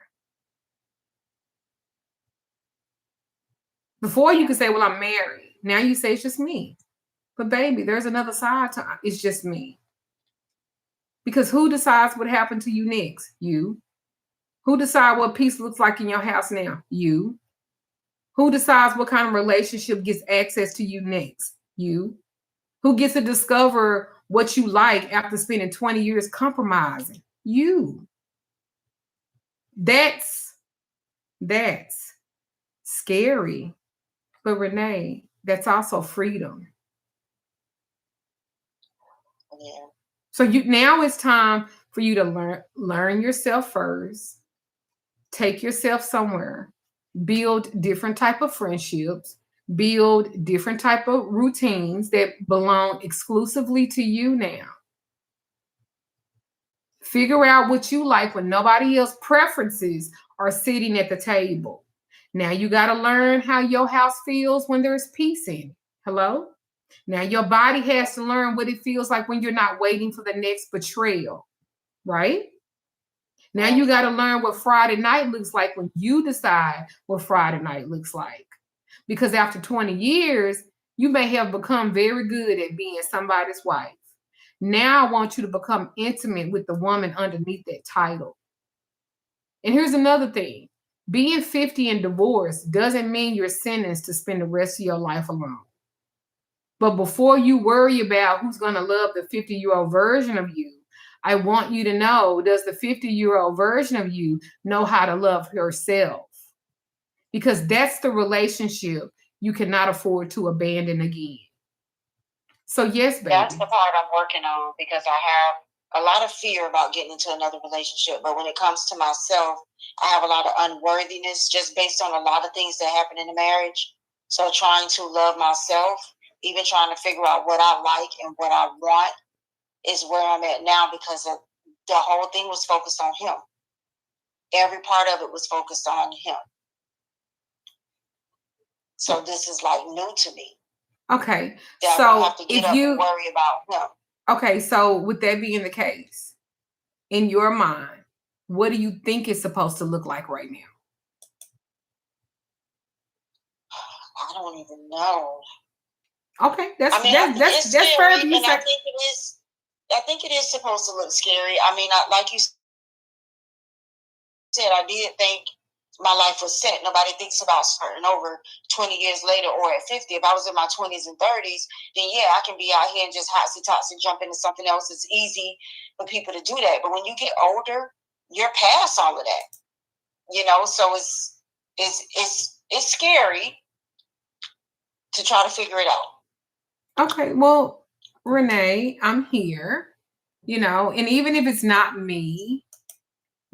Speaker 1: Before you could say, well, I'm married. Now you say it's just me. But baby, there's another side to it's just me. Because who decides what happened to you next? You. Who decides what peace looks like in your house now? You. Who decides what kind of relationship gets access to you next? You. Who gets to discover what you like after spending 20 years compromising? You. That's scary. But Renee, that's also freedom.
Speaker 4: Yeah.
Speaker 1: So now it's time for you to learn yourself first. Take yourself somewhere. Build different type of friendships. Build different type of routines that belong exclusively to you now. Figure out what you like when nobody else's preferences are sitting at the table. Now you got to learn how your house feels when there's peace in it. Hello? Now your body has to learn what it feels like when you're not waiting for the next betrayal, right? Now you got to learn what Friday night looks like when you decide what Friday night looks like. Because after 20 years, you may have become very good at being somebody's wife. Now I want you to become intimate with the woman underneath that title. And here's another thing. Being 50 and divorced doesn't mean you're sentenced to spend the rest of your life alone. But before you worry about who's going to love the 50-year-old version of you, I want you to know, does the 50-year-old version of you know how to love herself? Because that's the relationship you cannot afford to abandon again. So yes, baby.
Speaker 4: That's the part I'm working on, because I have a lot of fear about getting into another relationship. But when it comes to myself, I have a lot of unworthiness just based on a lot of things that happen in the marriage. So trying to love myself, even trying to figure out what I like and what I want, is where I'm at now, because the whole thing was focused on him. Every part of it was focused on him. So this is like new to me.
Speaker 1: Okay.
Speaker 4: That
Speaker 1: So
Speaker 4: I don't have to get
Speaker 1: if
Speaker 4: up
Speaker 1: you
Speaker 4: and worry about him.
Speaker 1: Okay, so with that being the case, in your mind, what do you think it's supposed to look like right now?
Speaker 4: I don't even know.
Speaker 1: Okay, that's
Speaker 4: I mean,
Speaker 1: that's
Speaker 4: scary,
Speaker 1: fair. You
Speaker 4: and
Speaker 1: say,
Speaker 4: I think it is supposed to look scary. I mean, like you said, I did think my life was set. Nobody thinks about starting over 20 years later or at 50. If I was in my 20s and 30s, then yeah, I can be out here and just hotsy-totsy jump into something else. It's easy for people to do that. But when you get older, you're past all of that. You know, so it's scary to try to figure it out.
Speaker 1: okay, well, Renee, I'm here, and even if it's not me,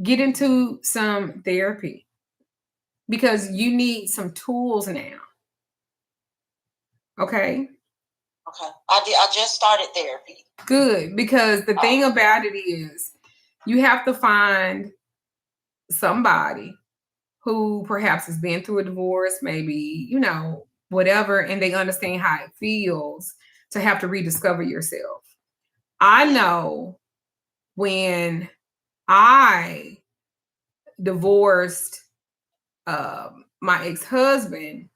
Speaker 1: get into some therapy because you need some tools now. Okay?
Speaker 4: Okay. I just started therapy.
Speaker 1: Good, because the thing about it is you have to find somebody who perhaps has been through a divorce, maybe, whatever, and they understand how it feels to have to rediscover yourself. I know when I divorced my ex-husband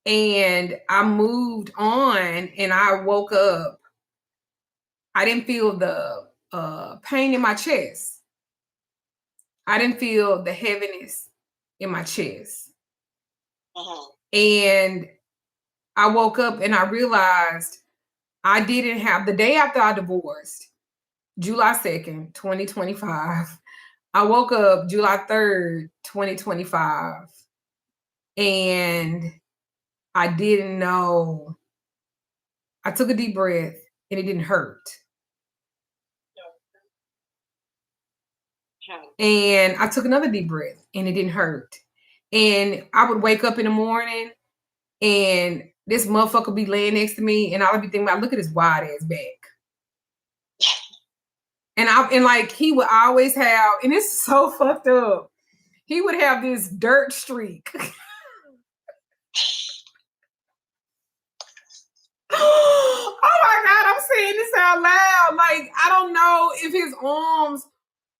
Speaker 1: and I moved on and I woke up, I didn't feel the pain in my chest. I didn't feel the heaviness in my chest. And I woke up and I realized I didn't have, the day after I divorced, July 2nd, 2025, I woke up July 3rd, 2025, and I didn't know. I took a deep breath and it didn't hurt. And I took another deep breath and it didn't hurt. And I would wake up in the morning and this motherfucker be laying next to me and I would be thinking about, look at his wide ass back. And like he would always have, and it's so fucked up, he would have this dirt streak. Oh my God, I'm saying this out loud. Like, I don't know if his arms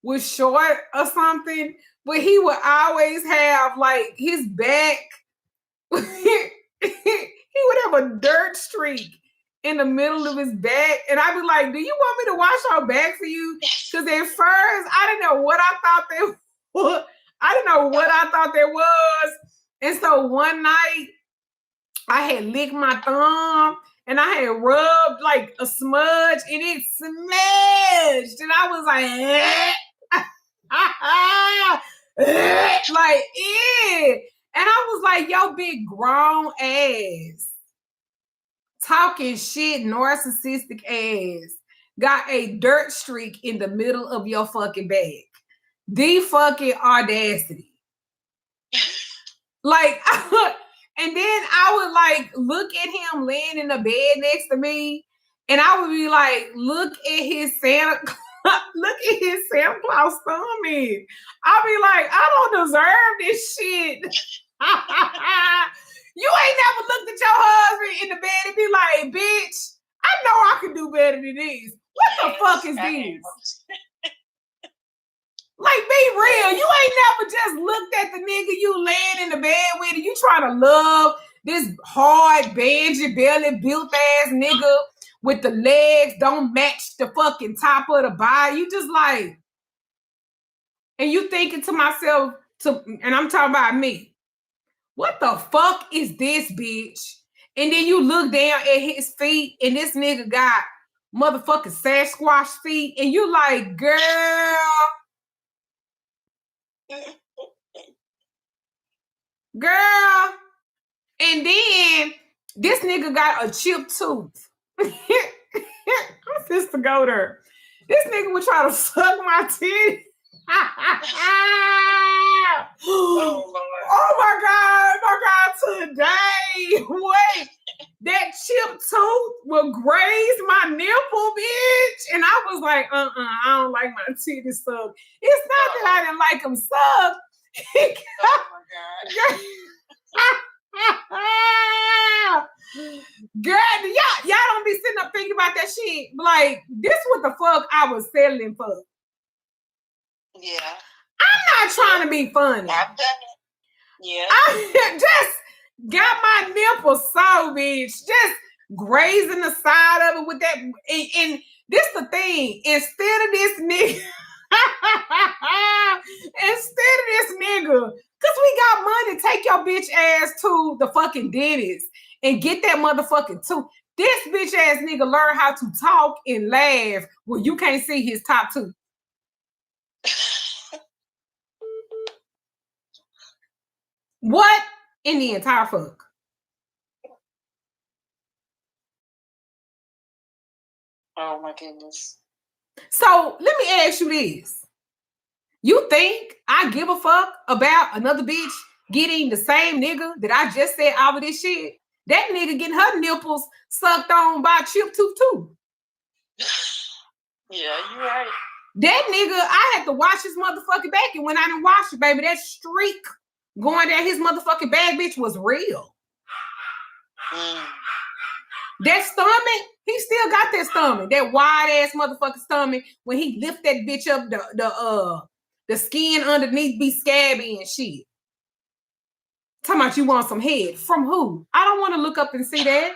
Speaker 1: was short or something, but he would always have like his back he would have a dirt streak in the middle of his back. And I'd be like, do you want me to wash your back for you? Because at first, I didn't know what I thought they was. I didn't know what I thought there was. And so one night, I had licked my thumb and I had rubbed like a smudge and it smudged. And I was like, like, eh. And I was like, yo, big grown ass, talking shit, narcissistic ass, got a dirt streak in the middle of your fucking back. The fucking audacity. Like, and then I would like look at him laying in the bed next to me, and I would be like, look at his Santa Claus stomach. I'll be like, I don't deserve this shit. You ain't never looked at your husband in the bed and be like, bitch, I know I can do better than this. What the fuck is this? Like, be real. You ain't never just looked at the nigga you laying in the bed with and you trying to love this hard, bangy belly, built ass nigga with the legs don't match the fucking top of the body. You just like, and you thinking to myself, and I'm talking about me, what the fuck is this, bitch? And then you look down at his feet and this nigga got motherfucking Sasquatch feet and you like, girl, girl. And then this nigga got a chipped tooth. I'm just to go there. This nigga would try to suck my teeth. Oh my God, today. Wait, that chipped tooth will graze my nipple, bitch. And I was like, I don't like my titties sucked. It's not that I didn't like them sucked.
Speaker 3: Oh my God.
Speaker 1: Girl, y'all don't be sitting up thinking about that shit. Like, this what the fuck I was settling for.
Speaker 4: Yeah.
Speaker 1: I'm not trying to be funny.
Speaker 4: I've done it.
Speaker 3: Yeah.
Speaker 1: I just got my nipples so, bitch. Just grazing the side of it with that. And this the thing. Instead of this nigga, because we got money, take your bitch ass to the fucking dentist and get that motherfucking tooth. This bitch ass nigga learn how to talk and laugh when you can't see his top tooth. What in the entire fuck?
Speaker 3: Oh my goodness.
Speaker 1: So let me ask you this. You think I give a fuck about another bitch getting the same nigga that I just said all of this shit? That nigga getting her nipples sucked on by Chip Tooth too.
Speaker 3: Yeah, you're right.
Speaker 1: That nigga, I had to wash his motherfucking back, and when I didn't wash it, baby, that streak going down his motherfucking back, bitch, was real. That stomach, he still got that stomach, that wide ass motherfucking stomach. When he lift that bitch up, the skin underneath be scabby and shit. Talking about you want some head from who? I don't want to look up and see that.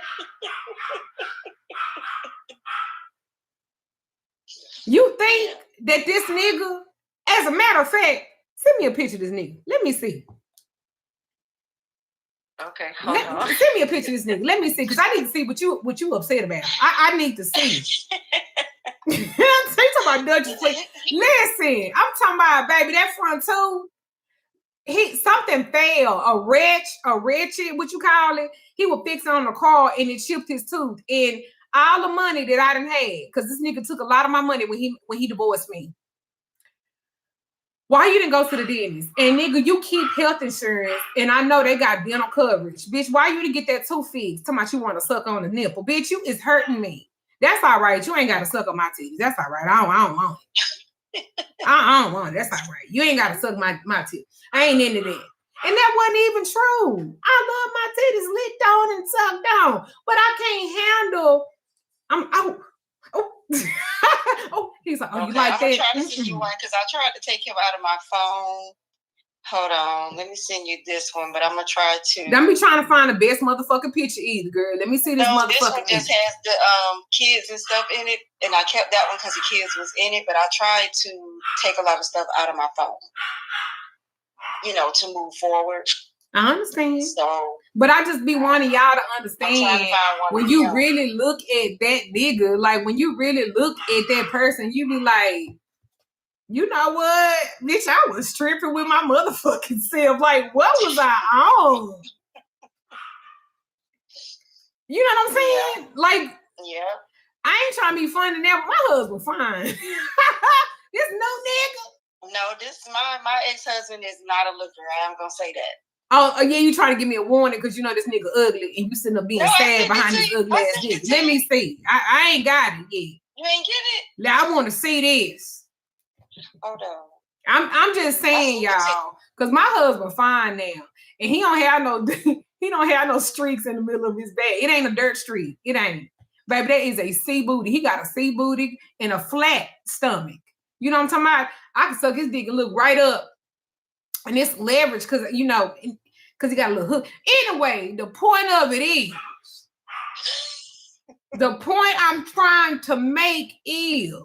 Speaker 1: You think that this nigga, as a matter of fact, send me a picture of this nigga. Let me see.
Speaker 3: Okay, hold on.
Speaker 1: Send me a picture of this nigga. Let me see, because I need to see what you upset about. I need to see. I'm talking about Duchess. Listen, I'm talking about, baby, that front tooth. Something fell, a wretched, what you call it? He was fixing on the car and it chipped his tooth. And all the money that I done had, because this nigga took a lot of my money when he divorced me. Why you didn't go to the dentist? And nigga, you keep health insurance, and I know they got dental coverage. Bitch, why you didn't get that tooth fixed? Talking about you want to suck on the nipple. Bitch, you is hurting me. That's all right. You ain't got to suck on my teeth. That's all right. I don't want it. I don't want it. That's all right. You ain't got to suck my teeth. I ain't into that. And that wasn't even true. I love my titties licked on and sucked on, but I can't handle. Oh, he's like, oh, okay, you like that?
Speaker 4: I'm trying to see you one because I tried to take him out of my phone. Hold on. Let me send you this one, but I'm gonna try to.
Speaker 1: Don't be trying to find the best motherfucking picture either, girl. Let me see this
Speaker 4: No, this one
Speaker 1: motherfucking
Speaker 4: just
Speaker 1: picture.
Speaker 4: has the kids and stuff in it, and I kept that one because the kids was in it. But I tried to take a lot of stuff out of my phone, you know, to move forward.
Speaker 1: I understand.
Speaker 4: So,
Speaker 1: but I just be wanting y'all to
Speaker 4: I'm trying to
Speaker 1: understand
Speaker 4: find one
Speaker 1: when
Speaker 4: of
Speaker 1: you
Speaker 4: them.
Speaker 1: really look at that nigga, like when you really look at that person, you be like, you know what, bitch, I was tripping with my motherfucking self. Like, what was I on? You know what I'm saying? Like,
Speaker 4: Yeah.
Speaker 1: I ain't trying to be funny now, but my husband fine. This no nigga.
Speaker 4: No, this my ex-husband is not a looker. I am gonna say that.
Speaker 1: Oh yeah, you trying to give me a warning because you know this nigga ugly and you sitting up being
Speaker 4: No, I
Speaker 1: sad
Speaker 4: sent it
Speaker 1: behind
Speaker 4: to
Speaker 1: this
Speaker 4: you.
Speaker 1: ugly
Speaker 4: I
Speaker 1: ass
Speaker 4: sent it
Speaker 1: nigga.
Speaker 4: to
Speaker 1: Let me
Speaker 4: you.
Speaker 1: see. I ain't got it yet.
Speaker 4: You ain't get it?
Speaker 1: Like, I want to see this.
Speaker 4: Hold on.
Speaker 1: I'm just saying, y'all, because my husband fine now, and he don't have no he don't have no streaks in the middle of his back. It ain't a dirt streak. It ain't. Baby, that is a C booty. He got a C booty and a flat stomach. You know what I'm talking about? I can suck his dick and look right up. And it's leverage because, you know, because he got a little hook. Anyway, the point of it is, the point I'm trying to make is,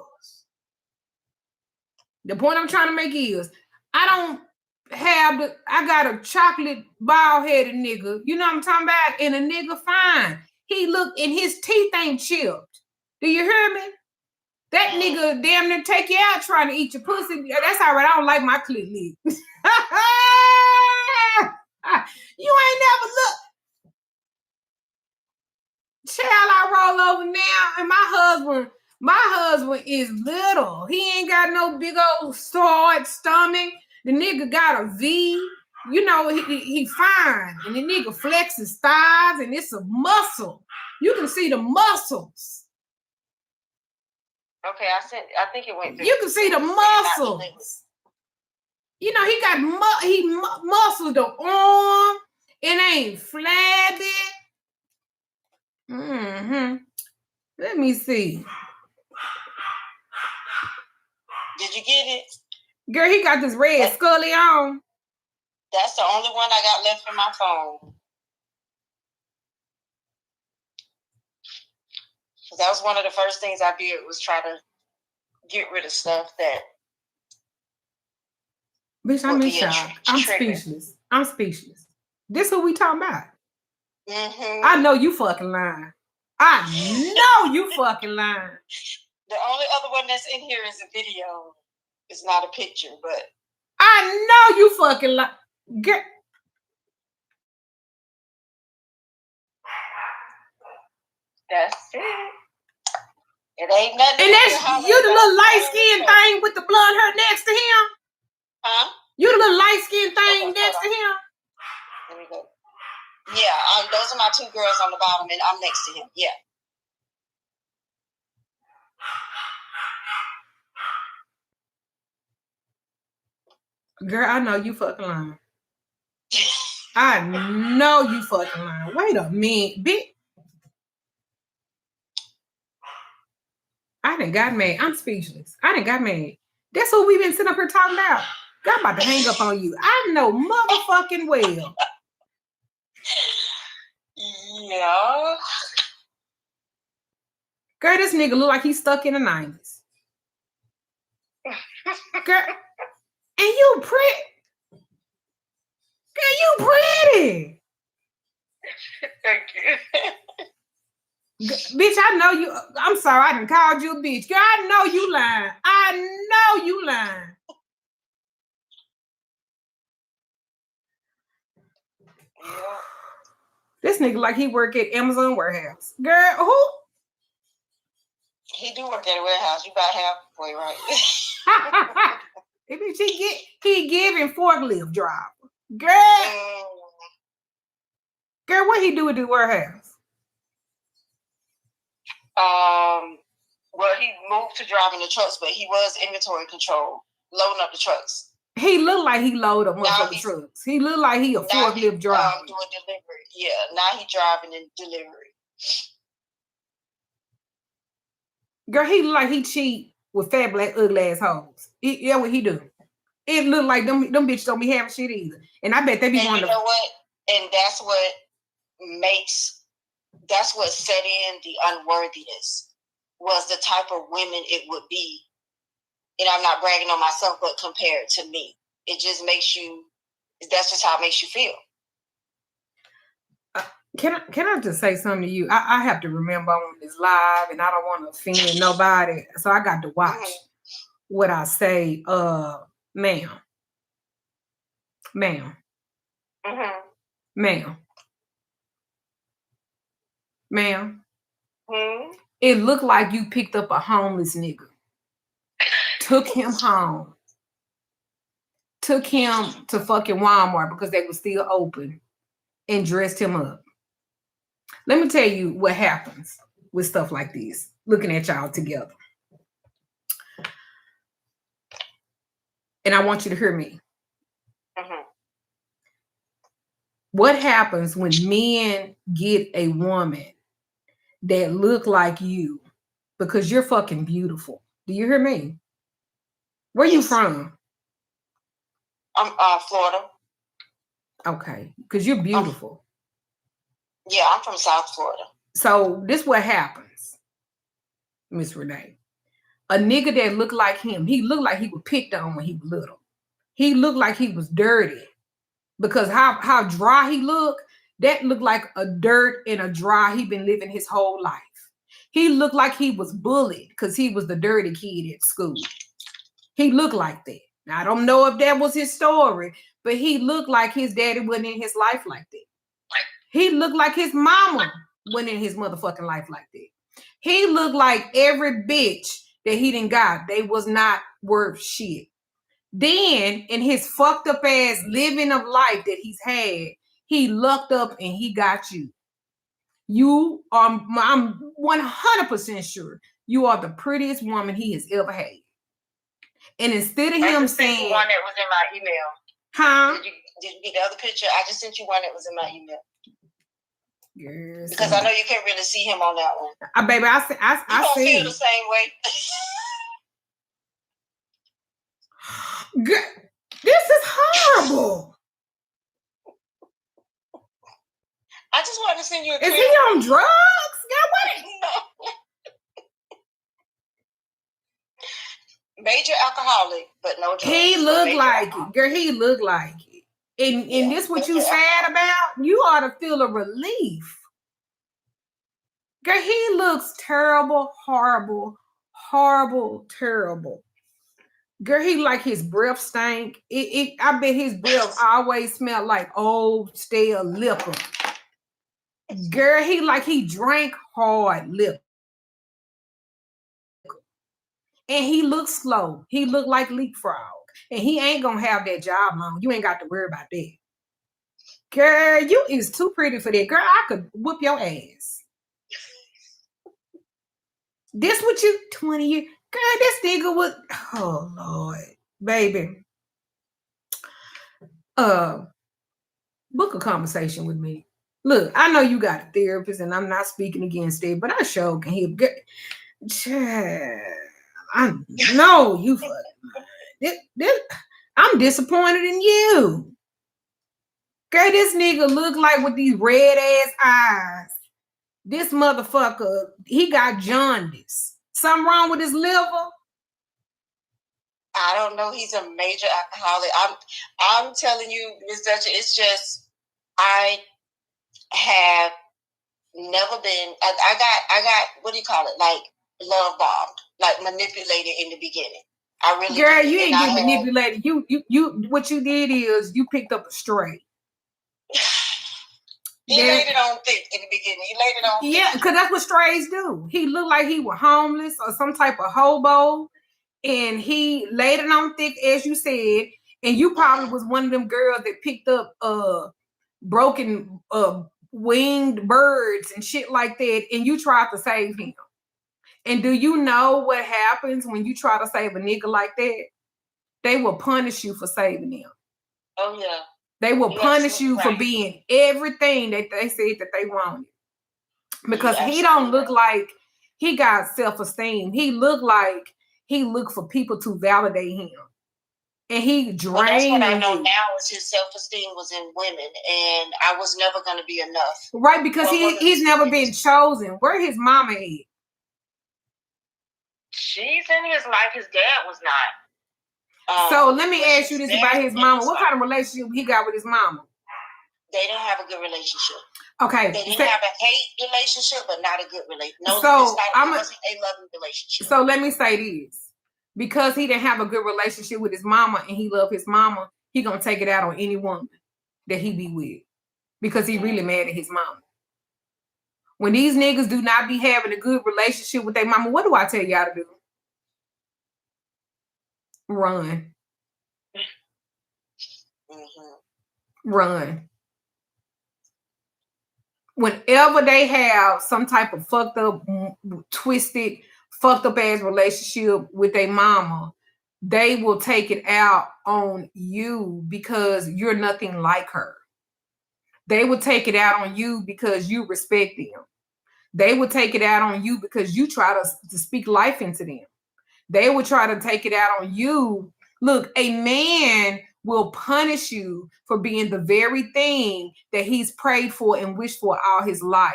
Speaker 1: I got a chocolate bald-headed nigga, you know what I'm talking about? And a nigga fine. He look, and his teeth ain't chipped. Do you hear me? That nigga damn near take you out trying to eat your pussy. That's all right. I don't like my clit lick. You ain't never looked. Child, I roll over now, and my husband is little. He ain't got no big old sword stomach. The nigga got a V. You know, he fine. And the nigga flex his thighs, and it's a muscle. You can see the muscles.
Speaker 4: Okay, I think it went through.
Speaker 1: You can see the muscles. You know, he got muscles the arm. It ain't flabby. Let me see.
Speaker 4: Did you get it?
Speaker 1: Girl, he got this red scully on.
Speaker 4: That's the only one I got left in my phone. That was one of the first things I did was try to get rid of stuff that.
Speaker 1: Bitch, I miss y'all. I'm speechless. This who we talking about?
Speaker 4: Mm-hmm.
Speaker 1: I know you fucking lying. I know you fucking lying.
Speaker 4: The only other one that's in here is a video. It's not a picture, but
Speaker 1: I know you fucking lying. Girl.
Speaker 4: That's it. It ain't nothing.
Speaker 1: And that's you, the little light-skinned thing with the blonde hair next to him?
Speaker 4: Huh?
Speaker 1: You the little light-skinned thing next to him?
Speaker 4: Let me go. Yeah, those are my two girls on the bottom, and I'm next to him. Yeah.
Speaker 1: Girl, I know you fucking lying. I know you fucking lying. Wait a minute, bitch. I done got mad. I'm speechless. I done got mad. That's what we've been sitting up here talking about. I'm about to hang up on you. I know motherfucking well.
Speaker 4: Yeah.
Speaker 1: Girl, this nigga look like he's stuck in the 90s. Girl, and you pretty. Girl, you pretty.
Speaker 4: Thank you.
Speaker 1: Bitch, I know you. I'm sorry, I done called you a bitch. Girl, I know you lying. I know you lying.
Speaker 4: Yeah.
Speaker 1: This nigga like he work at Amazon warehouse. Girl, who?
Speaker 4: He do work at a warehouse. You about halfway, right?
Speaker 1: Bitch, he giving forklift driver. Girl. Girl, what he do at the warehouse?
Speaker 4: Well, he moved to driving the trucks, but he was inventory control, loading up the trucks.
Speaker 1: He look like he load up motherfucking trucks. He look like he a forklift driver.
Speaker 4: Doing delivery. Yeah, now he driving in delivery.
Speaker 1: Girl, he look like he cheat with fat black ugly ass hoes. Yeah, what he do? It look like them bitches don't be having shit either. And I bet they be
Speaker 4: And
Speaker 1: wanting
Speaker 4: you know what? And that's what set in the unworthiness, was the type of women it would be. And I'm not bragging on myself, but compared to me, it just makes you, that's just how it makes you feel.
Speaker 1: Can I just say something to you? I have to remember I'm on this live and I don't want to offend nobody. So I got to watch what I say. Ma'am. Ma'am. It looked like you picked up a homeless nigga, took him home, took him to fucking Walmart because they were still open, and dressed him up. Let me tell you what happens with stuff like this, looking at y'all together. And I want you to hear me. What happens when men get a woman that look like you because you're fucking beautiful? Do you hear me? Where you from?
Speaker 4: I'm Florida.
Speaker 1: Okay, because you're beautiful.
Speaker 4: Yeah, I'm from South Florida.
Speaker 1: So this what happens, Miss Renee. A nigga that looked like him, he looked like he was picked on when he was little. He looked like he was dirty because how dry he looked, that looked like a dirt and a dry he been living his whole life. He looked like he was bullied because he was the dirty kid at school. He looked like that. Now, I don't know if that was his story, but he looked like his daddy wasn't in his life like that. He looked like his mama wasn't in his motherfucking life like that. He looked like every bitch that he done got, they was not worth shit. Then, in his fucked up ass living of life that he's had, he lucked up and he got you. You are, I'm 100% sure, you are the prettiest woman he has ever had. And instead of him saying,
Speaker 4: one that was in my email.
Speaker 1: Huh?
Speaker 4: Did you get the other picture? I just sent you one that was in my email.
Speaker 1: Yes.
Speaker 4: Because I know you can't really see him on that one.
Speaker 1: Baby, I
Speaker 4: don't feel the same way.
Speaker 1: This is horrible.
Speaker 4: I just wanted to send you a
Speaker 1: Is he on drugs? God,
Speaker 4: what? Major alcoholic, but no drugs.
Speaker 1: He looked like it. Girl, he looked like it. And this what you sad about? You ought to feel a relief. Girl, he looks terrible, horrible, terrible. Girl, he like his breath stank. I bet his breath always smelled like old, stale liquor. Girl, he drank hard liquor. And he looks slow. He looked like leapfrog. And he ain't gonna have that job long. You ain't got to worry about that. Girl, you is too pretty for that. Girl, I could whoop your ass. This what you 20 years. Girl, this nigga was, oh Lord, baby. Book a conversation with me. Look, I know you got a therapist, and I'm not speaking against it, but I sure can hear. I know you fucking. I'm disappointed in you. Girl, this nigga look like with these red ass eyes. This motherfucker, he got jaundice. Something wrong with his liver?
Speaker 4: I don't know. He's a major alcoholic. I'm telling you, Ms. Duchess, it's just I have never been. I got what do you call it? Like love bombed, like manipulated in the beginning. I really
Speaker 1: girl, you ain't get manipulated. You what you did is you picked up a stray.
Speaker 4: He laid it on thick in the beginning. He laid it on thick.
Speaker 1: Yeah, because that's what strays do. He looked like he was homeless or some type of hobo, and he laid it on thick, as you said, and you probably was one of them girls that picked up broken winged birds and shit like that, and you tried to save him. And do you know what happens when you try to save a nigga like that? They will punish you for saving him.
Speaker 4: Oh, yeah.
Speaker 1: They will punish you for being everything that they said that they wanted. Because he don't look like he got self-esteem. He looked like he looked for people to validate him. And he
Speaker 4: Well, that's
Speaker 1: draining
Speaker 4: what I know
Speaker 1: you.
Speaker 4: now is his self-esteem was in women, and I was never going to be enough.
Speaker 1: Right, because
Speaker 4: Well,
Speaker 1: he's never been chosen. Where his mama at?
Speaker 2: She's in his life. His dad was not.
Speaker 1: So let me
Speaker 4: but
Speaker 1: ask you
Speaker 4: his
Speaker 1: this about
Speaker 4: dad
Speaker 1: his
Speaker 4: in
Speaker 1: mama.
Speaker 4: his
Speaker 1: What
Speaker 4: life,
Speaker 1: kind of relationship he got with his mama?
Speaker 4: They didn't have a good relationship.
Speaker 1: Okay.
Speaker 4: They didn't have a hate relationship, but not a good relationship. No,
Speaker 1: So,
Speaker 4: it wasn't a loving relationship.
Speaker 1: So let me say this. Because he didn't have a good relationship with his mama and he loved his mama, he gonna take it out on any woman that he be with. Because he really mad at his mama. When these niggas do not be having a good relationship with their mama, what do I tell y'all to do? Run. Run. Whenever they have some type of fucked up, twisted, fucked up ass relationship with their mama, they will take it out on you because you're nothing like her. They will take it out on you because you respect them. They will take it out on you because you try to speak life into them. They will try to take it out on you. Look, a man will punish you for being the very thing that he's prayed for and wished for all his life.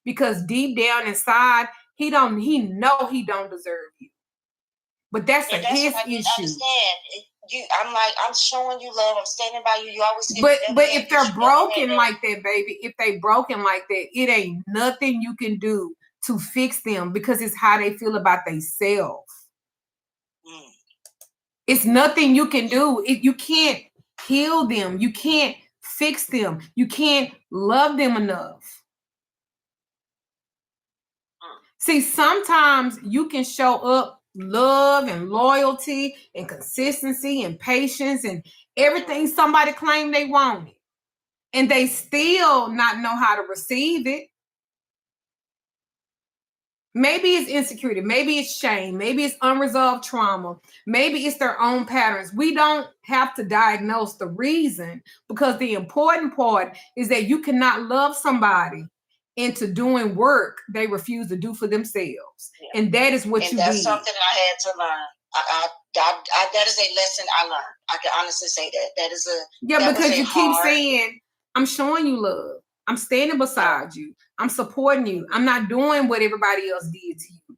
Speaker 1: Because deep down inside, he know he don't deserve you. But that's his issue.
Speaker 4: Understand. I'm showing you love. I'm standing by you. You always.
Speaker 1: But if they're broken like that, baby, if they broken like that, it ain't nothing you can do to fix them because it's how they feel about themselves. It's nothing you can do. You can't heal them. You can't fix them. You can't love them enough. See, sometimes you can show up love and loyalty and consistency and patience and everything somebody claimed they wanted. And they still not know how to receive it. Maybe it's insecurity. Maybe it's shame. Maybe it's unresolved trauma. Maybe it's their own patterns. We don't have to diagnose the reason because the important part is that you cannot love somebody into doing work they refuse to do for themselves. Yeah. And that is what you
Speaker 4: that's
Speaker 1: did.
Speaker 4: Something I had to learn. That is a lesson I learned. I can honestly say that. That is a...
Speaker 1: Yeah, because you keep saying, I'm showing you love. I'm standing beside you. I'm supporting you. I'm not doing what everybody else did to you.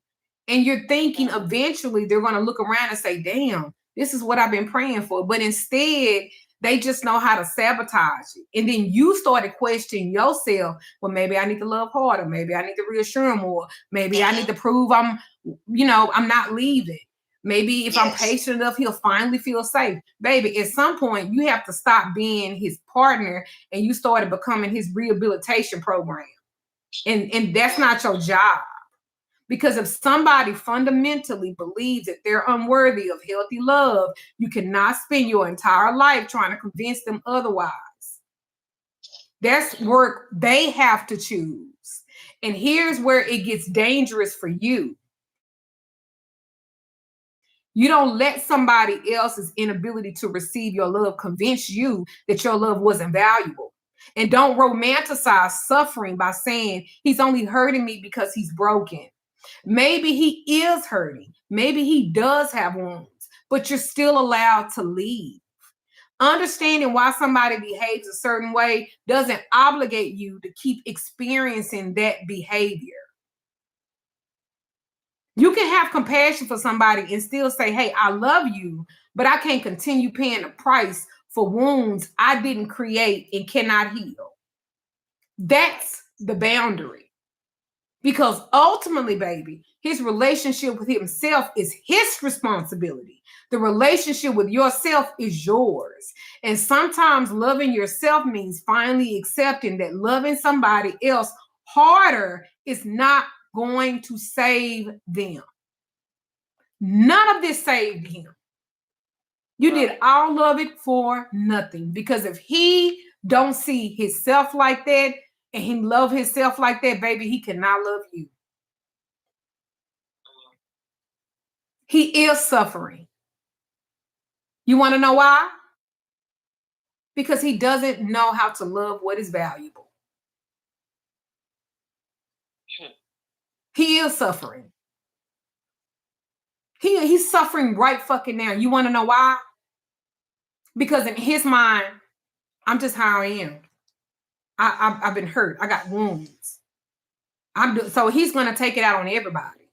Speaker 1: And you're thinking eventually they're going to look around and say, damn, this is what I've been praying for. But instead, they just know how to sabotage it. And then you started questioning yourself. Well, maybe I need to love harder. Maybe I need to reassure more. Maybe I need to prove I'm not leaving. Maybe if I'm patient enough, he'll finally feel safe. Baby, at some point, you have to stop being his partner and you started becoming his rehabilitation program. And that's not your job. Because if somebody fundamentally believes that they're unworthy of healthy love, you cannot spend your entire life trying to convince them otherwise. That's work they have to choose. And here's where it gets dangerous for you. You don't let somebody else's inability to receive your love convince you that your love wasn't valuable. And don't romanticize suffering by saying he's only hurting me because he's broken. Maybe he is hurting. Maybe he does have wounds, but you're still allowed to leave. Understanding why somebody behaves a certain way doesn't obligate you to keep experiencing that behavior. You can have compassion for somebody and still say, hey, I love you, but I can't continue paying a price for wounds I didn't create and cannot heal. That's the boundary. Because ultimately, baby, his relationship with himself is his responsibility. The relationship with yourself is yours. And sometimes loving yourself means finally accepting that loving somebody else harder is not going to save them. None of this saved him. You did all of it for nothing. Because if he don't see himself like that and he love himself like that, baby, he cannot love you. He is suffering. You want to know why? Because he doesn't know how to love what is valuable. He is suffering. He's suffering right fucking now. You want to know why? Because in his mind, I'm just how I am. I've been hurt. I got wounds. So he's going to take it out on everybody.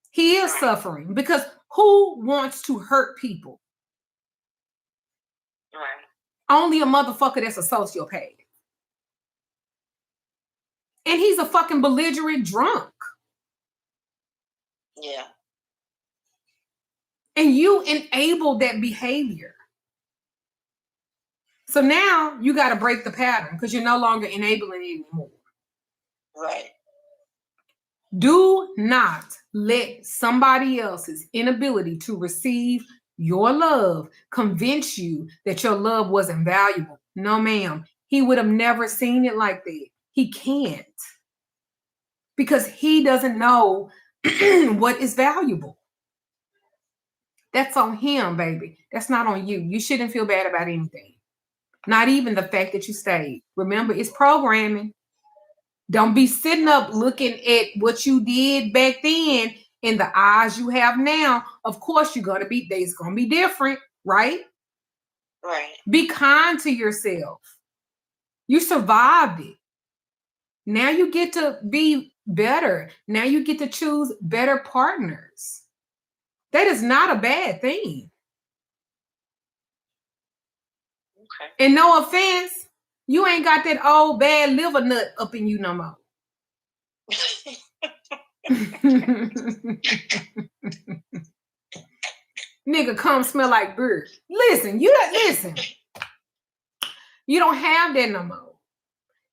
Speaker 1: He is suffering because who wants to hurt people?
Speaker 3: Right.
Speaker 1: Only a motherfucker that's a sociopath. And he's a fucking belligerent drunk.
Speaker 3: Yeah.
Speaker 1: And you enable that behavior. So now you got to break the pattern because you're no longer enabling it anymore.
Speaker 3: Right.
Speaker 1: Do not let somebody else's inability to receive your love convince you that your love wasn't valuable. No, ma'am. He would have never seen it like that. He can't. Because he doesn't know what is valuable. That's on him, baby. That's not on you. You shouldn't feel bad about anything. Not even the fact that you stayed. Remember, it's programming. Don't be sitting up looking at what you did back then in the eyes you have now. Of course, it's going to be different, right?
Speaker 3: Right.
Speaker 1: Be kind to yourself. You survived it. Now you get to be better. Now you get to choose better partners. That is not a bad thing.
Speaker 3: Okay.
Speaker 1: And no offense, you ain't got that old bad liver nut up in you no more. Nigga come smell like bird. Listen. You don't have that no more.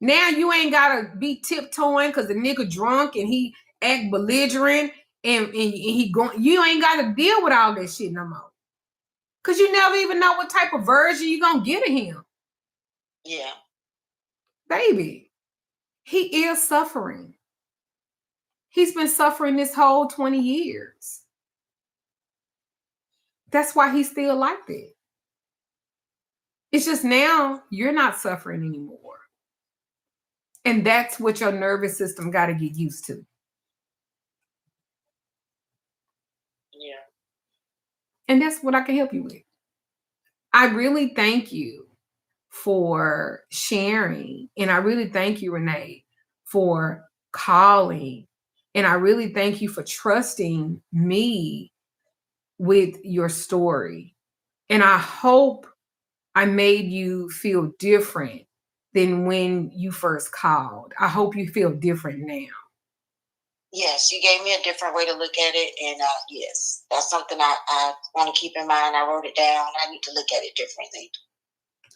Speaker 1: Now you ain't gotta be tiptoeing because the nigga drunk and he act belligerent and he going. You ain't gotta deal with all that shit no more. Cause you never even know what type of version you gonna get of him.
Speaker 3: Yeah.
Speaker 1: Baby, he is suffering. He's been suffering this whole 20 years. That's why he's still like that. It's just now you're not suffering anymore. And that's what your nervous system got to get used to.
Speaker 3: Yeah.
Speaker 1: And that's what I can help you with. I really thank you for sharing. And I really thank you, Renee, for calling. And I really thank you for trusting me with your story. And I hope I made you feel different than when you first called. I hope you feel different now.
Speaker 4: Yes, you gave me a different way to look at it. And yes, that's something I want to keep in mind. I wrote it down. I need to look at it differently.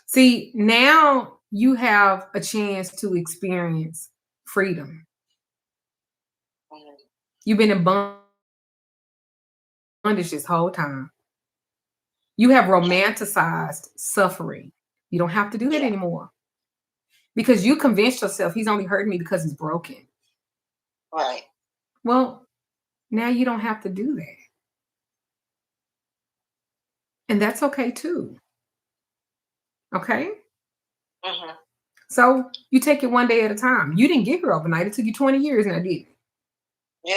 Speaker 1: See, now you have a chance to experience freedom.
Speaker 4: Mm-hmm.
Speaker 1: You've been in bondage this whole time. You have romanticized suffering. You don't have to do that anymore. Because you convinced yourself he's only hurting me because he's broken.
Speaker 4: Right.
Speaker 1: Well, now you don't have to do that. And that's okay too. Okay?
Speaker 4: Mm-hmm.
Speaker 1: So you take it one day at a time. You didn't get here overnight. It took you 20 years, and I did.
Speaker 4: Yeah.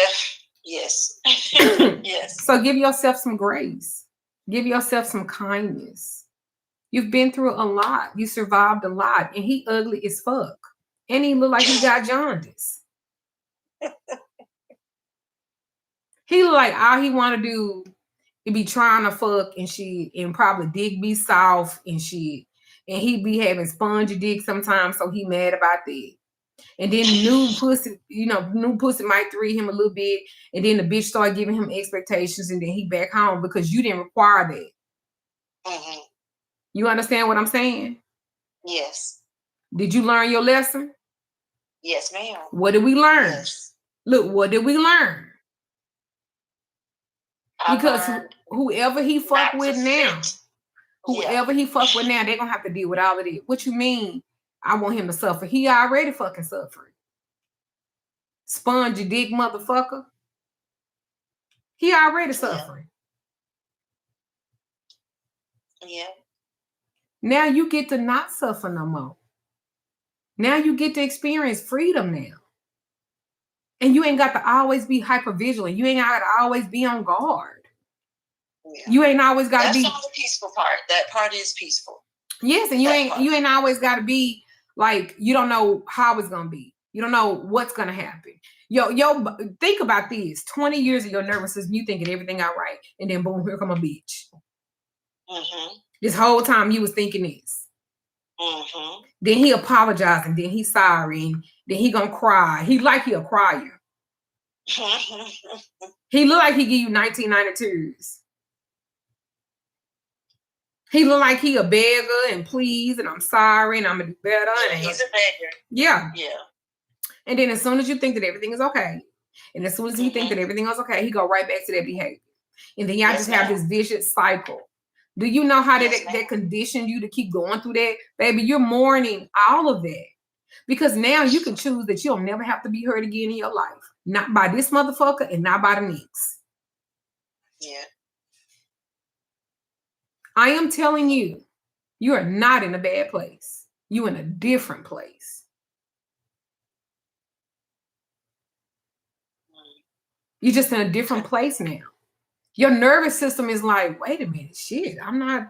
Speaker 4: Yes. Yes.
Speaker 1: So give yourself some grace. Give yourself some kindness. You've been through a lot. You survived a lot. And he ugly as fuck. And he look like he got jaundice. He look like all he want to do is be trying to fuck and shit and probably dick be soft and shit. And he be having spongy dick sometimes, so he mad about that. And then new pussy might thread him a little bit. And then the bitch started giving him expectations and then he back home because you didn't require that.
Speaker 4: Mm-hmm.
Speaker 1: You understand what I'm saying?
Speaker 4: Yes.
Speaker 1: Did you learn your lesson?
Speaker 4: Yes, ma'am.
Speaker 1: What did we learn?
Speaker 4: Yes.
Speaker 1: Look, what did we learn? Because
Speaker 4: learned
Speaker 1: whoever he fuck with now,
Speaker 4: Yeah.
Speaker 1: he fuck with now, they're going to have to deal with all of it. What you mean? I want him to suffer. He already fucking suffering. Spongy dick motherfucker. He already suffering.
Speaker 4: Yeah.
Speaker 1: Now you get to not suffer no more. Now you get to experience freedom now. And you ain't got to always be hypervigilant. You ain't got to always be on guard.
Speaker 4: Yeah.
Speaker 1: You ain't always got to be.
Speaker 4: That's not the peaceful part. That part is peaceful.
Speaker 1: Yes, and you ain't always got to be like, you don't know how it's gonna be. You don't know what's gonna happen. Yo, think about this: 20 years of your nervous system, you thinking everything all right, and then boom, here come a bitch.
Speaker 4: Mm-hmm.
Speaker 1: This whole time you was thinking this.
Speaker 4: Mm-hmm.
Speaker 1: Then he apologizing, then he's sorry, and then he gonna cry. He a crier. He look like he give you 1992s. He look like he a beggar and please, and I'm sorry, and I'm gonna do better.
Speaker 4: Yeah, he's a beggar.
Speaker 1: Yeah.
Speaker 4: Yeah.
Speaker 1: And then as soon as you think that everything is okay, and as soon as he think that everything is okay, he go right back to that behavior. And then y'all just have this vicious cycle. Do you know how that conditioned you to keep going through that? Baby, you're mourning all of that. Because now you can choose that you'll never have to be hurt again in your life. Not by this motherfucker and not by the next.
Speaker 4: Yeah.
Speaker 1: I am telling you, you are not in a bad place. You're in a different place. You're just in a different place now. Your nervous system is like, wait a minute, shit, I'm not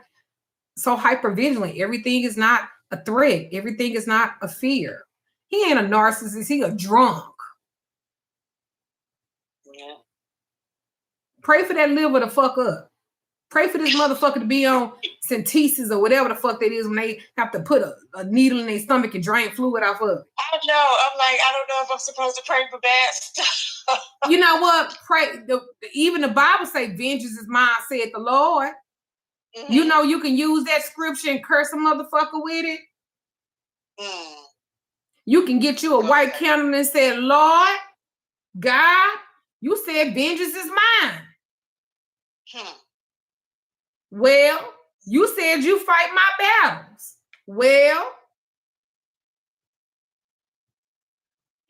Speaker 1: so hypervigilant. Everything is not a threat. Everything is not a fear. He ain't a narcissist. He a drunk.
Speaker 4: Yeah.
Speaker 1: Pray for that liver to fuck up. Pray for this motherfucker to be on synthesis or whatever the fuck that is when they have to put a needle in their stomach and drain fluid off of it.
Speaker 4: I know. I'm like, I don't know if I'm supposed to pray for bad stuff.
Speaker 1: You know what? Even the Bible say, vengeance is mine, said the Lord. Mm-hmm. You know, you can use that scripture and curse a motherfucker with it. Mm. You can get you a white candle and say, Lord, God, you said vengeance is mine. Well, you said you fight my battles. Well,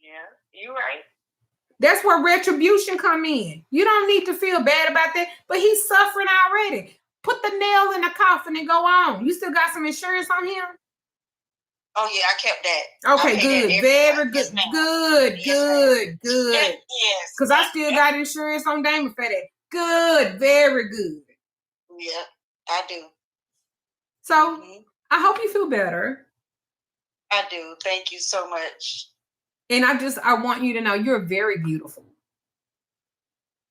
Speaker 3: yeah, you're right.
Speaker 1: That's where retribution come in. You don't need to feel bad about that, but he's suffering already. Put the nail in the coffin and go on. You still got some insurance on him?
Speaker 4: Oh yeah, I kept that.
Speaker 1: Okay, good. Very good. Good. Yes. Because I still got insurance on Damon for that. Good. Very good.
Speaker 4: Yeah, I do.
Speaker 1: So I hope you feel better.
Speaker 4: I do. Thank you so much.
Speaker 1: And I want you to know you're very beautiful.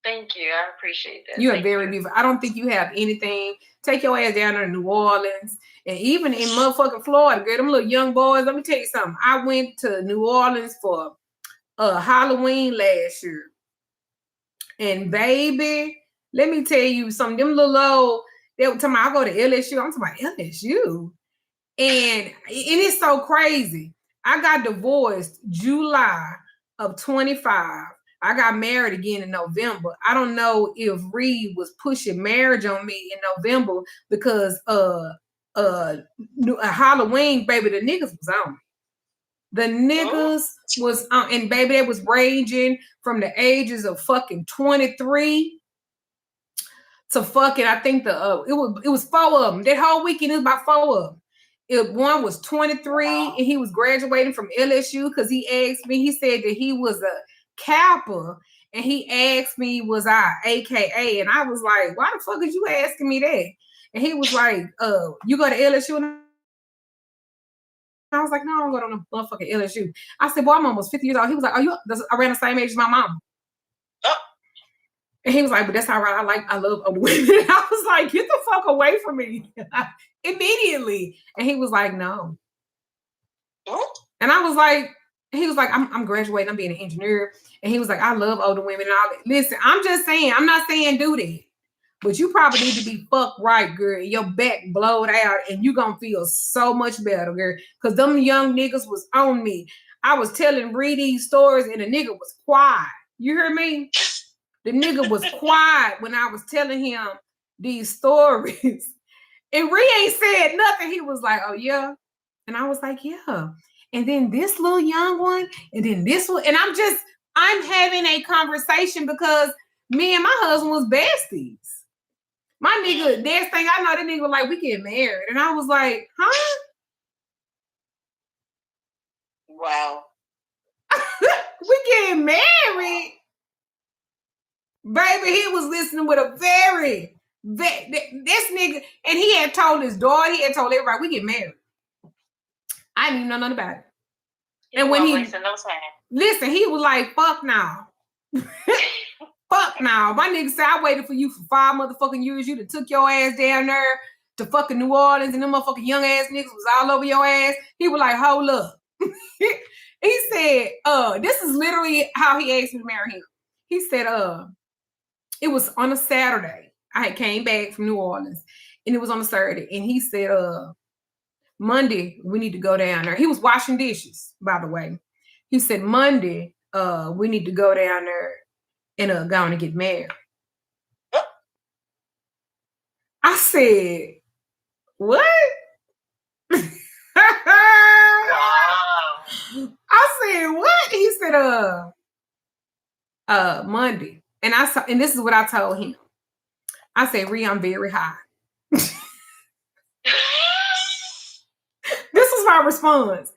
Speaker 3: Thank you. I appreciate that.
Speaker 1: You are very beautiful. I don't think you have anything. Take your ass down to New Orleans. And even in motherfucking Florida, girl, them little young boys, let me tell you something. I went to New Orleans for Halloween last year. And baby, let me tell you something. Them little old, they were talking about, I go to LSU. I'm talking about LSU. And it's so crazy. I got divorced July of 25. I got married again in November. I don't know if Reed was pushing marriage on me in November because Halloween, baby, the niggas was on me. The niggas was on, and baby, they was ranging from the ages of fucking 23 to fucking, I think it was 4 of them. That whole weekend, it was about 4 of them. One was 23 and he was graduating from LSU because he asked me, he said that he was a Kappa and he asked me, was I AKA? And I was like, why the fuck is you asking me that? And he was like, you go to LSU? And I was like, no, I don't go to no motherfucking LSU. I said, boy, I'm almost 50 years old. He was like, are you around the same age as my mom? And he was like, but that's all right. I love older women. I was like, get the fuck away from me. Immediately. And he was like, no. And I was like, he was like, I'm graduating. I'm being an engineer. And he was like, I love older women. And all that. Listen, I'm just saying, I'm not saying do that. But you probably need to be fucked right, girl. Your back blowed out and you gonna feel so much better, girl. Because them young niggas was on me. I was telling Reed these stories and the nigga was quiet. You hear me? The nigga was quiet when I was telling him these stories. And Ree ain't said nothing. He was like, oh, yeah. And I was like, yeah. And then this little young one, and then this one. And I'm having a conversation because me and my husband was besties. My nigga, next thing I know, that nigga was like, we get married. And I was like, huh?
Speaker 4: Wow.
Speaker 1: We getting married? Baby, he was listening with a very This nigga, and he had told his daughter, he had told everybody, we get married. I didn't even know nothing about it. And when listen, he was like, fuck now. Fuck now. My nigga said, I waited for you for 5 motherfucking years. You done took your ass down there to fucking New Orleans, and them motherfucking young ass niggas was all over your ass. He was like, hold up. He said, this is literally how he asked me to marry him. He said, it was on a Saturday. I had came back from New Orleans, and it was on a Saturday. And he said, Monday, we need to go down there. He was washing dishes, by the way. He said, Monday, we need to go down there and go and get married. I said, what? I said, what? He said, Monday. And and this is what I told him. I said, Ree, I'm very high. This is my response.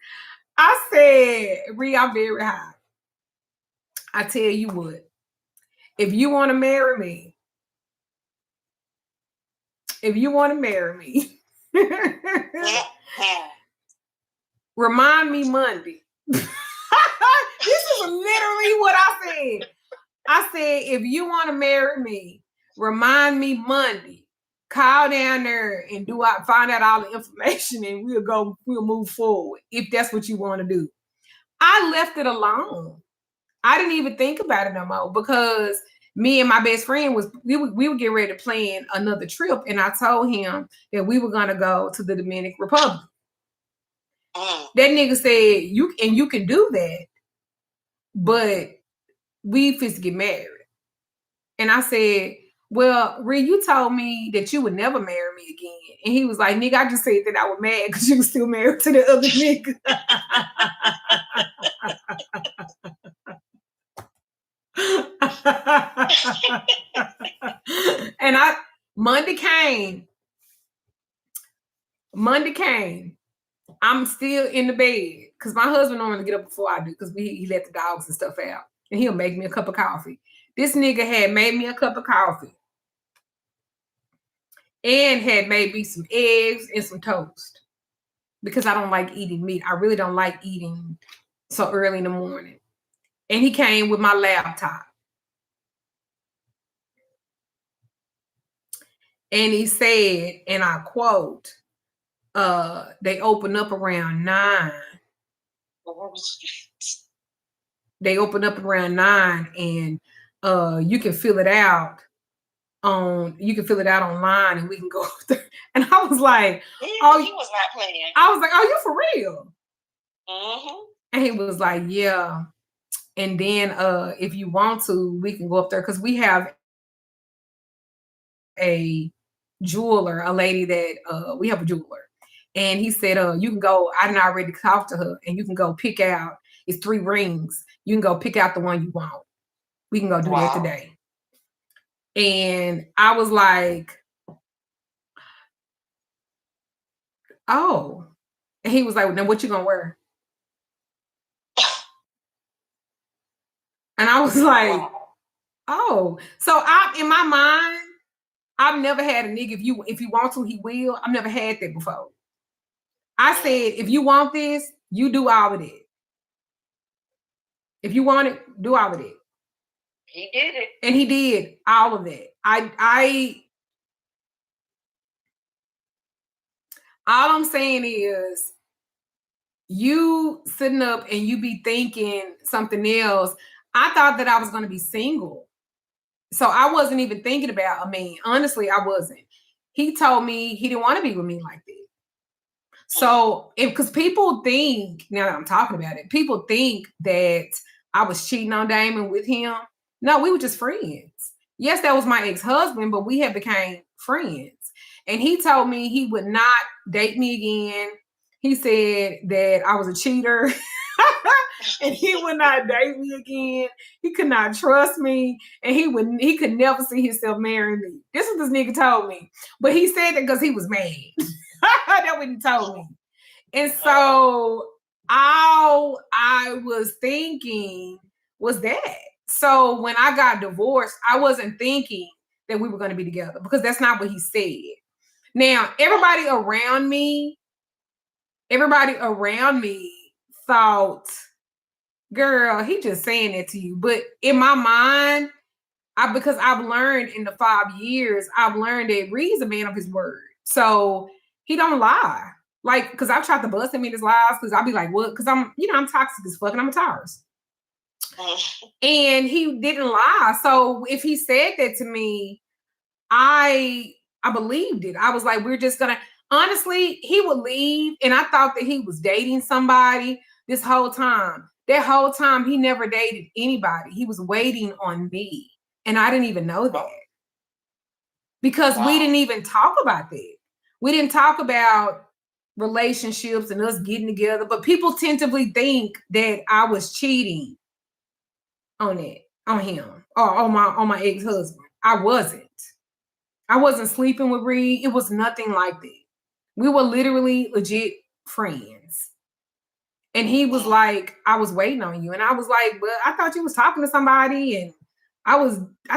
Speaker 1: I said, Ree, I'm very high. I tell you what, if you want to marry me, remind me Monday. This is literally what I said. I said, if you want to marry me, remind me Monday. Call down there and find out all the information, and we'll move forward if that's what you want to do. I left it alone. I didn't even think about it no more because me and my best friend we were getting ready to plan another trip, and I told him that we were gonna go to the Dominican Republic. That nigga said, you can do that, but we fixed to get married. And I said, well, Ree, you told me that you would never marry me again. And he was like, nigga, I just said that I was mad because you were still married to the other nigga. And Monday came. I'm still in the bed because my husband normally get up before I do because he let the dogs and stuff out. And he'll make me a cup of coffee. This nigga had made me a cup of coffee and had made me some eggs and some toast because I don't like eating meat. I really don't like eating so early in the morning. And he came with my laptop. And he said, and I quote, they open up around 9. They open up around 9, and you can fill it out online, and we can go there. And I was like,
Speaker 3: he was not playing.
Speaker 1: I was like, oh, you for real?
Speaker 3: Mm-hmm.
Speaker 1: And he was like, yeah. And then if you want to, we can go up there because we have a jeweler, a lady that we have a jeweler. And he said, you can go, I didn't already talk to her, and you can go pick out, it's 3 rings. You can go pick out the one you want. We can go do that today. And I was like, oh. And he was like, now what you gonna wear? And I was like, oh. So in my mind, I've never had a nigga, if you want to, he will. I've never had that before. I said, if you want this, you do all of it. If you want it, do all of it.
Speaker 3: He did it.
Speaker 1: And he did all of that. All I'm saying is, you sitting up and you be thinking something else. I thought that I was going to be single. So I wasn't even thinking about a man. Honestly, I wasn't. He told me he didn't want to be with me like that. So, because people think, now that I'm talking about it, people think that I was cheating on Damon with him. No, we were just friends. Yes, that was my ex-husband, but we had became friends. And he told me he would not date me again. He said that I was a cheater and he would not date me again. He could not trust me, and he could never see himself marrying me. This is what this nigga told me. But he said that because he was mad. That's what he told me. And so all I was thinking was that. So when I got divorced, I wasn't thinking that we were going to be together because that's not what he said. Now, everybody around me thought, girl, he just saying that to you. But in my mind, because I've learned in the 5 years, I've learned that Reed's a man of his word. So he don't lie. Like, because I've tried to bust him in his lies because I'll be like, what? Because I'm toxic as fuck and I'm a Taurus. And he didn't lie. So if he said that to me, I believed it. I was like, we're just gonna, honestly, he would leave. And I thought that he was dating somebody this whole time. That whole time, he never dated anybody. He was waiting on me. And I didn't even know that. Because we didn't even talk about that. We didn't talk about relationships and us getting together. But people tentatively think that I was cheating on him or on my ex-husband. I wasn't sleeping with Reed. It was nothing like that. We were literally legit friends. And he was like, I was waiting on you. And I was like, but I thought you was talking to somebody and I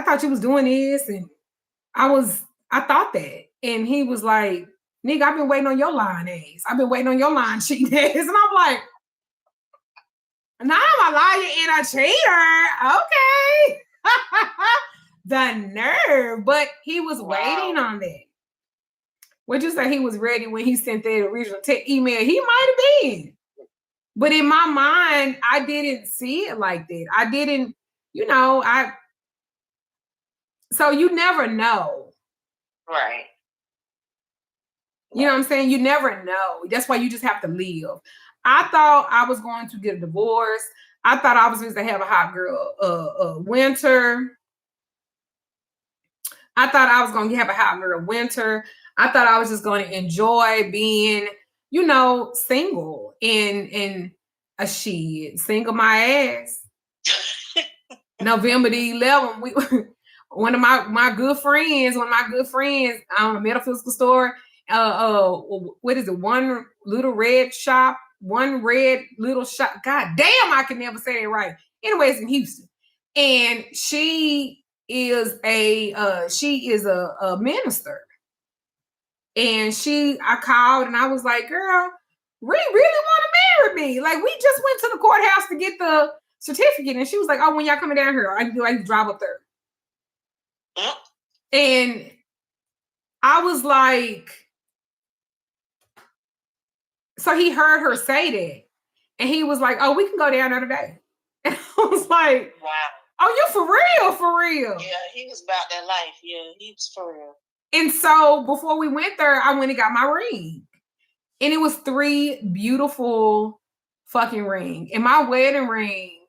Speaker 1: thought you was doing this. And I thought that. And he was like, nigga, I've been waiting on your lying ass. I've been waiting on your lying cheating ass. And I'm like, now I'm a liar and a cheater. Okay. The nerve. But he was waiting on that. Would you say he was ready when he sent that original email? He might have been. But in my mind, I didn't see it like that. I didn't, so you never know.
Speaker 3: Right.
Speaker 1: You know what I'm saying? You never know. That's why you just have to live. I thought I was going to get a divorce. I thought I was going to have a hot girl winter. I thought I was going to have a hot girl winter. I thought I was just going to enjoy being, single and a shit. Single my ass. November the 11th, one of my good friends, on a metaphysical store, what is it? One red little shop. God damn, I can never say it right. Anyways, in Houston. And she is a minister. And I called and I was like, girl, Ree really want to marry me. Like, we just went to the courthouse to get the certificate. And she was like, oh, when y'all coming down here, I can drive up there.
Speaker 3: Yep.
Speaker 1: And I was like, so he heard her say that. And he was like, oh, we can go down there today. And I was like,
Speaker 3: wow.
Speaker 1: Oh, you for real?
Speaker 3: Yeah, he was about that life. Yeah, he was for real.
Speaker 1: And so before we went there, I went and got my ring. And it was 3 beautiful fucking rings. And my wedding ring,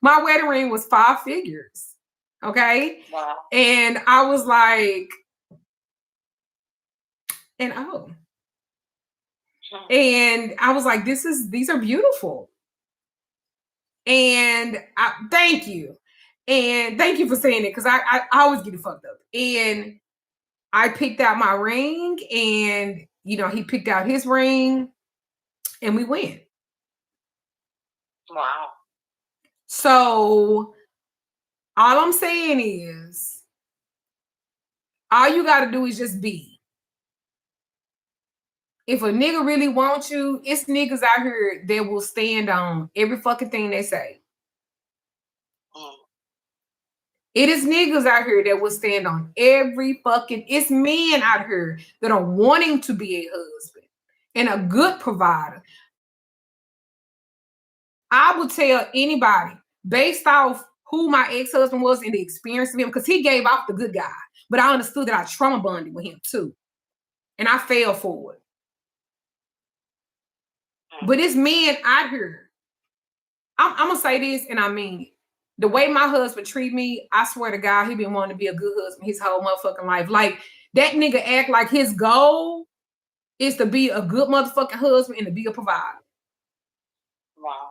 Speaker 1: my wedding ring was 5 figures. Okay?
Speaker 3: Wow.
Speaker 1: And I was like, and I was like, these are beautiful. And thank you. And thank you for saying it, because I always get it fucked up. And I picked out my ring, and he picked out his ring, and we went.
Speaker 3: Wow.
Speaker 1: So all I'm saying is, all you got to do is just be. If a nigga really wants you, it's niggas out here that will stand on every fucking thing they say. It is niggas out here that will stand on every fucking, it's men out here that are wanting to be a husband and a good provider. I would tell anybody, based off who my ex-husband was and the experience of him, because he gave off the good guy, but I understood that I trauma bonded with him too. And I fell for it. But it's men out here. I'm going to say this, and I mean it. The way my husband treat me, I swear to God, he been wanting to be a good husband his whole motherfucking life. Like, that nigga act like his goal is to be a good motherfucking husband and to be a provider.
Speaker 3: Wow.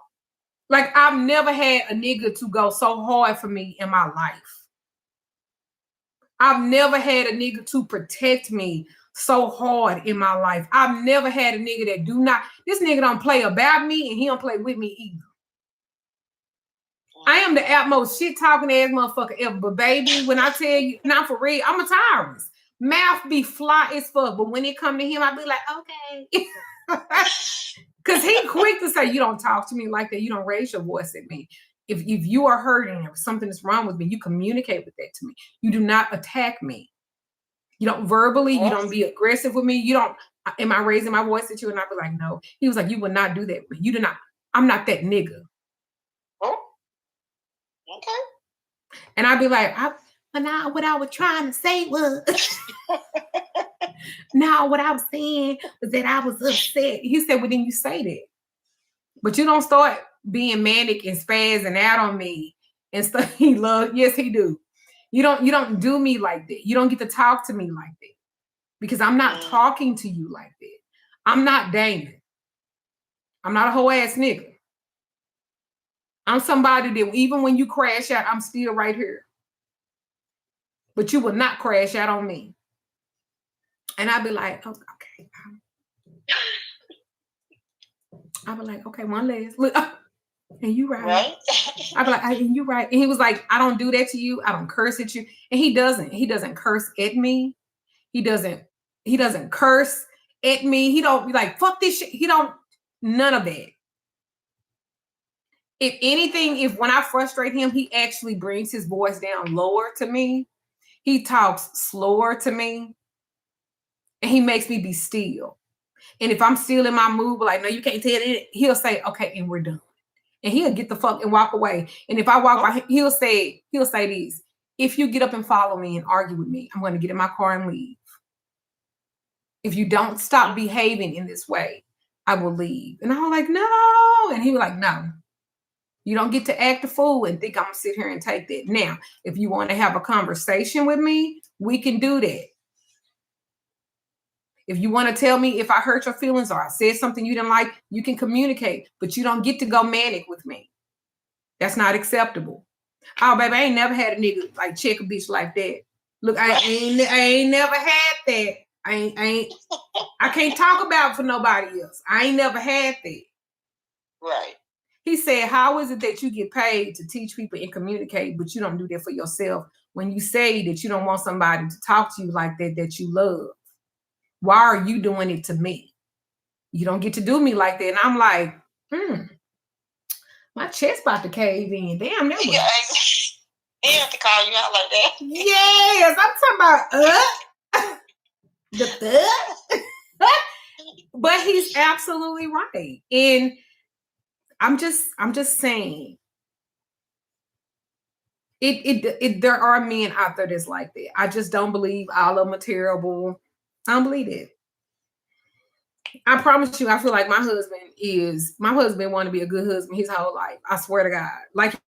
Speaker 1: Like, I've never had a nigga to go so hard for me in my life. I've never had a nigga to protect me so hard in my life. I've never had a nigga that this nigga don't play about me and he don't play with me either. I am the utmost shit talking ass motherfucker ever. But baby, when I tell you, not for real, I'm a tyrant. Mouth be fly as fuck. But when it come to him, I be like, okay. Because he quick to say, you don't talk to me like that. You don't raise your voice at me. If you are hurting or something is wrong with me, you communicate with that to me. You do not attack me. You don't verbally, you don't be aggressive with me. You don't, am I raising my voice at you? And I'd be like, no. He was like, you would not do that with me. You do not, I'm not that nigga.
Speaker 4: Oh, okay.
Speaker 1: And I'd be like, what I was trying to say was, no, what I was saying was that I was upset. He said, well, then you say that. But you don't start being manic and spazzing out on me and stuff. He loves, yes, he do. You don't do me like that. You don't get to talk to me like that. Because I'm not talking to you like that. I'm not Damon. I'm not a whole ass nigga. I'm somebody that even when you crash out, I'm still right here. But you will not crash out on me. And I'd be like, oh, okay. I'd be like, okay, one last. Look, and you right. I'd be like, and you right. And he was like, I don't do that to you. I don't curse at you. And he doesn't. He doesn't curse at me. He doesn't curse at me. He don't be like, fuck this shit. He don't, none of that. If anything, if when I frustrate him, he actually brings his voice down lower to me. He talks slower to me. And he makes me be still. And if I'm still in my mood, like, no, you can't tell it, he'll say, okay, and we're done. And he'll get the fuck and walk away. And if I walk by, he'll say this. If you get up and follow me and argue with me, I'm going to get in my car and leave. If you don't stop behaving in this way, I will leave. And I'm like, no. And he was like, no. You don't get to act a fool and think I'm going to sit here and take that. Now, if you want to have a conversation with me, we can do that. If you want to tell me if I hurt your feelings or I said something you didn't like, you can communicate, but you don't get to go manic with me. That's not acceptable. Oh, baby, I ain't never had a nigga like check a bitch like that. Look, I ain't never had that. I can't talk about for nobody else. I ain't never had that.
Speaker 4: Right.
Speaker 1: He said, how is it that you get paid to teach people and communicate, but you don't do that for yourself when you say that you don't want somebody to talk to you like that you love? Why are you doing it to me? You don't get to do me like that. And I'm like, my chest about to cave in. Damn, that was...
Speaker 4: He have to call you out like that.
Speaker 1: Yes, I'm talking about the thug. But he's absolutely right. And I'm just saying, there are men out there that's like that. I just don't believe all of them are terrible. I don't believe it. I promise you, I feel like my husband wanted to be a good husband his whole life. I swear to God. Like,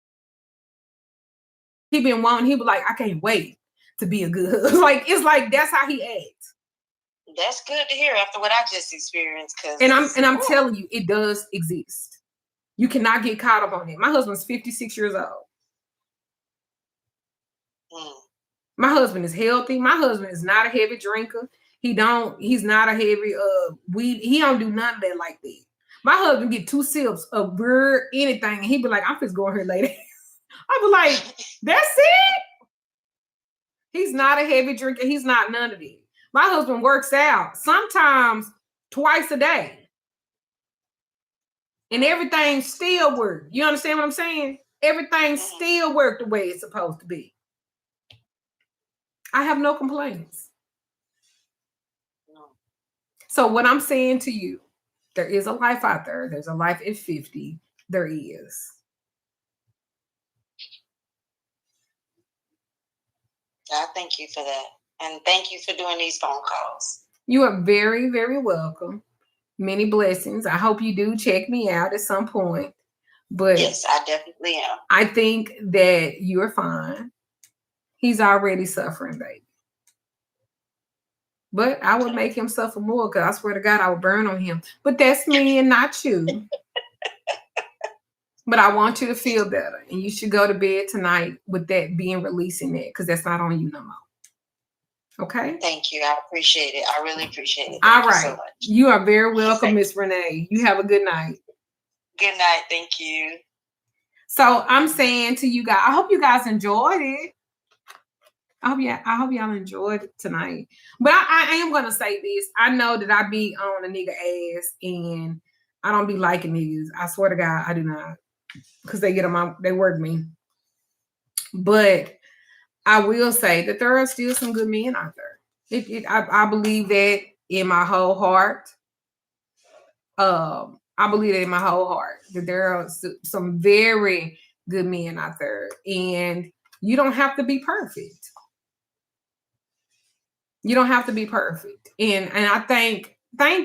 Speaker 1: he been wanting, he was like, I can't wait to be a good husband. Like, it's like, that's how he acts.
Speaker 4: That's good to hear after what I just experienced.
Speaker 1: And I'm telling you, it does exist. You cannot get caught up on it. My husband's 56 years old. My husband is healthy. My husband is not a heavy drinker. He's not a heavy weed. He don't do none of that like that. My husband get 2 sips of beer, anything, and he be like, I'm just going here later. I be like, that's it? He's not a heavy drinker. He's not none of it. My husband works out sometimes twice a day. And everything still works. You understand what I'm saying? Everything still works the way it's supposed to be. I have no complaints. So what I'm saying to you, there is a life out there. There's a life at 50. There is.
Speaker 4: I thank you for that. And thank you for doing these phone calls.
Speaker 1: You are very, very welcome. Many blessings. I hope you do check me out at some point. But
Speaker 4: yes, I definitely am.
Speaker 1: I think that you're fine. He's already suffering, baby. But I would make him suffer more because I swear to God, I would burn on him. But that's me and not you. But I want you to feel better. And you should go to bed tonight with that being releasing that because that's not on you no more. Okay?
Speaker 4: Thank you. I appreciate it. I really appreciate it.
Speaker 1: All right. So much. You are very welcome, Miss Renee. You have a good night.
Speaker 4: Good night. Thank you.
Speaker 1: So I'm saying to you guys, I hope you guys enjoyed it. I hope y'all enjoyed it tonight. But I am gonna say this. I know that I be on a nigga ass and I don't be liking niggas. I swear to God, I do not. Because they work me. But I will say that there are still some good men out there. I believe that in my whole heart. I believe that in my whole heart that there are some very good men out there, and you don't have to be perfect. You don't have to be perfect. And I thank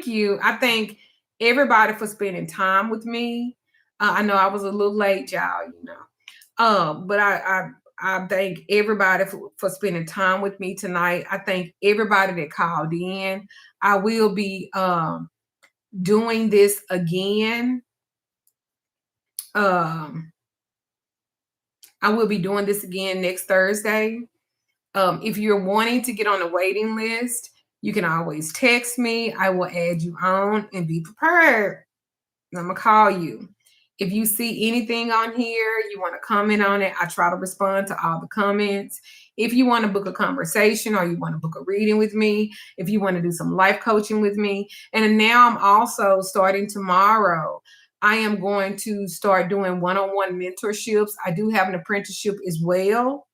Speaker 1: you. I thank everybody for spending time with me. I know I was a little late, y'all, you know. But I thank everybody for spending time with me tonight. I thank everybody that called in. I will be doing this again. I will be doing this again next Thursday. If you're wanting to get on the waiting list, you can always text me. I will add you on and be prepared. I'm going to call you. If you see anything on here, you want to comment on it, I try to respond to all the comments. If you want to book a conversation or you want to book a reading with me, if you want to do some life coaching with me. And now I'm also starting tomorrow. I am going to start doing one-on-one mentorships. I do have an apprenticeship as well.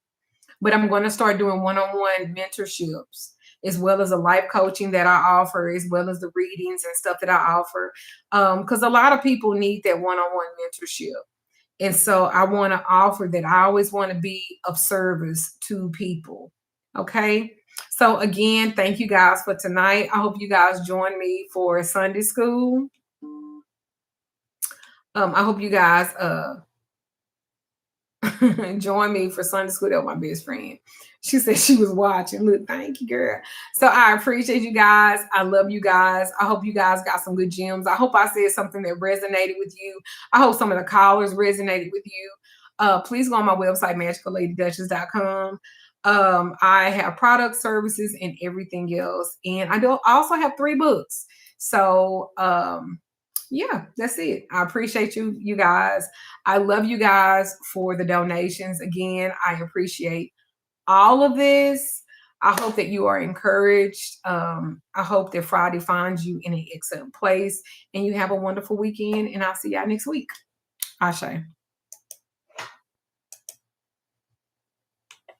Speaker 1: But I'm going to start doing one-on-one mentorships as well as a life coaching that I offer, as well as the readings and stuff that I offer. Because a lot of people need that one-on-one mentorship. And so I want to offer that. I always want to be of service to people. Okay. So again, thank you guys for tonight. I hope you guys join me for Sunday school. I hope you guys join me for Sunday school. That was my best friend. She said she was watching. Look, thank you, girl. So I appreciate you guys. I love you guys. I hope you guys got some good gems. I hope I said something that resonated with you. I hope some of the callers resonated with you. Please go on my website, magicalLadyDuchess.com. I have product services and everything else. And I also have 3 books. So yeah, that's it. I appreciate you guys. I love you guys for the donations. Again, I appreciate all of this. I hope that you are encouraged. I hope that Friday finds you in an excellent place and you have a wonderful weekend. And I'll see y'all next week. Ashe.